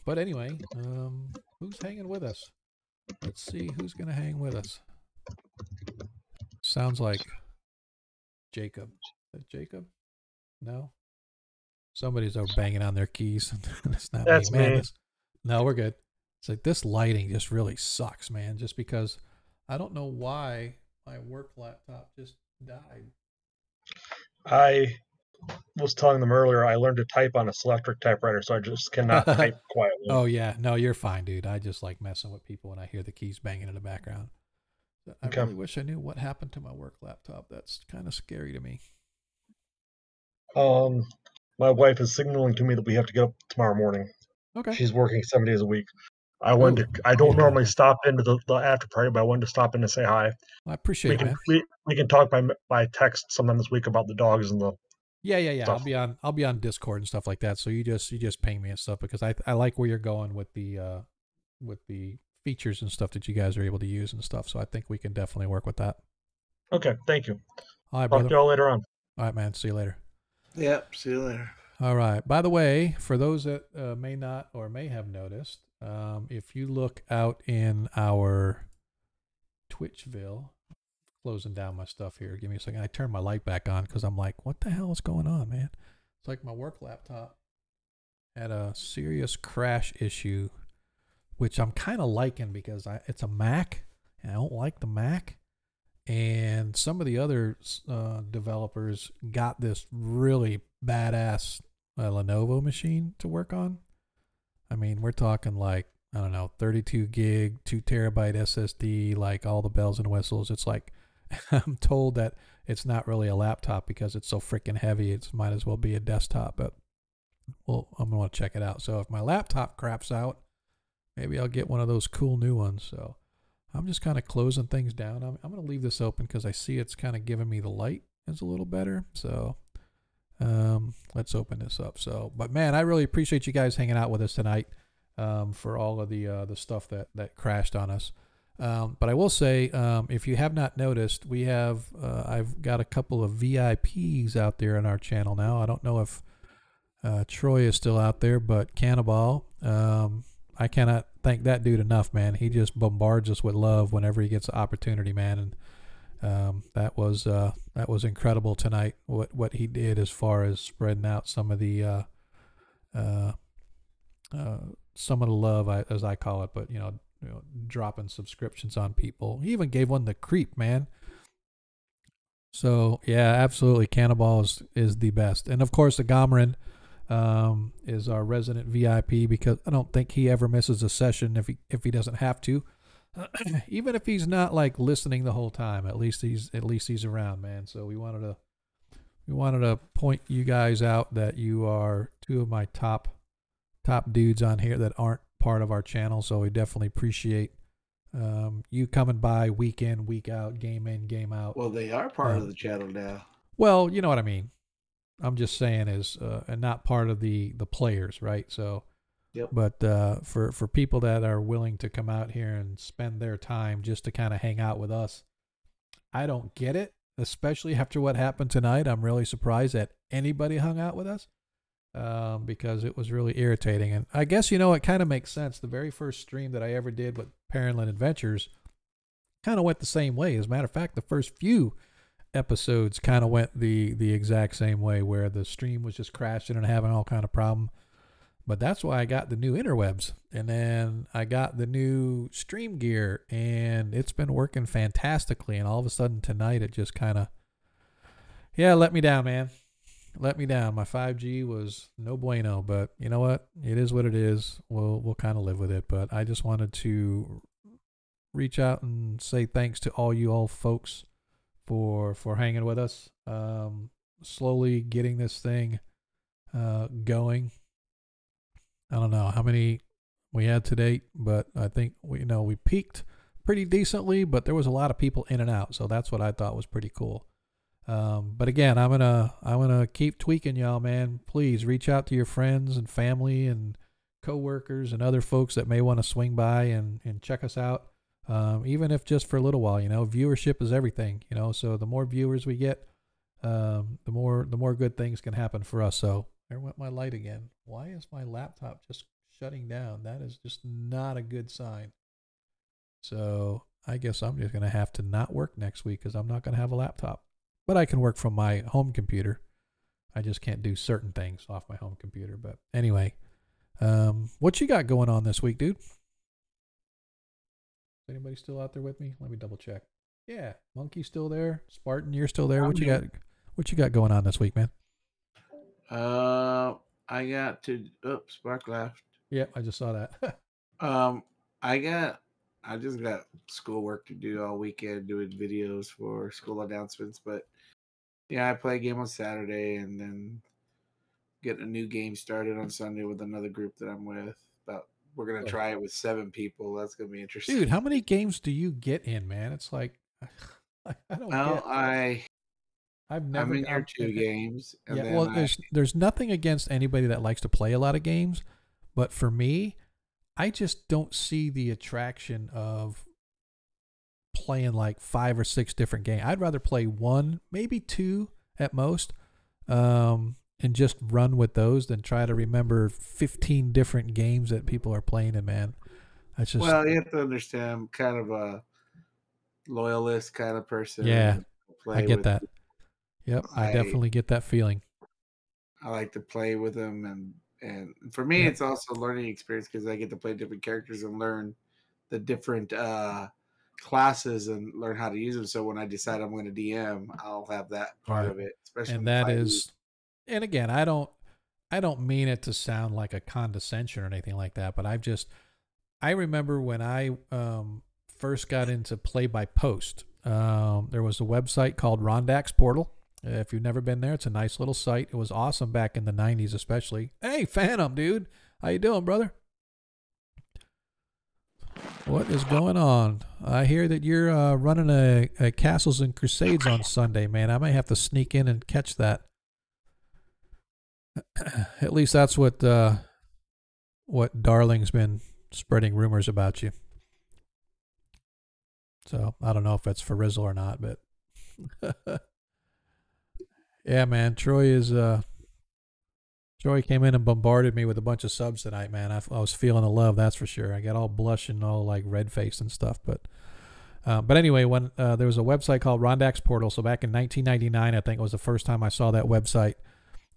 but anyway, who's hanging with us? Let's see who's gonna hang with us. Sounds like Jacob. Is that Jacob? No. Somebody's over banging on their keys. It's not That's me, man. me. No, we're good. It's like this lighting just really sucks, man. Just because I don't know why my work laptop just died. I was telling them earlier I learned to type on a Selectric typewriter, so I just cannot type quietly. Oh yeah, no, you're fine, dude. I just like messing with people when I hear the keys banging in the background. I Okay. really wish I knew what happened to my work laptop. That's kind of scary to me. My wife is signaling to me that we have to get up tomorrow morning. Okay. She's working 7 days a week. I wanted Oh, to. I don't yeah. normally stop into the after party, but I wanted to stop in to say hi. I appreciate it, man. We can talk by text sometime this week about the dogs and the. Yeah. stuff. I'll be on Discord and stuff like that. So you just ping me and stuff because I like where you're going with the features and stuff that you guys are able to use and stuff. So I think we can definitely work with that. Okay, thank you. All right, Talk brother. to y'all later on. All right, man. See you later. Yep. See you later. All right. By the way, for those that may not or may have noticed, if you look out in our Twitchville, closing down my stuff here. Give me a second. I turned my light back on because I'm like, what the hell is going on, man? It's like my work laptop had a serious crash issue, which I'm kind of liking because it's a Mac, and I don't like the Mac. And some of the other developers got this really badass Lenovo machine to work on. I mean, we're talking like, I don't know, 32 gig, 2 terabyte SSD, like all the bells and whistles. It's like, I'm told that it's not really a laptop because it's so freaking heavy. It might as well be a desktop, but well, I'm going to check it out. So if my laptop craps out, maybe I'll get one of those cool new ones. So I'm just kind of closing things down. I'm going to leave this open because I see it's kind of giving me the light is a little better. So let's open this up. So, but man, I really appreciate you guys hanging out with us tonight for all of the stuff that crashed on us. But I will say, if you have not noticed, we have I've got a couple of VIPs out there on our channel now. I don't know if Troy is still out there, but Cannibal, I cannot thank that dude enough, man. He just bombards us with love whenever he gets the opportunity, man. And that was incredible tonight. What he did as far as spreading out some of the love, as I call it, but you know, dropping subscriptions on people. He even gave one to Creep, man. So yeah, absolutely, Cannibal is the best. And of course, the Gomerin is our resident VIP because I don't think he ever misses a session if he doesn't have to. Even if he's not like listening the whole time, at least he's around, man. So we wanted to point you guys out that you are two of my top dudes on here that aren't part of our channel. So we definitely appreciate you coming by week in, week out, game in, game out. Well, they are part of the channel now. Well, you know what I mean. I'm just saying is and not part of the players, right? So, Yep. but for people that are willing to come out here and spend their time just to kind of hang out with us, I don't get it, especially after what happened tonight. I'm really surprised that anybody hung out with us because it was really irritating. And I guess, it kind of makes sense. The very first stream that I ever did with Parentland Adventures kind of went the same way. As a matter of fact, the first few episodes kind of went the exact same way, where the stream was just crashing and having all kind of problem. But that's why I got the new interwebs, and then I got the new stream gear, and it's been working fantastically. And all of a sudden tonight, it just kind of, let me down, man. Let me down. My 5G was no bueno, but you know what? It is what it is. We'll kind of live with it. But I just wanted to reach out and say thanks to all you folks for hanging with us. Slowly getting this thing going. I don't know how many we had to date, but I think we peaked pretty decently, but there was a lot of people in and out, so that's what I thought was pretty cool. But again, I'm gonna keep tweaking y'all, man. Please reach out to your friends and family and coworkers and other folks that may want to swing by and check us out. Even if just for a little while, viewership is everything, so the more viewers we get, the more good things can happen for us. So there went my light again. Why is my laptop just shutting down? That is just not a good sign. So I guess I'm just going to have to not work next week because I'm not going to have a laptop. But I can work from my home computer. I just can't do certain things off my home computer. But anyway, what you got going on this week, dude? Is anybody still out there with me? Let me double check. Yeah, Monkey's still there. Spartan, you're still there. What you got? What you got going on this week, man? I got to. Oops, Spark left. Yep, I just saw that. I just got schoolwork to do all weekend, doing videos for school announcements. But yeah, I play a game on Saturday, and then get a new game started on Sunday with another group that I'm with. We're gonna try it with 7 people. That's gonna be interesting. Dude, how many games do you get in, man? It's like I don't get. I'm in your 2 games. And yeah, well, there's nothing against anybody that likes to play a lot of games, but for me, I just don't see the attraction of playing like 5 or 6 different games. I'd rather play 1, maybe 2 at most, and just run with those than try to remember 15 different games that people are playing in, man. That's just... Well, you have to understand, I'm kind of a loyalist kind of person. Yeah, I get that. Yep, I definitely get that feeling. I like to play with them, and for me, it's also a learning experience because I get to play different characters and learn the different classes and learn how to use them. So when I decide I'm going to DM, I'll have that part of it. Especially, and that is, and again, I don't mean it to sound like a condescension or anything like that, but I remember when I first got into play by post. There was a website called Rondax Portal. If you've never been there, it's a nice little site. It was awesome back in the 90s especially. Hey, Phantom, dude. How you doing, brother? What is going on? I hear that you're running a Castles and Crusades on Sunday, man. I might have to sneak in and catch that. At least that's what Darling's been spreading rumors about you. So I don't know if that's for Rizzle or not, but yeah, man. Troy came in and bombarded me with a bunch of subs tonight, man. I was feeling the love, that's for sure. I got all blushing, all like red faced and stuff. But anyway, when there was a website called Rondax Portal, so back in 1999, I think it was the first time I saw that website.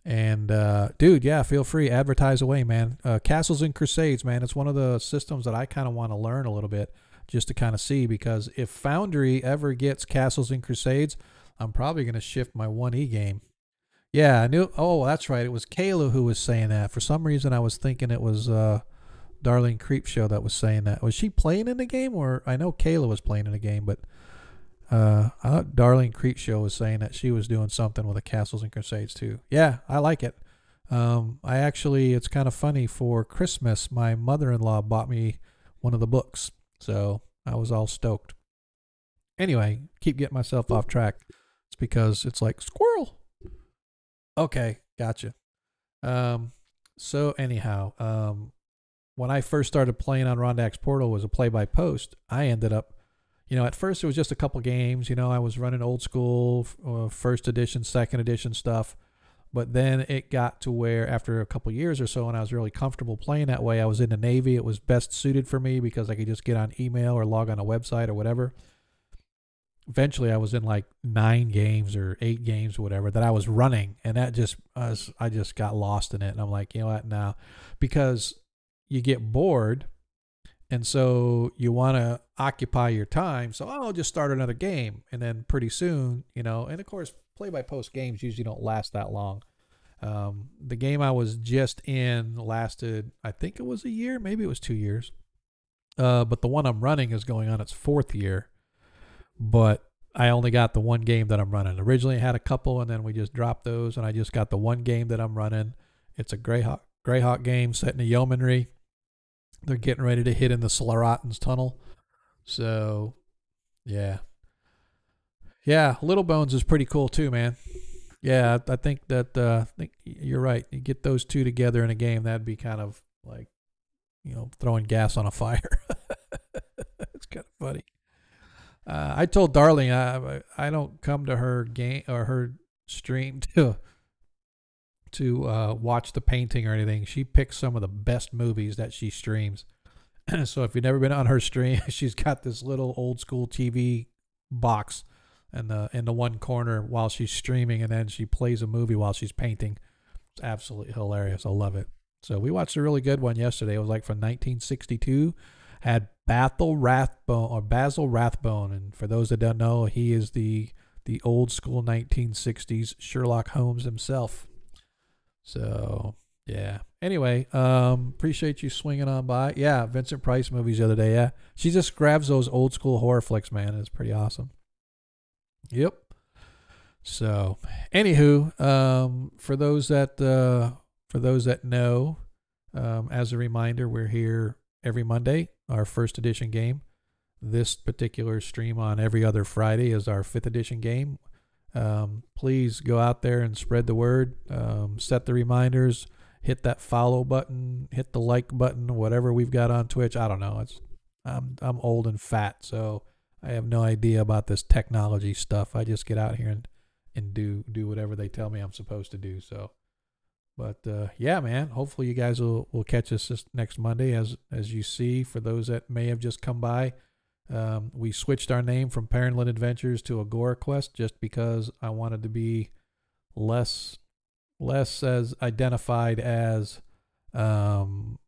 And dude, yeah, feel free, advertise away, man. Castles and Crusades, man. It's one of the systems that I kind of want to learn a little bit, just to kind of see, because if Foundry ever gets Castles and Crusades, I'm probably going to shift my 1E game. Yeah, I knew. Oh, that's right. It was Kayla who was saying that. For some reason, I was thinking it was Darlene Creepshow that was saying that. Was she playing in the game? Or I know Kayla was playing in the game, but I thought Darlene Creepshow was saying that she was doing something with the Castles and Crusades too. Yeah, I like it. It's kind of funny. For Christmas, my mother-in-law bought me one of the books. So I was all stoked. Anyway, keep getting myself off track. It's because it's like squirrel. Okay, gotcha. So anyhow, when I first started playing on Rondax Portal was a play-by-post, I ended up, at first it was just a couple games. I was running old school, first edition, second edition stuff. But then it got to where after a couple years or so, and I was really comfortable playing that way, I was in the Navy. It was best suited for me because I could just get on email or log on a website or whatever. Eventually, I was in like 9 games or 8 games or whatever that I was running, and that I just got lost in it. And I'm like, you know what, now, because you get bored, and so you want to occupy your time. So I'll just start another game, and then pretty soon, and of course, play-by-post games usually don't last that long. The game I was just in lasted, I think it was a year, maybe it was 2 years. But the one I'm running is going on its 4th year. But I only got the one game that I'm running. Originally I had a couple, and then we just dropped those, and I just got the one game that I'm running. It's a Greyhawk game set in a yeomanry. They're getting ready to hit in the Solaratans tunnel. So, yeah. Yeah, Little Bones is pretty cool too, man. Yeah, I think you're right. You get those two together in a game, that'd be kind of like, throwing gas on a fire. It's kind of funny. I told Darling I don't come to her game or her stream to watch the painting or anything. She picks some of the best movies that she streams. So if you've never been on her stream, she's got this little old school TV box in the one corner while she's streaming, and then she plays a movie while she's painting. It's absolutely hilarious. I love it. So we watched a really good one yesterday. It was like from 1962. Had Basil Rathbone, and for those that don't know, he is the old school 1960s Sherlock Holmes himself. So yeah. Anyway, appreciate you swinging on by. Yeah, Vincent Price movies the other day. Yeah, she just grabs those old school horror flicks, man. It's pretty awesome. Yep. So, anywho, for those that know, as a reminder, we're here every Monday, our first edition game. This particular stream on every other Friday is our 5th edition game. Please go out there and spread the word. Set the reminders. Hit that follow button. Hit the like button. Whatever we've got on Twitch. I don't know. I'm old and fat, so I have no idea about this technology stuff. I just get out here and do whatever they tell me I'm supposed to do. So, but yeah, man. Hopefully you guys will catch us this next Monday. As you see, for those that may have just come by, we switched our name from Parentland Adventures to Agora Quest just because I wanted to be less as identified as being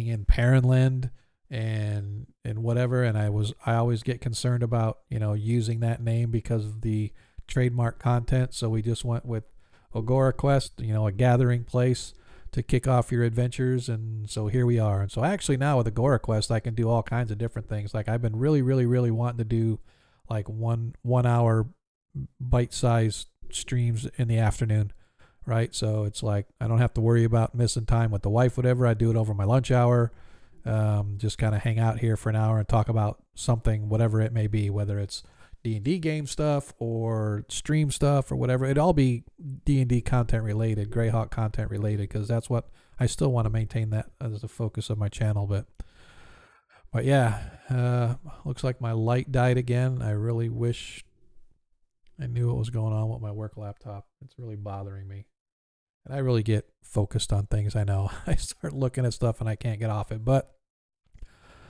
in Parentland and whatever. And I always get concerned about using that name because of the trademark content. So we just went with Agora Quest, a gathering place to kick off your adventures. And so here we are. And so actually now with Agora Quest, I can do all kinds of different things. Like I've been really, really, really wanting to do like one hour bite-sized streams in the afternoon, right? So it's like I don't have to worry about missing time with the wife, whatever. I do it over my lunch hour. Just kind of hang out here for an hour and talk about something, whatever it may be, whether it's D&D game stuff or stream stuff or whatever. It'd all be D&D content related, Greyhawk content related, because that's what I still want to maintain that as the focus of my channel. But yeah, looks like my light died again. I really wish I knew what was going on with my work laptop. It's really bothering me. And I really get focused on things. I know I start looking at stuff and I can't get off it. But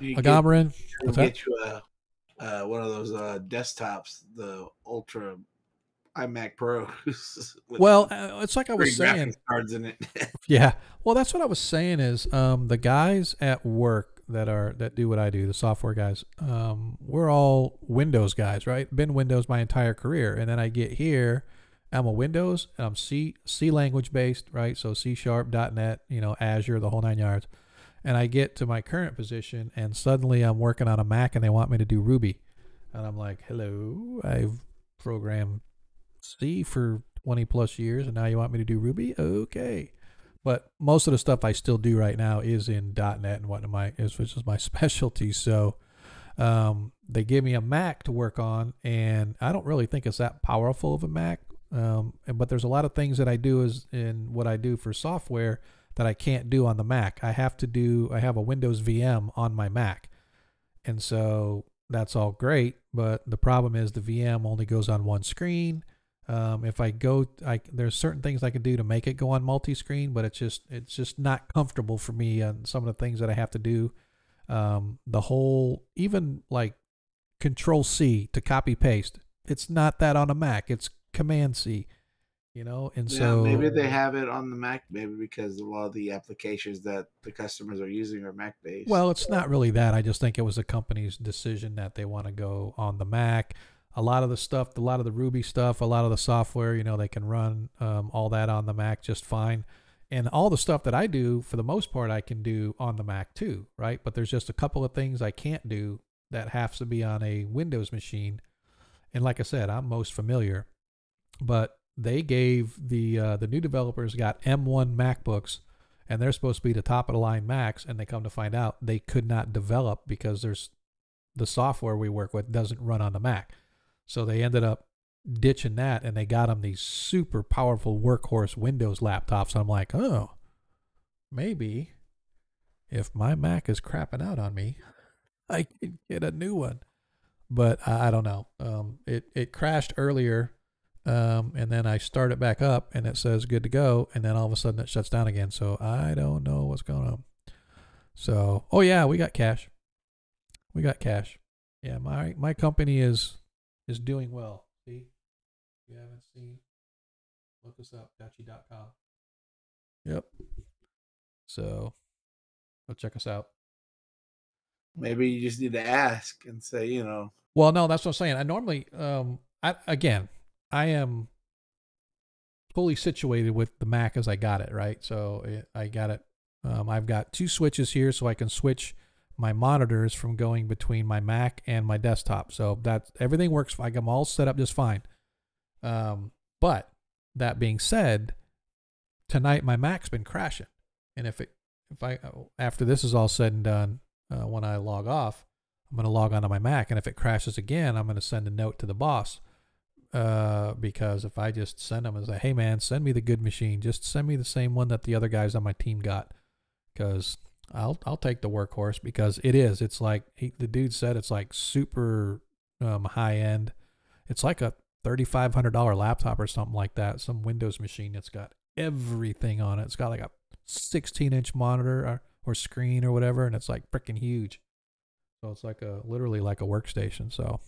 Agamarin, get you one of those desktops, the Ultra iMac Pros. Well, it's like I was saying. Cards in it. Yeah. Well, that's what I was saying is the guys at work that do what I do, the software guys, we're all Windows guys, right? Been Windows my entire career. And then I get here. I'm a Windows, and I'm C language based, right? So C#, .NET, Azure, the whole 9 yards. And I get to my current position, and suddenly I'm working on a Mac, and they want me to do Ruby. And I'm like, hello, I've programmed C for 20 plus years, and now you want me to do Ruby? Okay. But most of the stuff I still do right now is in .NET and which is my specialty. So they give me a Mac to work on, and I don't really think it's that powerful of a Mac. But there's a lot of things that I do in what I do for software that I can't do on the Mac. I have a Windows VM on my Mac. And so that's all great, but the problem is the VM only goes on one screen. If I go, there's certain things I can do to make it go on multi-screen, but it's just not comfortable for me on some of the things that I have to do. The whole, even like Control C to copy paste, it's not that on a Mac. It's Command C, and so maybe they have it on the Mac, maybe because a lot of the applications that the customers are using are Mac based. Well, it's not really that. I just think it was a company's decision that they want to go on the Mac. A lot of the stuff, a lot of the Ruby stuff, a lot of the software, they can run all that on the Mac just fine. And all the stuff that I do, for the most part, I can do on the Mac too, right? But there's just a couple of things I can't do that has to be on a Windows machine. And like I said, I'm most familiar. But they gave the new developers got M1 MacBooks, and they're supposed to be the top of the line Macs, and they come to find out they could not develop because the software we work with doesn't run on the Mac. So they ended up ditching that, and they got them these super powerful workhorse Windows laptops. And I'm like, oh, maybe if my Mac is crapping out on me, I can get a new one. But I don't know. It crashed earlier, and then I start it back up, and it says good to go, and then all of a sudden it shuts down again. So I don't know what's going on. So, oh yeah, we got cash. We got cash. Yeah, my company is doing well. See? If you haven't seen, look us up, Dachi.com. Yep. So, go check us out. Maybe you just need to ask and say, Well, no, that's what I'm saying. I normally, I am fully situated with the Mac as I got it, right? So I got it. I've got two switches here, so I can switch my monitors from going between my Mac and my desktop. So that everything works. Like I'm all set up just fine. But that being said, tonight my Mac's been crashing, and if I after this is all said and done, when I log off, I'm going to log onto my Mac, and if it crashes again, I'm going to send a note to the boss. Because if I just send them and say, hey man, send me the good machine, just send me the same one that the other guys on my team got, because I'll take the workhorse, because it's like the dude said, it's like super high end. It's like a $3,500 laptop or something like that, some Windows machine that's got everything on it. It's got like a 16-inch monitor or screen or whatever, and it's like freaking huge. So it's like literally like a workstation. So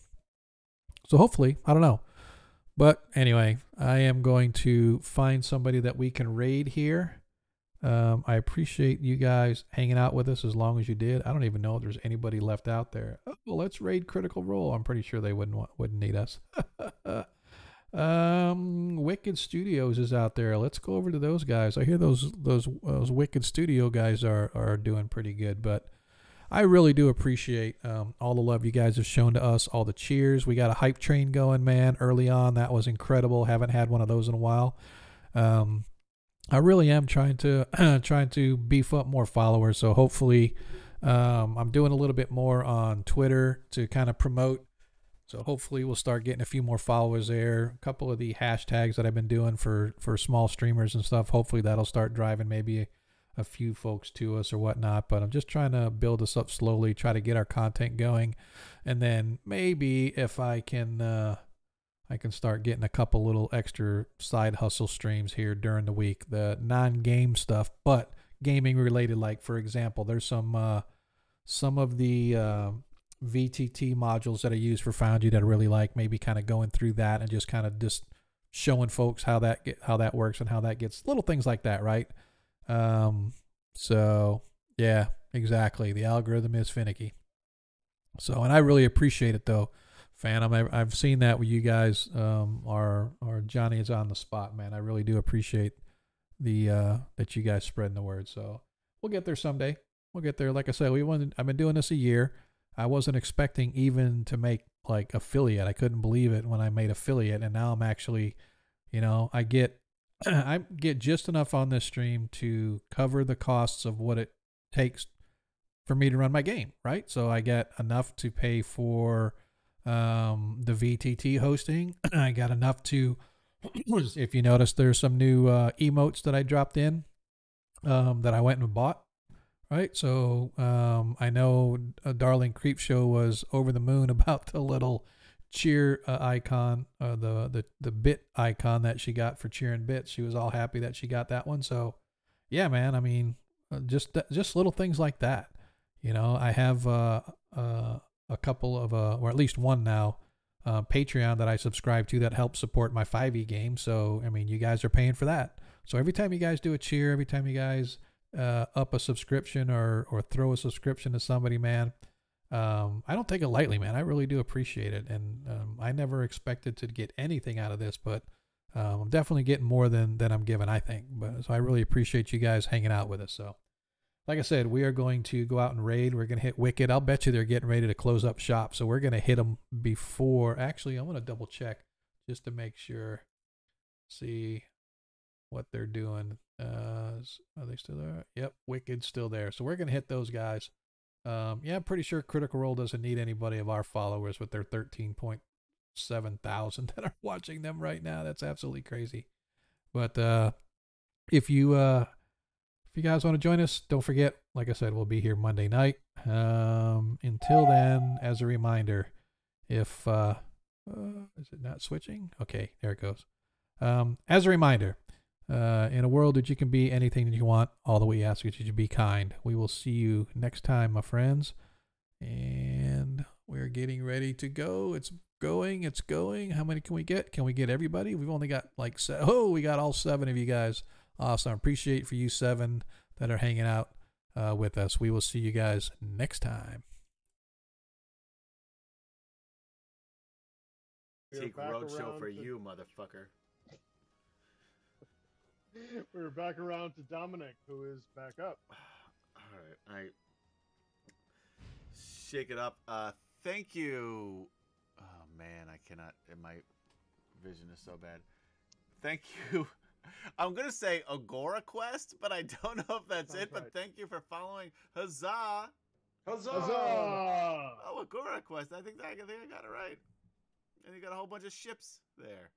hopefully, I don't know. But anyway, I am going to find somebody that we can raid here. I appreciate you guys hanging out with us as long as you did. I don't even know if there's anybody left out there. Oh, well, let's raid Critical Role. I'm pretty sure they wouldn't need us. Wicked Studios is out there. Let's go over to those guys. I hear those Wicked Studio guys are doing pretty good, but I really do appreciate all the love you guys have shown to us, all the cheers. We got a hype train going, man, early on. That was incredible. Haven't had one of those in a while. I really am trying to beef up more followers. So hopefully I'm doing a little bit more on Twitter to kind of promote. So hopefully we'll start getting a few more followers there. A couple of the hashtags that I've been doing for small streamers and stuff. Hopefully that'll start driving maybe a few folks to us or whatnot, but I'm just trying to build us up slowly, try to get our content going, and then maybe if I can start getting a couple little extra side hustle streams here during the week, the non-game stuff, but gaming related. Like for example, there's some of the VTT modules that I use for Foundry that I really like. Maybe kind of going through that and just kind of just showing folks how that works and how that gets, little things like that, right? So yeah, exactly. The algorithm is finicky. So, and I really appreciate it though, Phantom. I've seen that with you guys. Our Johnny is on the spot, man. I really do appreciate that you guys spreading the word. So we'll get there someday. We'll get there. Like I said, I've been doing this a year. I wasn't expecting even to make like affiliate. I couldn't believe it when I made affiliate, and now I'm actually, I get just enough on this stream to cover the costs of what it takes for me to run my game, right? So I get enough to pay for the VTT hosting. I got enough to if you notice, there's some new emotes that I dropped in that I went and bought. Right, so I know Darling Creepshow was over the moon about the little cheer icon, the bit icon that she got for cheering bits. She was all happy that she got that one. So, yeah, man. I mean, just little things like that. You know, I have a couple of or at least one now, Patreon that I subscribe to that helps support my 5e game. So, I mean, you guys are paying for that. So every time you guys do a cheer, every time you guys up a subscription or throw a subscription to somebody, man, I don't take it lightly, man. I really do appreciate it. And I never expected to get anything out of this, but I'm definitely getting more than I'm giving, I think. But so I really appreciate you guys hanging out with us. So like I said, we are going to go out and raid. We're going to hit Wicked. I'll bet you they're getting ready to close up shop. So we're going to hit them before. Actually, I'm going to double check just to make sure. See what they're doing. Are they still there? Yep, Wicked's still there. So we're going to hit those guys. Yeah, I'm pretty sure Critical Role doesn't need anybody of our followers with their 13.7 thousand that are watching them right now. That's absolutely crazy. But if you guys want to join us, don't forget, like I said, we'll be here Monday night. Until then, as a reminder, if is it not switching? Okay, there it goes. As a reminder, in a world that you can be anything that you want, all that we ask is that you be kind. We will see you next time, my friends. And we're getting ready to go. It's going. How many can we get? Can we get everybody? We've only got like we got all 7 of you guys. Awesome. Appreciate for you 7 that are hanging out with us. We will see you guys next time. Take roadshow for you, motherfucker. We're back around to Dominic, who is back up. All right, shake it up. Thank you. Oh man, I cannot. My vision is so bad. Thank you. I'm gonna say Agora Quest, but I don't know if that's it. But thank you for following. Huzzah! Huzzah! Oh, Agora Quest. I think I got it right. And you got a whole bunch of ships there.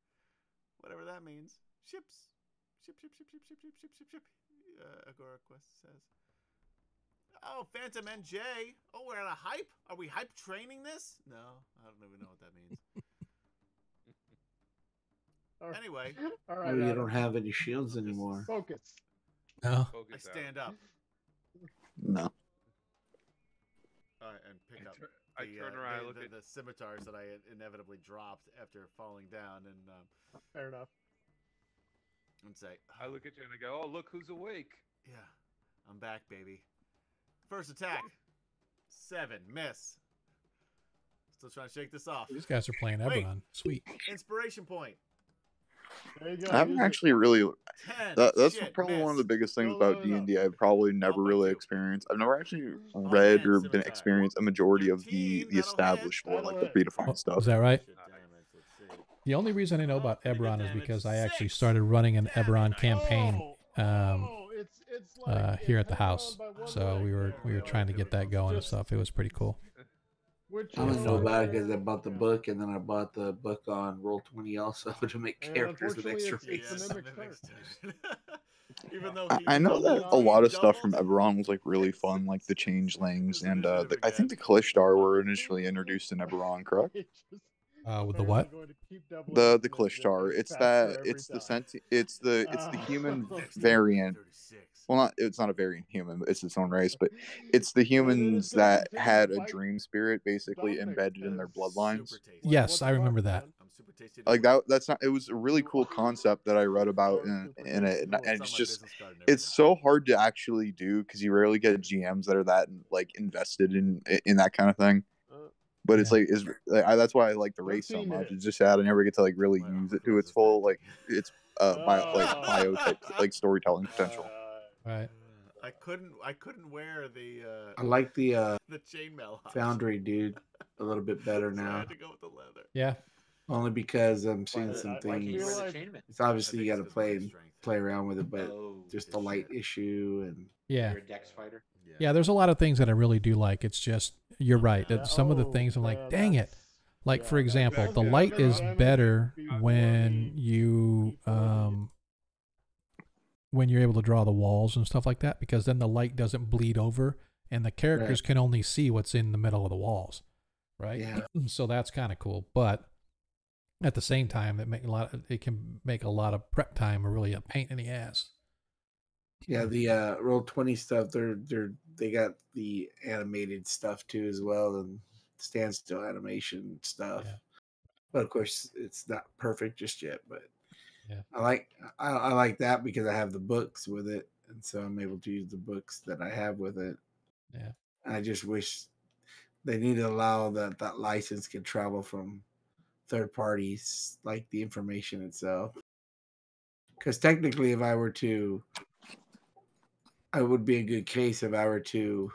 Whatever that means. Ships. Ship. Agora Quest says. Oh, Phantom NJ. Oh, we're at a hype? Are we hype training this? No, I don't even know what that means. Anyway. All right, maybe you don't have any shields anymore. Focus. No. I stand up. No. And pick up. I turn around. I look at the scimitars that I inevitably dropped after falling down, and fair enough. And say, I look at you and I go, "Oh, look who's awake!" Yeah, I'm back, baby. First attack, 7, miss. Still trying to shake this off. These guys are playing Eberron. Sweet. Inspiration point. There you go. I haven't actually really. That's probably one of the biggest things about D&D I've probably never really experienced. I've never actually read or been experienced a majority of the established or like the predefined stuff. Is that right? The only reason I know about Eberron is because I actually started running an Eberron campaign here at the house. So we were trying to get that going and stuff. It was pretty cool. I don't know about it because I bought the book and then I bought the book on Roll20 also to make characters with extra races. I know that a lot of stuff from Eberron was like really fun, like the changelings and I think the Kalishtar were initially introduced in Eberron, correct? With the what? The Kalishtar. It's the human variant. Well, it's not a variant human, but it's its own race. But it's the humans that had a dream spirit basically embedded in their bloodlines. Yes, I remember that. Like that's not. It was a really cool concept that I read about in it, and it's so hard to actually do because you rarely get GMs that are that like invested in that kind of thing. But it's that's why I like the race so much. It's just sad I never get to like really use it to its full its bio like storytelling potential. Right. I couldn't wear the. I like the chainmail Foundry dude a little bit better so now. I had to go with the leather. Yeah. Only because I'm seeing some things. It's obviously you got to play around with it, but just the light issue and yeah. Dex fighter. Yeah, there's a lot of things that I really do like. It's just you're right. Some of the things I'm like, dang it, Like for example, the light is better when you're able to draw the walls and stuff like that, because then the light doesn't bleed over and the characters can only see what's in the middle of the walls, right? Yeah. So that's kind of cool, but at the same time, it can make a lot of prep time really a pain in the ass. Yeah, the Roll20 stuff, they got the animated stuff too as well, and standstill animation stuff. Yeah. But of course, it's not perfect just yet. But yeah, I like that because I have the books with it, and so I'm able to use the books that I have with it. Yeah. I just wish they need to allow that license can travel from third parties, like the information itself. Because technically, if I were to, I would be a good case if I were to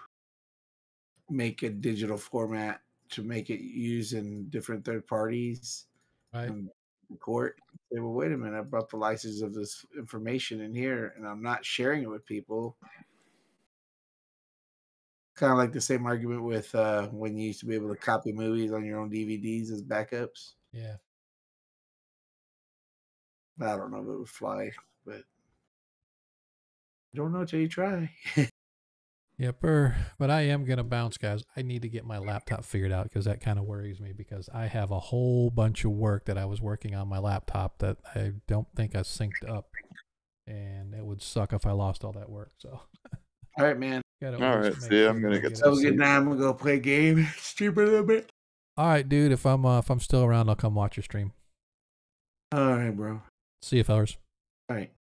make a digital format to make it use in different third parties and court. Say, well, wait a minute, I brought the license of this information in here and I'm not sharing it with people. Kind of like the same argument with when you used to be able to copy movies on your own DVDs as backups. Yeah. I don't know if it would fly, but you don't know till you try. Yep, but I am going to bounce, guys. I need to get my laptop figured out because that kind of worries me, because I have a whole bunch of work that I was working on my laptop that I don't think I synced up, and it would suck if I lost all that work. So, all right, man. All right, see, I'm going to get some good night. I'm going to go play a game, stream a little bit. All right, dude. If I'm still around, I'll come watch your stream. All right, bro. See you, fellas. All right.